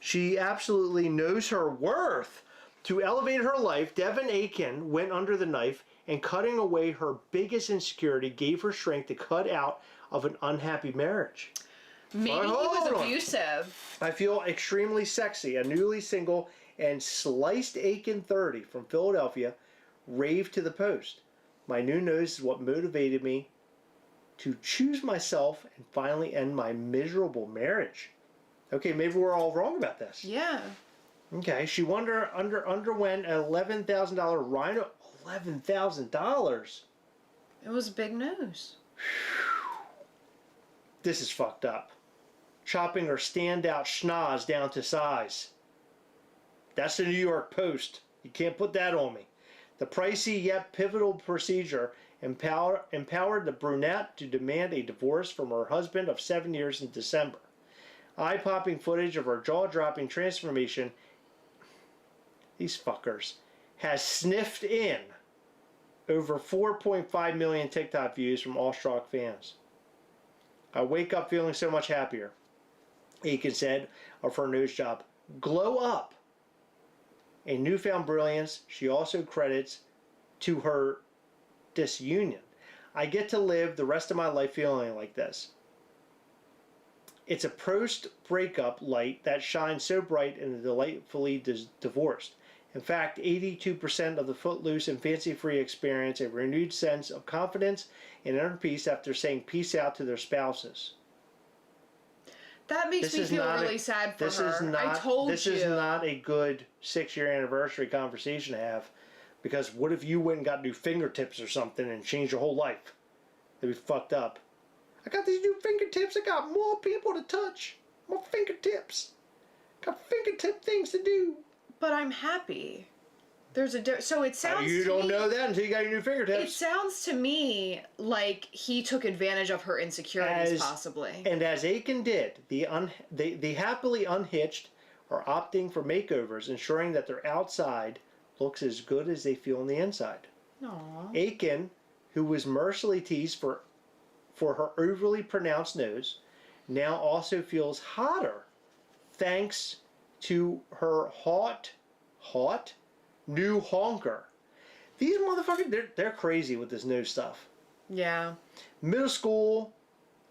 She absolutely knows her worth. To elevate her life, Devin Aiken went under the knife, and cutting away her biggest insecurity gave her strength to cut out of an unhappy marriage. Maybe he was abusive. I feel extremely sexy. A newly single and sliced Aiken 30 from Philadelphia raved to the Post. My new nose is what motivated me to choose myself and finally end my miserable marriage. Okay, maybe we're all wrong about this. Yeah. Okay, she underwent an $11,000 rhino. $11,000. It was a big nose. This is fucked up. Chopping her standout schnoz down to size. That's the New York Post. You can't put that on me. The pricey yet pivotal procedure empowered the brunette to demand a divorce from her husband of 7 years in December. Eye-popping footage of her jaw-dropping transformation, these fuckers, has sniffed in over 4.5 million TikTok views from awestruck fans. I wake up feeling so much happier, Aiken said of her nose job. Glow up. A newfound brilliance she also credits to her disunion. I get to live the rest of my life feeling like this. It's a post-breakup light that shines so bright in the delightfully divorced. In fact, 82% of the footloose and fancy-free experience a renewed sense of confidence and inner peace after saying peace out to their spouses. That makes me feel really sad for her. I told you. This is not a good 6-year anniversary conversation to have, because what if you went and got new fingertips or something and changed your whole life? It'd be fucked up. I got these new fingertips. I got more people to touch. More fingertips. Got fingertip things to do. But I'm happy. There's a so it sounds. You don't know that until you got your new fingertips. It sounds to me like he took advantage of her insecurities, possibly. And as Aiken did, the happily unhitched are opting for makeovers, ensuring that their outside looks as good as they feel on the inside. Aww. Aiken, who was mercilessly teased for her overly pronounced nose, now also feels hotter thanks to her hot new honker. These motherfuckers, they're crazy with this nose stuff. Yeah. Middle school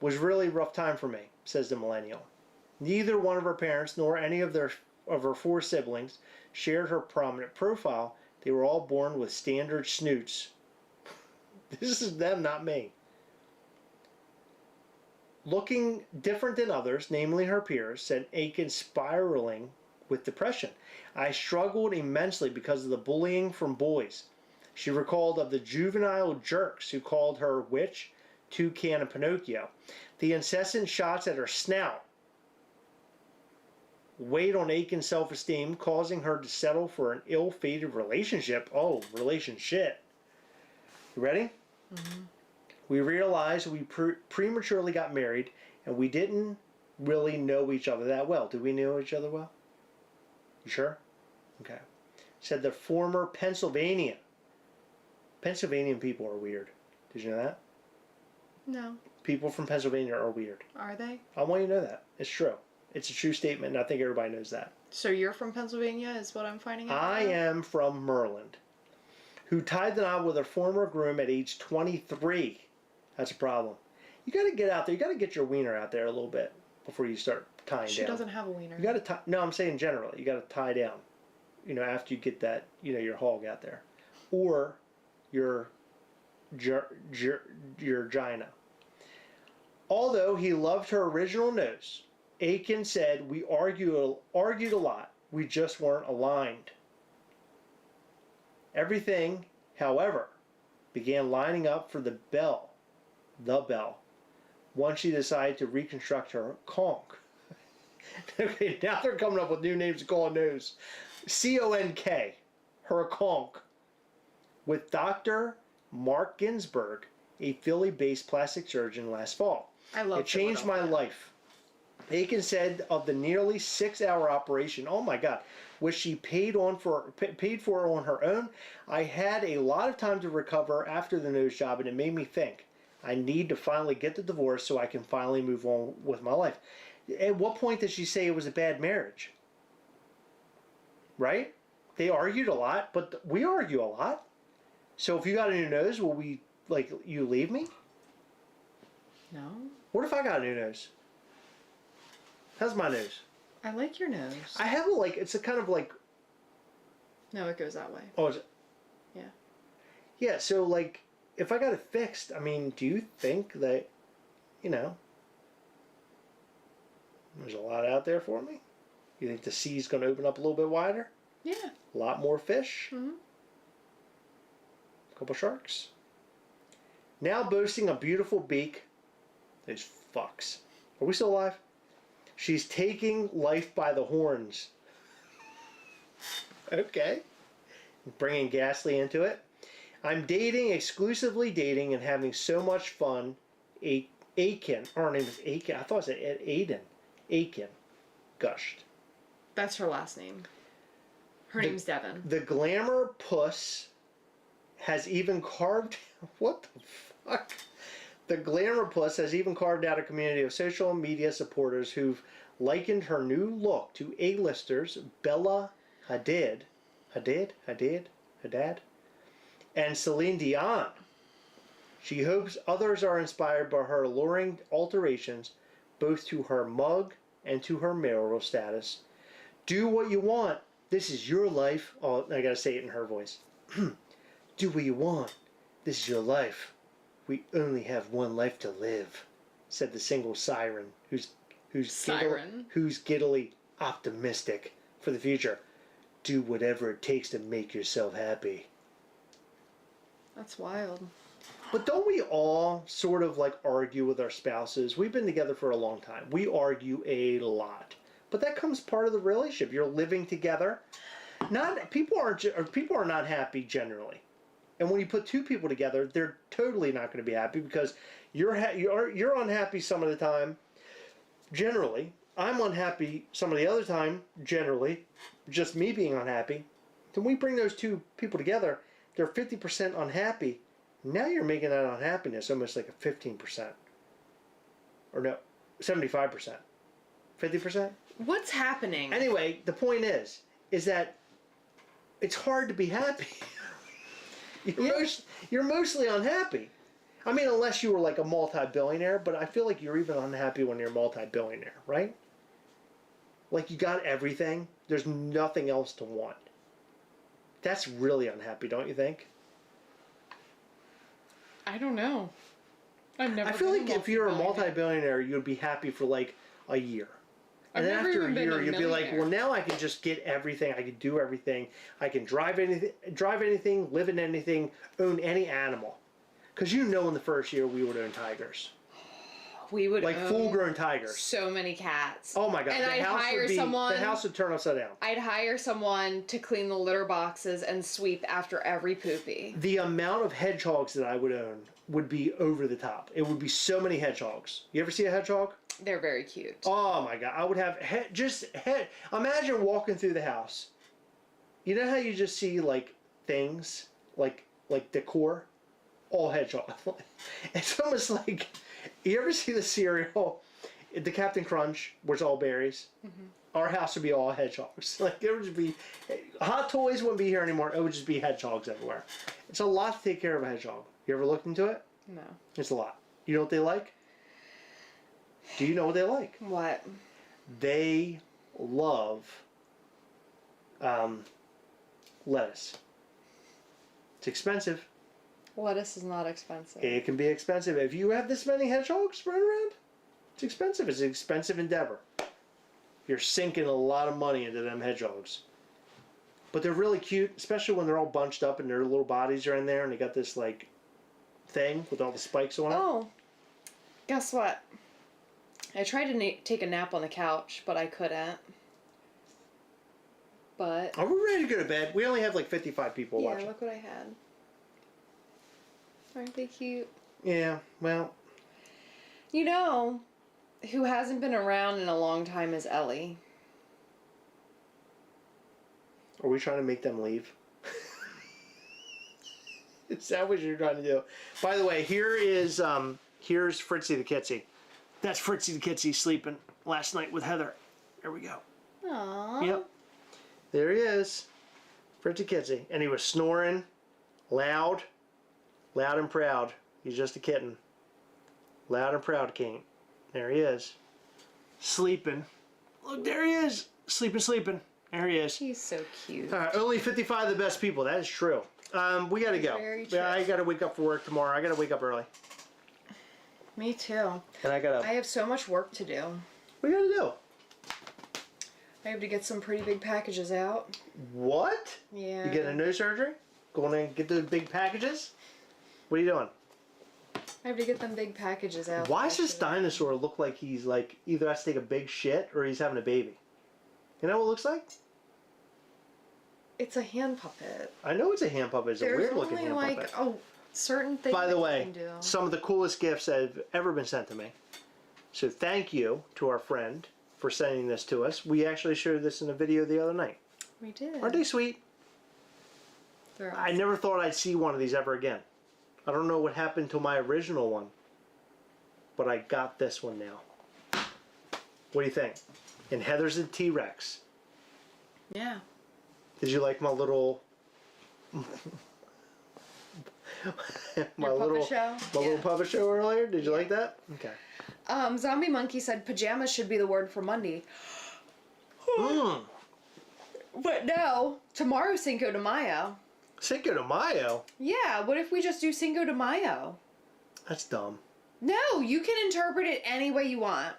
was really a rough time for me, says the millennial. Neither one of her parents nor any of her 4 siblings shared her prominent profile. They were all born with standard snoots. This is them, not me. Looking different than others, namely her peers, said Aiken, spiraling with depression. I struggled immensely because of the bullying from boys. She recalled of the juvenile jerks who called her witch, toucan, and Pinocchio. The incessant shots at her snout weighed on Aiken's self-esteem, causing her to settle for an ill-fated relationship. Oh, relationship. You ready? Mm-hmm. We realized we prematurely got married, and we didn't really know each other that well. Did we know each other well? You sure? Okay. Said the former Pennsylvanian. Pennsylvanian people are weird. Did you know that? No. People from Pennsylvania are weird. Are they? I want you to know that. It's true. It's a true statement, and I think everybody knows that. So you're from Pennsylvania is what I'm finding out? I am from Maryland, who tied the knot with her former groom at age 23. That's a problem. You got to get out there. You got to get your wiener out there a little bit before you start tying down. She doesn't have a wiener. You got to tie. No, I'm saying generally. You got to tie down. You know, after you get that, you know, your hog out there, or your gina. Although he loved her original nose, Aiken said we argued a lot. We just weren't aligned. Everything however, began lining up for the bell, once she decided to reconstruct her conch. Okay, now they're coming up with new names to call a nose. C-O-N-K, her conch, with Dr. Mark Ginsburg, a Philly-based plastic surgeon, last fall. I love it. Changed my life. Aiken said of the nearly 6-hour operation, oh my God, which she paid for on her own, I had a lot of time to recover after the nose job, and it made me think, I need to finally get the divorce so I can finally move on with my life. At what point did she say it was a bad marriage? Right? They argued a lot, but we argue a lot. So if you got a new nose, will we, like, you leave me? No. What if I got a new nose? How's my nose? I like your nose. I have a, like, it's a kind of like... No, it goes that way. Oh, is it? Yeah. Yeah, so, like, if I got it fixed, I mean, do you think that, you know, there's a lot out there for me? You think the sea's going to open up a little bit wider? Yeah. A lot more fish? Mm-hmm. A couple sharks? Now boasting a beautiful beak. Those fucks. Are we still alive? She's taking life by the horns. Okay. Bringing Ghastly into it. I'm dating, exclusively dating, and having so much fun. Aiken. Her name is Aiken. I thought it said Aiden. Aiken. Gushed. That's her last name. Her name's Devin. The glamour puss has even carved... What the fuck? The glamour puss has even carved out a community of social media supporters who've likened her new look to A-listers Bella Hadid, and Celine Dion. She hopes others are inspired by her alluring alterations, both to her mug and to her marital status. Do what you want. This is your life. Oh, I gotta say it in her voice. Do what you want. This is your life. We only have one life to live, said the single siren, who's giddily optimistic for the future. Do whatever it takes to make yourself happy. That's wild. But don't we all sort of like argue with our spouses? We've been together for a long time. We argue a lot. But that comes part of the relationship. You're living together. People are not happy generally. And when you put two people together, they're totally not going to be happy because you're unhappy some of the time. Generally, I'm unhappy some of the other time. Generally, just me being unhappy. Then we bring those two people together. They're 50% unhappy. Now you're making that unhappiness almost like a 15%. Or no, 75%. 50%? What's happening? Anyway, the point is that it's hard to be happy. You're mostly unhappy. I mean, unless you were like a multi-billionaire, but I feel like you're even unhappy when you're a multi-billionaire, right? Like you got everything. There's nothing else to want. That's really unhappy, don't you think? I don't know. I feel like if you're a multi-billionaire, you'd be happy for like a year. And then after a year, you'd be like, well, now I can just get everything. I can do everything. I can drive anything, live in anything, own any animal. Because in the first year, we would own tigers. We would like own full-grown tigers. So many cats. Oh my God! And I'd hire someone. The house would turn upside down. I'd hire someone to clean the litter boxes and sweep after every poopy. The amount of hedgehogs that I would own would be over the top. It would be so many hedgehogs. You ever see a hedgehog? They're very cute. Oh my God! I would have Imagine walking through the house. You know how you just see like things like decor, all hedgehog. It's almost like, you ever see the cereal, the Captain Crunch, where it's all berries? Mm-hmm. Our house would be all hedgehogs. Like there would just be Hot Toys wouldn't be here anymore. It would just be hedgehogs everywhere. It's a lot to take care of a hedgehog. You ever looked into it? No. It's a lot. You know what they like? Do you know what they like? What? They love lettuce. It's expensive. Lettuce is not expensive. It can be expensive. If you have this many hedgehogs running around, it's expensive. It's an expensive endeavor. You're sinking a lot of money into them hedgehogs. But they're really cute, especially when they're all bunched up and their little bodies are in there and they got this like thing with all the spikes on it. Oh, guess what? I tried to take a nap on the couch, but I couldn't. But Are we ready to go to bed? We only have like 55 people yeah, watching. look what I had. Aren't they cute? Yeah, well, You know, who hasn't been around in a long time is Ellie. are we trying to make them leave? Is that what you're trying to do? By the way, here's Fritzy the Kitsy. That's Fritzy the Kitsy sleeping last night with Heather. There we go. Aww. Yep. There he is. Fritzy Kitsy. And he was snoring loud and proud. He's just a kitten. Loud and proud king. There he is. Sleeping. Look, there he is. Sleeping. There he is. He's so cute. All right, only 55 of the best people. That is true. We gotta go. Very true. Yeah, I gotta wake up for work tomorrow. I gotta wake up early. Me too. And I I have so much work to do. what you gotta do? I have to get some pretty big packages out. What? Yeah. You getting a nose surgery? Going in and get those big packages? What are you doing? I have to get them big packages out. Why does this actually. dinosaur look like he's like either has to take a big shit or he's having a baby? You know what it looks like? It's a hand puppet. I know it's a hand puppet. It's a There's weird looking only hand like puppet. certain things. By the that way, you can do. some of the coolest gifts that have ever been sent to me. So thank you to our friend for sending this to us. We actually showed this in a video the other night. We did. Aren't they sweet? They're I never thought I'd see one of these ever again. I don't know what happened to my original one, but I got this one now. What do you think? And Heather's a T-Rex. Yeah. Did you like my little puppet show? little Yeah. puppet show earlier? Did you like that? Okay. Zombie Monkey said pajamas should be the word for Monday. But no, tomorrow's Cinco de Mayo. Cinco de Mayo? Yeah, what if we just do Cinco de Mayo? That's dumb. No, you can interpret it any way you want.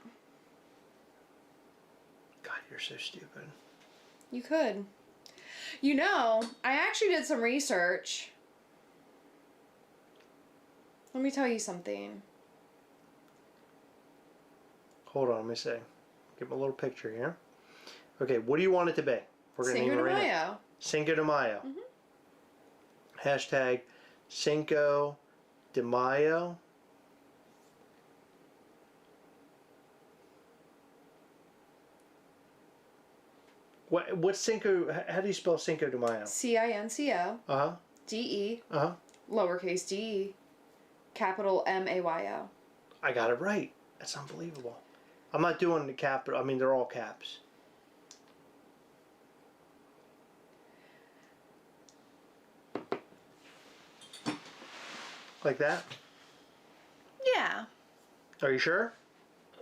God, you're so stupid. You could. You know, I actually did some research. Let me tell you something. Hold on, let me see. Get my little picture here. Okay, what do you want it to be? We're gonna Cinco name it de right now. Mayo. Cinco de Mayo. Hashtag Cinco de Mayo. What's Cinco? How do you spell Cinco de Mayo? Cinco. Uh huh. De. Uh huh. Lowercase de. Capital Mayo. I got it right. That's unbelievable. I'm not doing the capital. I mean, they're all caps. Like that? Yeah. Are you sure?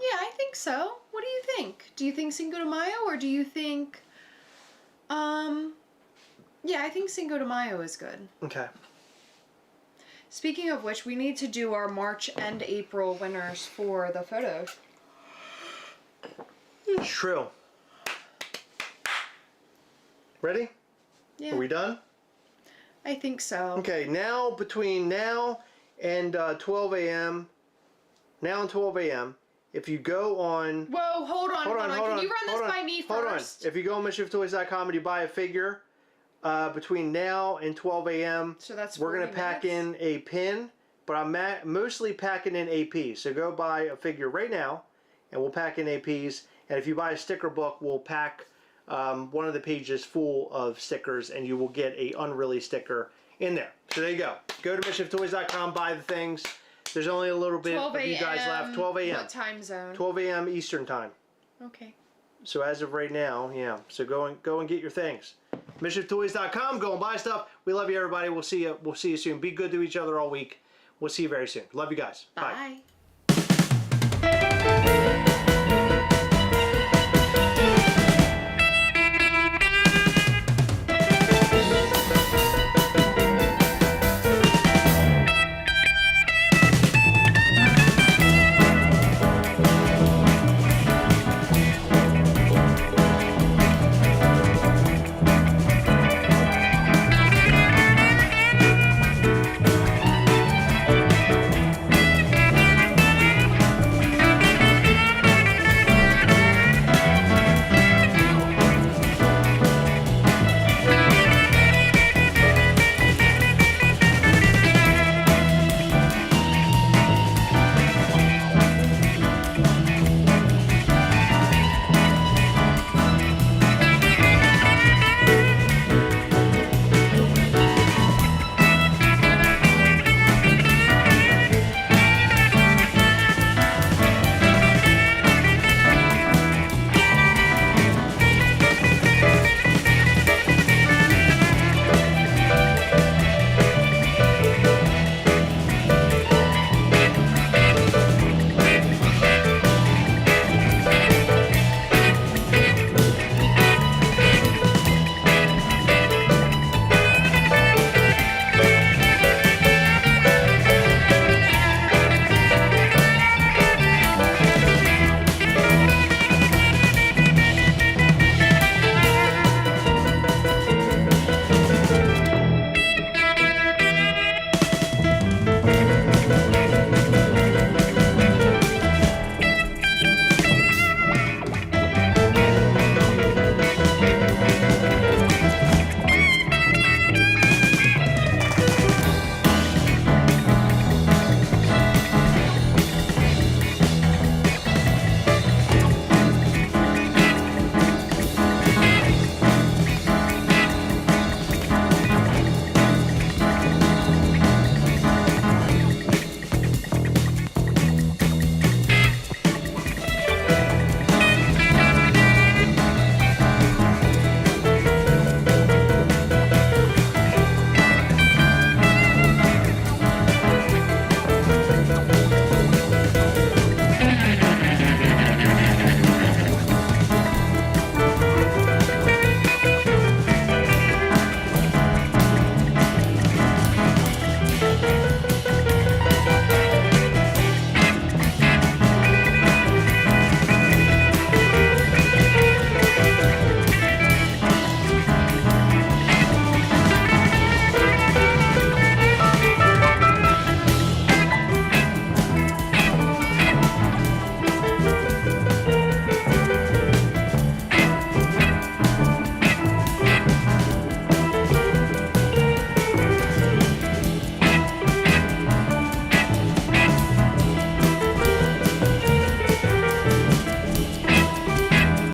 Yeah, I think so. What do you think? Do you think Cinco de Mayo or do you think yeah, I think Cinco de Mayo is good. Okay. Speaking of which, we need to do our March and April winners for the photos. It's true. Ready? Yeah. Are we done? I think so. Okay, now between now and 12 a.m. Now and 12 a.m. If you go on... Whoa, hold on. Can you run this by me first? If you go on MischiefToys.com and you buy a figure between now and 12 a.m., So that's we're going to 40 pack minutes? in a pin, but I'm mostly packing in APs. So go buy a figure right now, and we'll pack in APs. And if you buy a sticker book, we'll pack one of the pages full of stickers, and you will get a unreleased sticker in there. So there you go. Go to MischiefToys.com, buy the things. There's only a little bit 12 of you guys left. 12 a.m. What time zone? 12 a.m. Eastern time. Okay. So as of right now, yeah. So go and get your things. MischiefToys.com. Go and buy stuff. We love you, everybody. We'll see you. We'll see you soon. Be good to each other all week. We'll see you very soon. Love you guys. Bye. Bye.